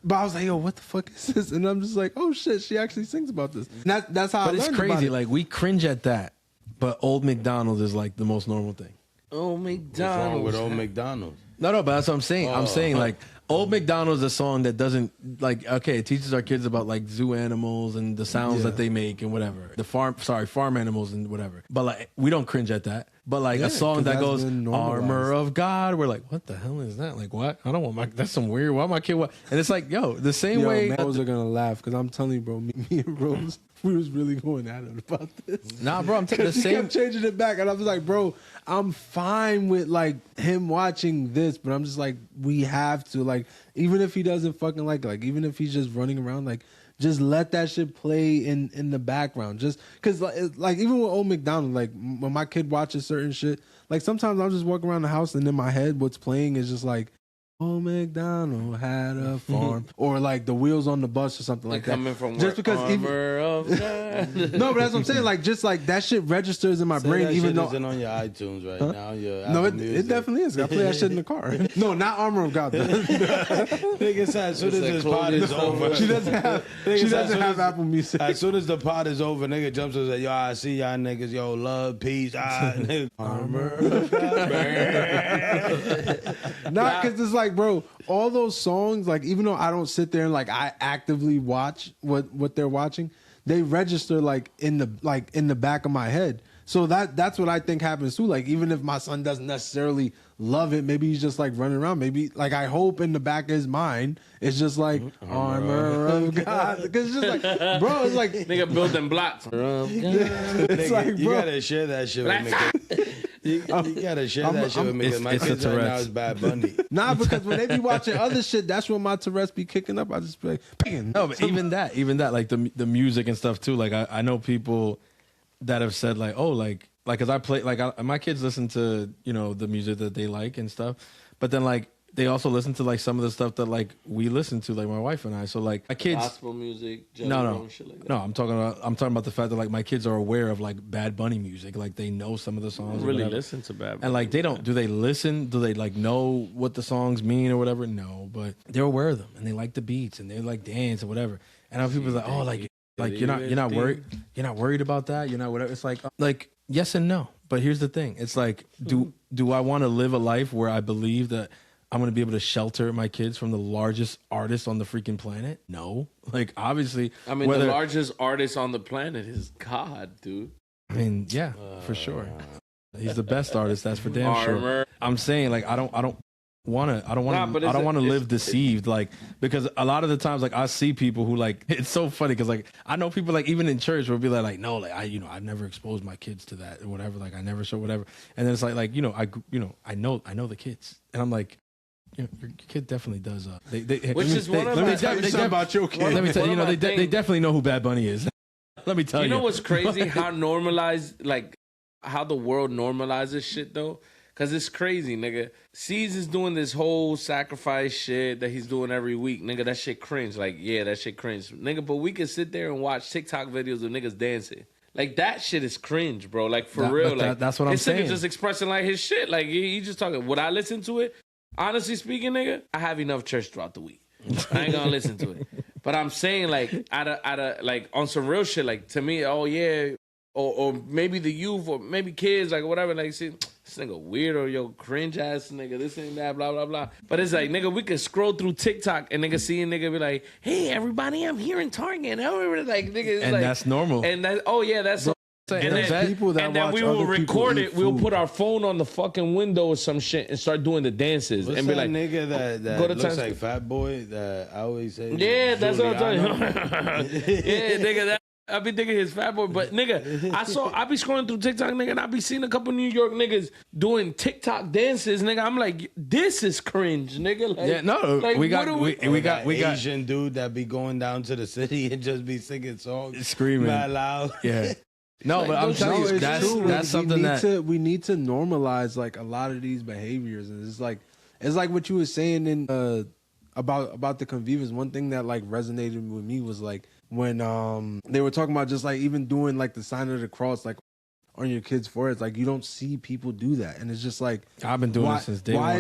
but I was like, yo, what the fuck is this? And I'm just like, oh shit, she actually sings about this. And that's how I learned about it. But it's crazy. Like we cringe at that, but Old McDonald is like the most normal thing. Old McDonald. What's wrong with Old McDonald's? No, but that's what I'm saying. I'm saying like Old McDonald's a song that doesn't like, okay, it teaches our kids about like zoo animals and the sounds that they make and whatever. Farm animals and whatever. But like, we don't cringe at that. But like a song that goes, armor of God, we're like, what the hell is that? Like, what? I don't want that's some weird, why my kid, what? And it's like, yo, the same way. Rose are going to laugh because I'm telling you, bro, me and Rose, we was really going at it about this. Nah, bro, I'm telling you, the same. Kept changing it back. And I was like, bro, I'm fine with like him watching this, but I'm just like, we have to, like, even if he doesn't fucking like, even if he's just running around, like, just let that shit play in the background. Just because, like, even with Old McDonald, like, when my kid watches certain shit, like, sometimes I'll just walk around the house and in my head, what's playing is just like, Old McDonald had a farm, or like the wheels on the bus or something like that. Coming from just because of God. No, but that's what I'm saying. Like, just like that shit registers in my brain, that even shit though isn't on your iTunes right now. No, it definitely is. I play that shit in the car. No, not Armor of God. Nigga said, as soon as this pod is over, she doesn't have Apple Music. As soon as the pod is over, nigga jumps and says, yo, I see y'all niggas, yo, love, peace, Armor of God. Not because it's like, bro, all those songs, like, even though I don't sit there and like I actively watch what they're watching, they register like in the back of my head. So that's what I think happens too. Like, even if my son doesn't necessarily love it, maybe he's just like running around. Maybe, like, I hope in the back of his mind it's just like armor of God, because it's just like, bro, it's like nigga building blocks. It's like, bro, you gotta share that shit with me. You gotta share that shit with me. My kids right now is Bad Bunny. Nah, because when they be watching other shit, that's when my Tourettes be kicking up. I just be like, bang. No, but even that, like the music and stuff too. Like I know people that have said like, oh, like because I play, like my kids listen to, you know, the music that they like and stuff, but then like they also listen to like some of the stuff that like we listen to, like my wife and I. So like my kids, gospel music, shit like that. No, I'm talking about the fact that like my kids are aware of like Bad Bunny music, like they know some of the songs. Really listen to Bad Bunny, and like they don't. Do they listen? Do they like know what the songs mean or whatever? No, but they're aware of them and they like the beats and they like dance or whatever. And other people are like, oh, like you're not worried about that. You're not whatever. It's like yes and no. But here's the thing. It's like, do I want to live a life where I believe that I'm going to be able to shelter my kids from the largest artist on the freaking planet? No. Like, obviously. I mean, the largest artist on the planet is God, dude. I mean, yeah, for sure. He's the best artist. That's for damn sure. I'm saying, like, I don't want to live deceived, like, because a lot of the times, like, I see people who, like, it's so funny because, like, I know people, like, even in church will be like no, like, I never exposed my kids to that or whatever, like, I never show whatever, and then it's like I know the kids, and I'm like, your kid definitely does. Which is one of my. Let me tell you, they definitely know who Bad Bunny is. Let me tell you. You know what's crazy? How normalized, like, how the world normalizes shit though. Cause it's crazy, nigga. C's is doing this whole sacrifice shit that he's doing every week, nigga. That shit cringe. Like, yeah, that shit cringe, nigga. But we can sit there and watch TikTok videos of niggas dancing. Like, that shit is cringe, bro. Like, for real. Like, that's what I'm saying. This nigga just expressing like his shit. Like, he just talking. Would I listen to it? Honestly speaking, nigga, I have enough church throughout the week. I ain't gonna listen to it. But I'm saying, like, out of like on some real shit, like, to me, oh yeah, or maybe the youth, or maybe kids, like, whatever. Like, see, this nigga weirdo, yo, cringe ass nigga, this ain't that, blah, blah, blah. But it's like, nigga, we can scroll through TikTok and nigga see a nigga be like, hey, everybody, I'm here in Target. Like, nigga, it's and like, that's normal. And that, oh yeah, that's and then we will record it. We'll put our phone on the fucking window or some shit and start doing the dances. What's and be that like, nigga that looks like Fat Boy that I always say? Yeah, that's what I'm telling you. Yeah, nigga, I be thinking his Fat Boy, but nigga, I be scrolling through TikTok, nigga, and I be seeing a couple New York niggas doing TikTok dances, nigga. I'm like, this is cringe, nigga. Like, yeah, no, like, we got Asian dude that be going down to the city and just be singing songs, screaming mad loud. Yeah. No, but I'm telling you, that's something that we need to normalize, like, a lot of these behaviors, and it's like what you were saying in about the convenience. One thing that, like, resonated with me was, like, when they were talking about just, like, even doing, like, the sign of the cross, like, on your kids' foreheads. Like, you don't see people do that, and it's just like, I've been doing it since day one. Why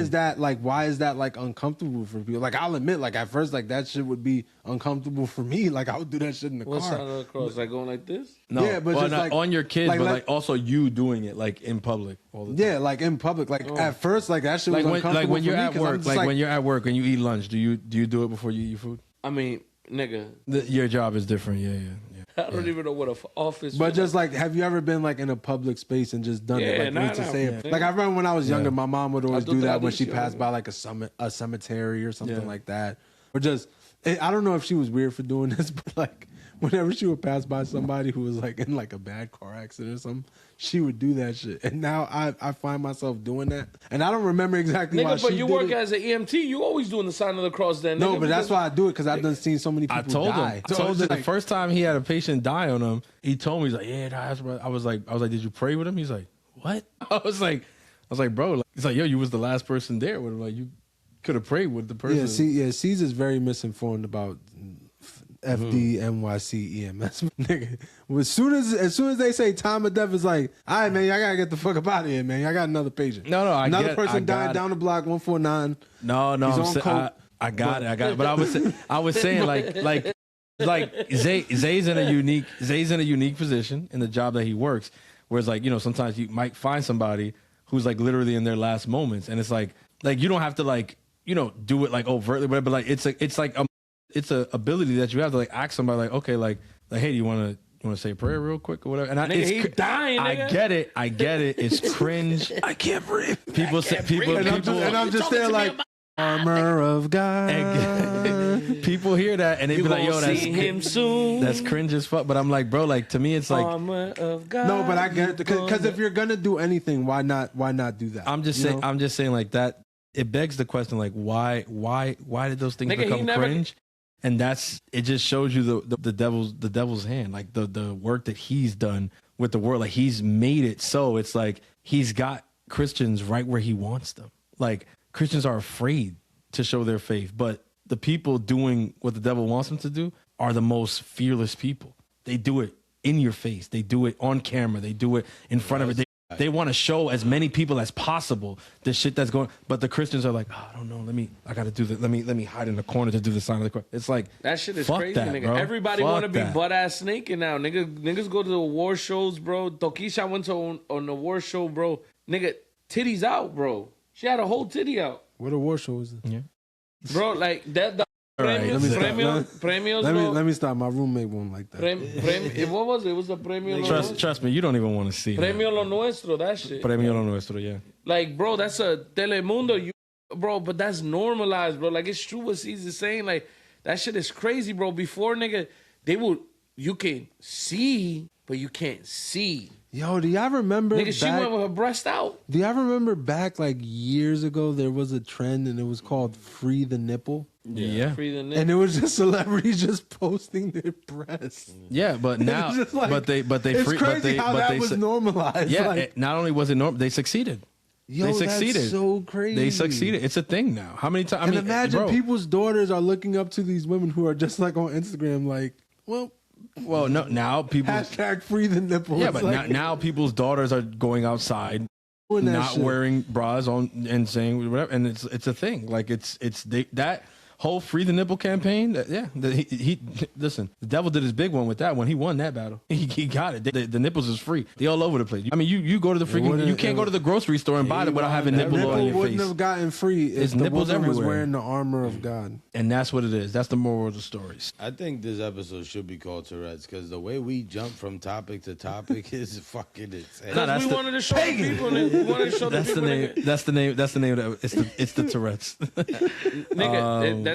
is that like uncomfortable for people? Like, I'll admit, like, at first, like, that shit would be uncomfortable for me. Like, I would do that shit in the car. What sign of the cross? Like, going like this? No, yeah, but just, like, on your kids, but like also you doing it, like, in public all the time. Yeah, like, in public. Like, at first, like, that shit was uncomfortable. Like when you're for me, at work, like when you're at work and you eat lunch, do you do it before you eat your food? I mean, nigga, your job is different. Yeah. I don't even know what an office. But just like, have you ever been, like, in a public space and just done it? Like, to say it. Like, I remember when I was younger, my mom would always do that when she passed by, like, a cemetery or something like that, or just, I don't know if she was weird for doing this, but, like, whenever she would pass by somebody who was, like, in, like, a bad car accident or something, she would do that shit. And now I find myself doing that, and I don't remember exactly why. Nigga, but you work as an EMT, you always doing the sign of the cross. Then no, but that's why I do it, because I've done seen so many people die. I told him the first time he had a patient die on him, he told me, he's like, yeah, I was like, did you pray with him? He's like, what? I was like, bro, like, he's like, yo, you was the last person there with him. Like, you could have prayed with the person. Caesar's very misinformed about FD, NYC, EMS, nigga. As soon as they say time of death, is like, all right, man, y'all gotta get the fuck up out of here, man. Y'all got another patient. Another person died down the block, 149. No, I got it. But I was saying like Zay's in a unique position in the job that he works. Whereas, like, you know, sometimes you might find somebody who's, like, literally in their last moments, and it's like you don't have to, like, you know, do it, like, overtly, but like it's a ability that you have to, like, ask somebody, like, okay, like hey, do you want to say a prayer real quick or whatever? And he's dying. Nigga. I get it. It's cringe. I can't breathe. People say people, and I'm just there like, armor of God. People hear that and they be like, yo, that's cringe as fuck. But I'm like, bro, like, to me, it's like, armor of God. No, but I get it, because if you're gonna do anything, why not do that? I'm just saying like that. It begs the question, like, why did those things become cringe? And it just shows you the devil's hand, like the work that he's done with the world. Like, he's made it so it's like he's got Christians right where he wants them. Like, Christians are afraid to show their faith, but the people doing what the devil wants them to do are the most fearless people. They do it in your face. They do it on camera. They do it in front of it. They want to show as many people as possible the shit that's going. But the Christians are like, oh, I don't know. I got to do that. Let me hide in the corner to do the sign of the cross. It's like that shit is fuck crazy, that, nigga. bro. Everybody Fuck want to be that. butt ass naked now, nigga. Niggas go to the war shows, bro. Tokisha went to on the war show, bro. Nigga, titties out, bro. She had a whole titty out. What a war show is it? Yeah. Bro, like that. The All right, Let me stop. My roommate won't like that. What was it? It was a premio. Trust me, you don't even want to see Premio Lo Nuestro, that shit. Premio Lo Nuestro, yeah. Like, bro, that's a Telemundo, bro, but that's normalized, bro. Like, it's true what Caesar's saying. Like, that shit is crazy, bro. Before, nigga, you can see, but you can't see. Yo, do y'all remember? Nigga, she went with her breast out. Do y'all remember back like years ago? There was a trend, and it was called "Free the Nipple." Yeah. Free the nipple. And it was just celebrities just posting their breasts. Yeah, but now, like, but they, it's crazy how that was normalized. Yeah, like, not only was it normal, they succeeded. They succeeded. That's so crazy. They succeeded. It's a thing now. How many times? I mean, imagine bro, people's daughters are looking up to these women who are just like on Instagram, like, well, no, now people hashtag free the nipple. Yeah, It's but like, now people's daughters are going outside, doing that not shit. wearing bras on and saying whatever, and it's a thing. Like that whole free the nipple campaign. He listen. The devil did his big one with that one. He won that battle. He got it. The nipples is free. They all over the place. I mean, you go to the freaking. You can't go to the grocery store and buy it without having nipple on your wouldn't face. have gotten free if It's the nipples woman was everywhere. wearing the armor of God. And that's what it is. That's the moral of the stories. I think this episode should be called Tourette's because the way we jump from topic to topic is fucking insane. No, that's we the- wanted to show the people. We wanted to show the That's the people. name. Nigga. That's the name. That's the name of it. It's the Tourette's. Nigga,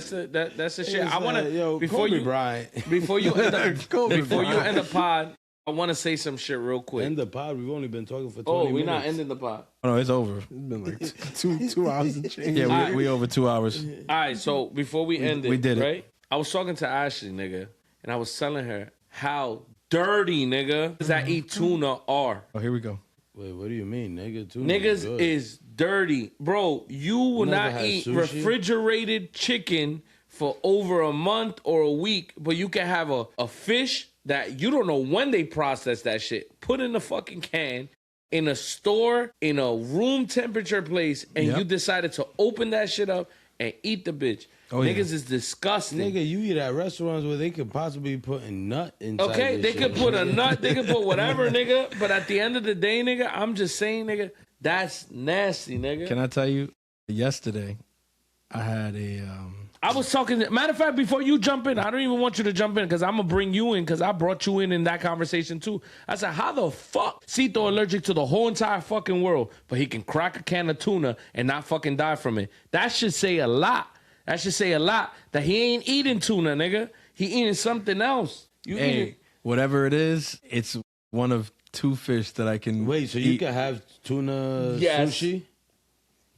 that's the shit. I want to before Kobe you Bryant. before you end Kobe before you Bryant. end the pod. I want to say some shit real quick. End the pod. We've only been talking for 20 Oh, minutes. we're not ending the pod. Oh no, it's over. It's been like two hours and change. Yeah, we over 2 hours. All right, so before we end it, we did it. right? I was talking to Ashley, nigga, and I was telling her how dirty, nigga, that eat tuna are. Oh, here we go. Wait, what do you mean, nigga? Tuna Niggas good. is dirty. Bro, you will Never not had eat sushi? refrigerated chicken for over a month or a week, but you can have a fish that you don't know when they process that shit. Put in a fucking can in a store, in a room temperature place, and Yep. you decided to open that shit up and eat the bitch. Oh, yeah. Niggas is disgusting. Nigga, you eat at restaurants where they could possibly put a nut inside. Okay, this they shit. could put a nut, they could put whatever, nigga. But at the end of the day, nigga, I'm just saying, nigga, that's nasty, nigga. Can I tell you? Yesterday, I had a. I was talking. Matter of fact, before you jump in, I don't even want you to jump in because I'm gonna bring you in because I brought you in that conversation too. I said, how the fuck Cito allergic to the whole entire fucking world, but he can crack a can of tuna and not fucking die from it? That should say a lot. That should say a lot that he ain't eating tuna, nigga. He eating something else. You eating? Whatever it is, it's one of two fish that I can. Wait, so you can have tuna Yes. sushi?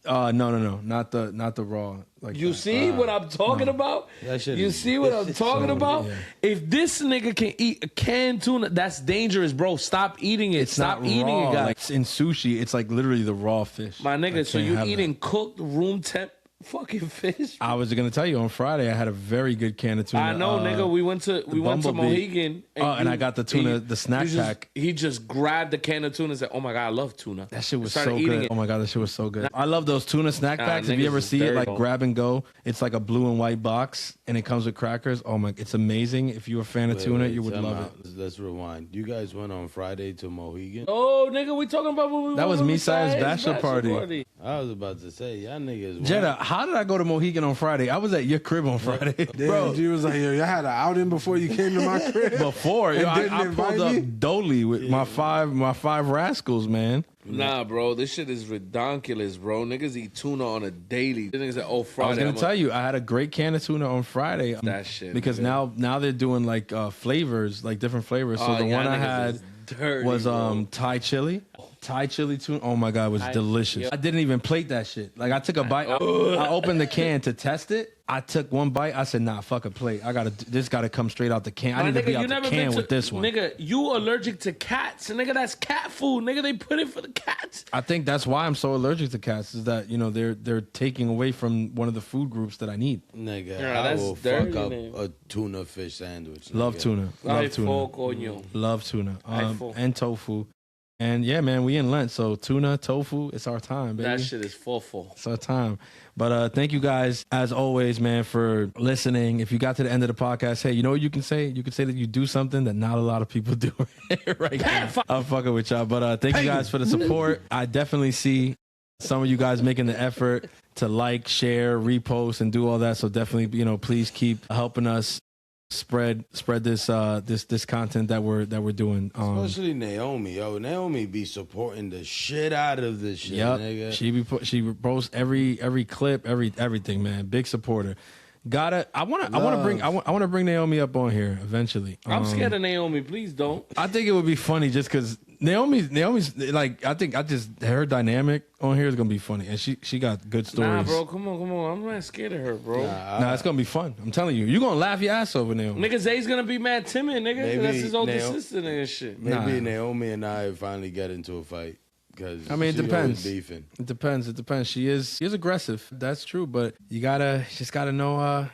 No, not the raw. Like You that. see what I'm talking about? That shit You is- see what I'm talking about? yeah. If this nigga can eat a canned tuna, that's dangerous, bro. Stop eating it. It's Stop not eating raw. it, guys. Like in sushi, it's like literally the raw fish. My I nigga, so can't you have eating that. cooked room temp fucking fish? I was gonna tell you on Friday I had a very good can of tuna. I know, nigga. We went to Bumblebee. Mohegan. And I got the tuna, the snack pack. He just grabbed the can of tuna and said, "Oh my god, I love tuna." That shit was Started so eating good. it. Oh my god, that shit was so good. I love those tuna snack Nah, packs. If niggas you ever is see it, like dirty. grab and go, it's like a blue and white box, and it comes with crackers. Oh my, it's amazing. If you're a fan of tuna, you would time love out. it. Let's rewind. You guys went on Friday to Mohegan? Oh, nigga, we talking about when we That went was on Misai's Misai's bachelor party. I was about to say, y'all niggas. Jetta, how did I go to Mohegan on Friday? I was at your crib on Friday, Damn, bro. G was like, yo, y'all had an outing before you came to my crib. Before And I didn't pulled invite up me? Dolly with my five rascals, man. Nah, bro, this shit is ridiculous, bro. Niggas eat tuna on a daily. Niggas say, "Oh, Friday." I was gonna I'm tell you, I had a great can of tuna on Friday. That shit, because nigga. now they're doing like flavors, like different flavors. So Oh, the y'all one I niggas had is dirty, was bro. Thai chili. Thai chili tuna. Oh my god, it was delicious. yeah. I didn't even plate that shit. Like I took a bite. I opened the can to test it. I took one bite. I said, "Nah, fuck a plate. This got to come straight out the can. I My need to nigga, be out you the never can been with this one." Nigga, you allergic to cats. Nigga, that's cat food. Nigga, they put it for the cats. I think that's why I'm so allergic to cats. Is that they're taking away from one of the food groups that I need. Nigga, Yeah, I that's will dirty, fuck up nigga. a tuna fish sandwich. Love nigga. tuna. Ay, Love tuna. fo, coño. Love tuna. Ay, fo. And tofu. And yeah, man, we in Lent, so tuna, tofu, it's our time, baby. That shit is full. It's our time. But thank you guys, as always, man, for listening. If you got to the end of the podcast, hey, you know what you can say? You can say that you do something that not a lot of people do right now. I'm fucking with y'all. But thank you guys for the support. I definitely see some of you guys making the effort to like, share, repost, and do all that. So definitely, please keep helping us spread this this content that we're doing. Especially Naomi, yo. Naomi be supporting the shit out of this shit, nigga. She posts every clip, everything, man. Big supporter. I want to bring Naomi up on here eventually. I'm scared of Naomi. Please don't. I think it would be funny just because Naomi's like, I think her dynamic on here is gonna be funny, and she got good stories. Nah, bro, come on. I'm not scared of her, bro. Nah, it's gonna be fun. I'm telling you, you're gonna laugh your ass over Naomi. Nigga, Zay's gonna be mad timid, nigga. Maybe That's his older sister and shit. Maybe Naomi and I finally get into a fight. Cause I mean, it depends. Beefing. It depends. She is aggressive. That's true, but you gotta know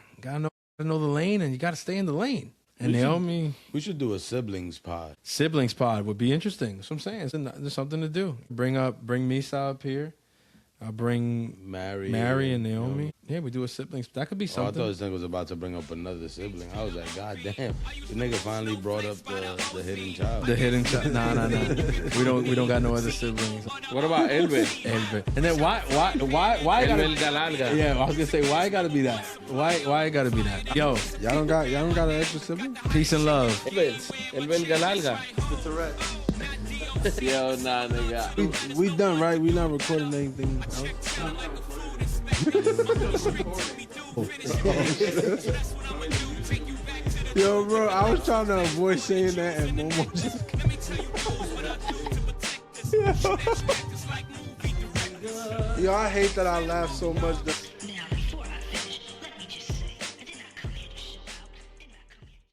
the lane, and you gotta stay in the lane. And Naomi, we should do a siblings pod. Siblings pod would be interesting. That's what I'm saying. There's something to do. Bring Misa up here. I'll bring Mary and Naomi. Yeah, we do a siblings. That could be something. I thought this nigga was about to bring up another sibling. I was like, God damn, the nigga finally brought up the hidden child. The hidden child. Nah. We don't got no other siblings. What about Elvin? And then why Elvin Galalga. Yeah, I was gonna say why it gotta be that. Why it gotta be that? Yo, y'all don't got an extra sibling? Peace and love. Elvin Galalga. The Tourettes. Yo, nah, nigga. We done, right? We not recording anything else. Yo, bro, I was trying to avoid saying that, and Momo just. Yo, I hate that I laugh so much.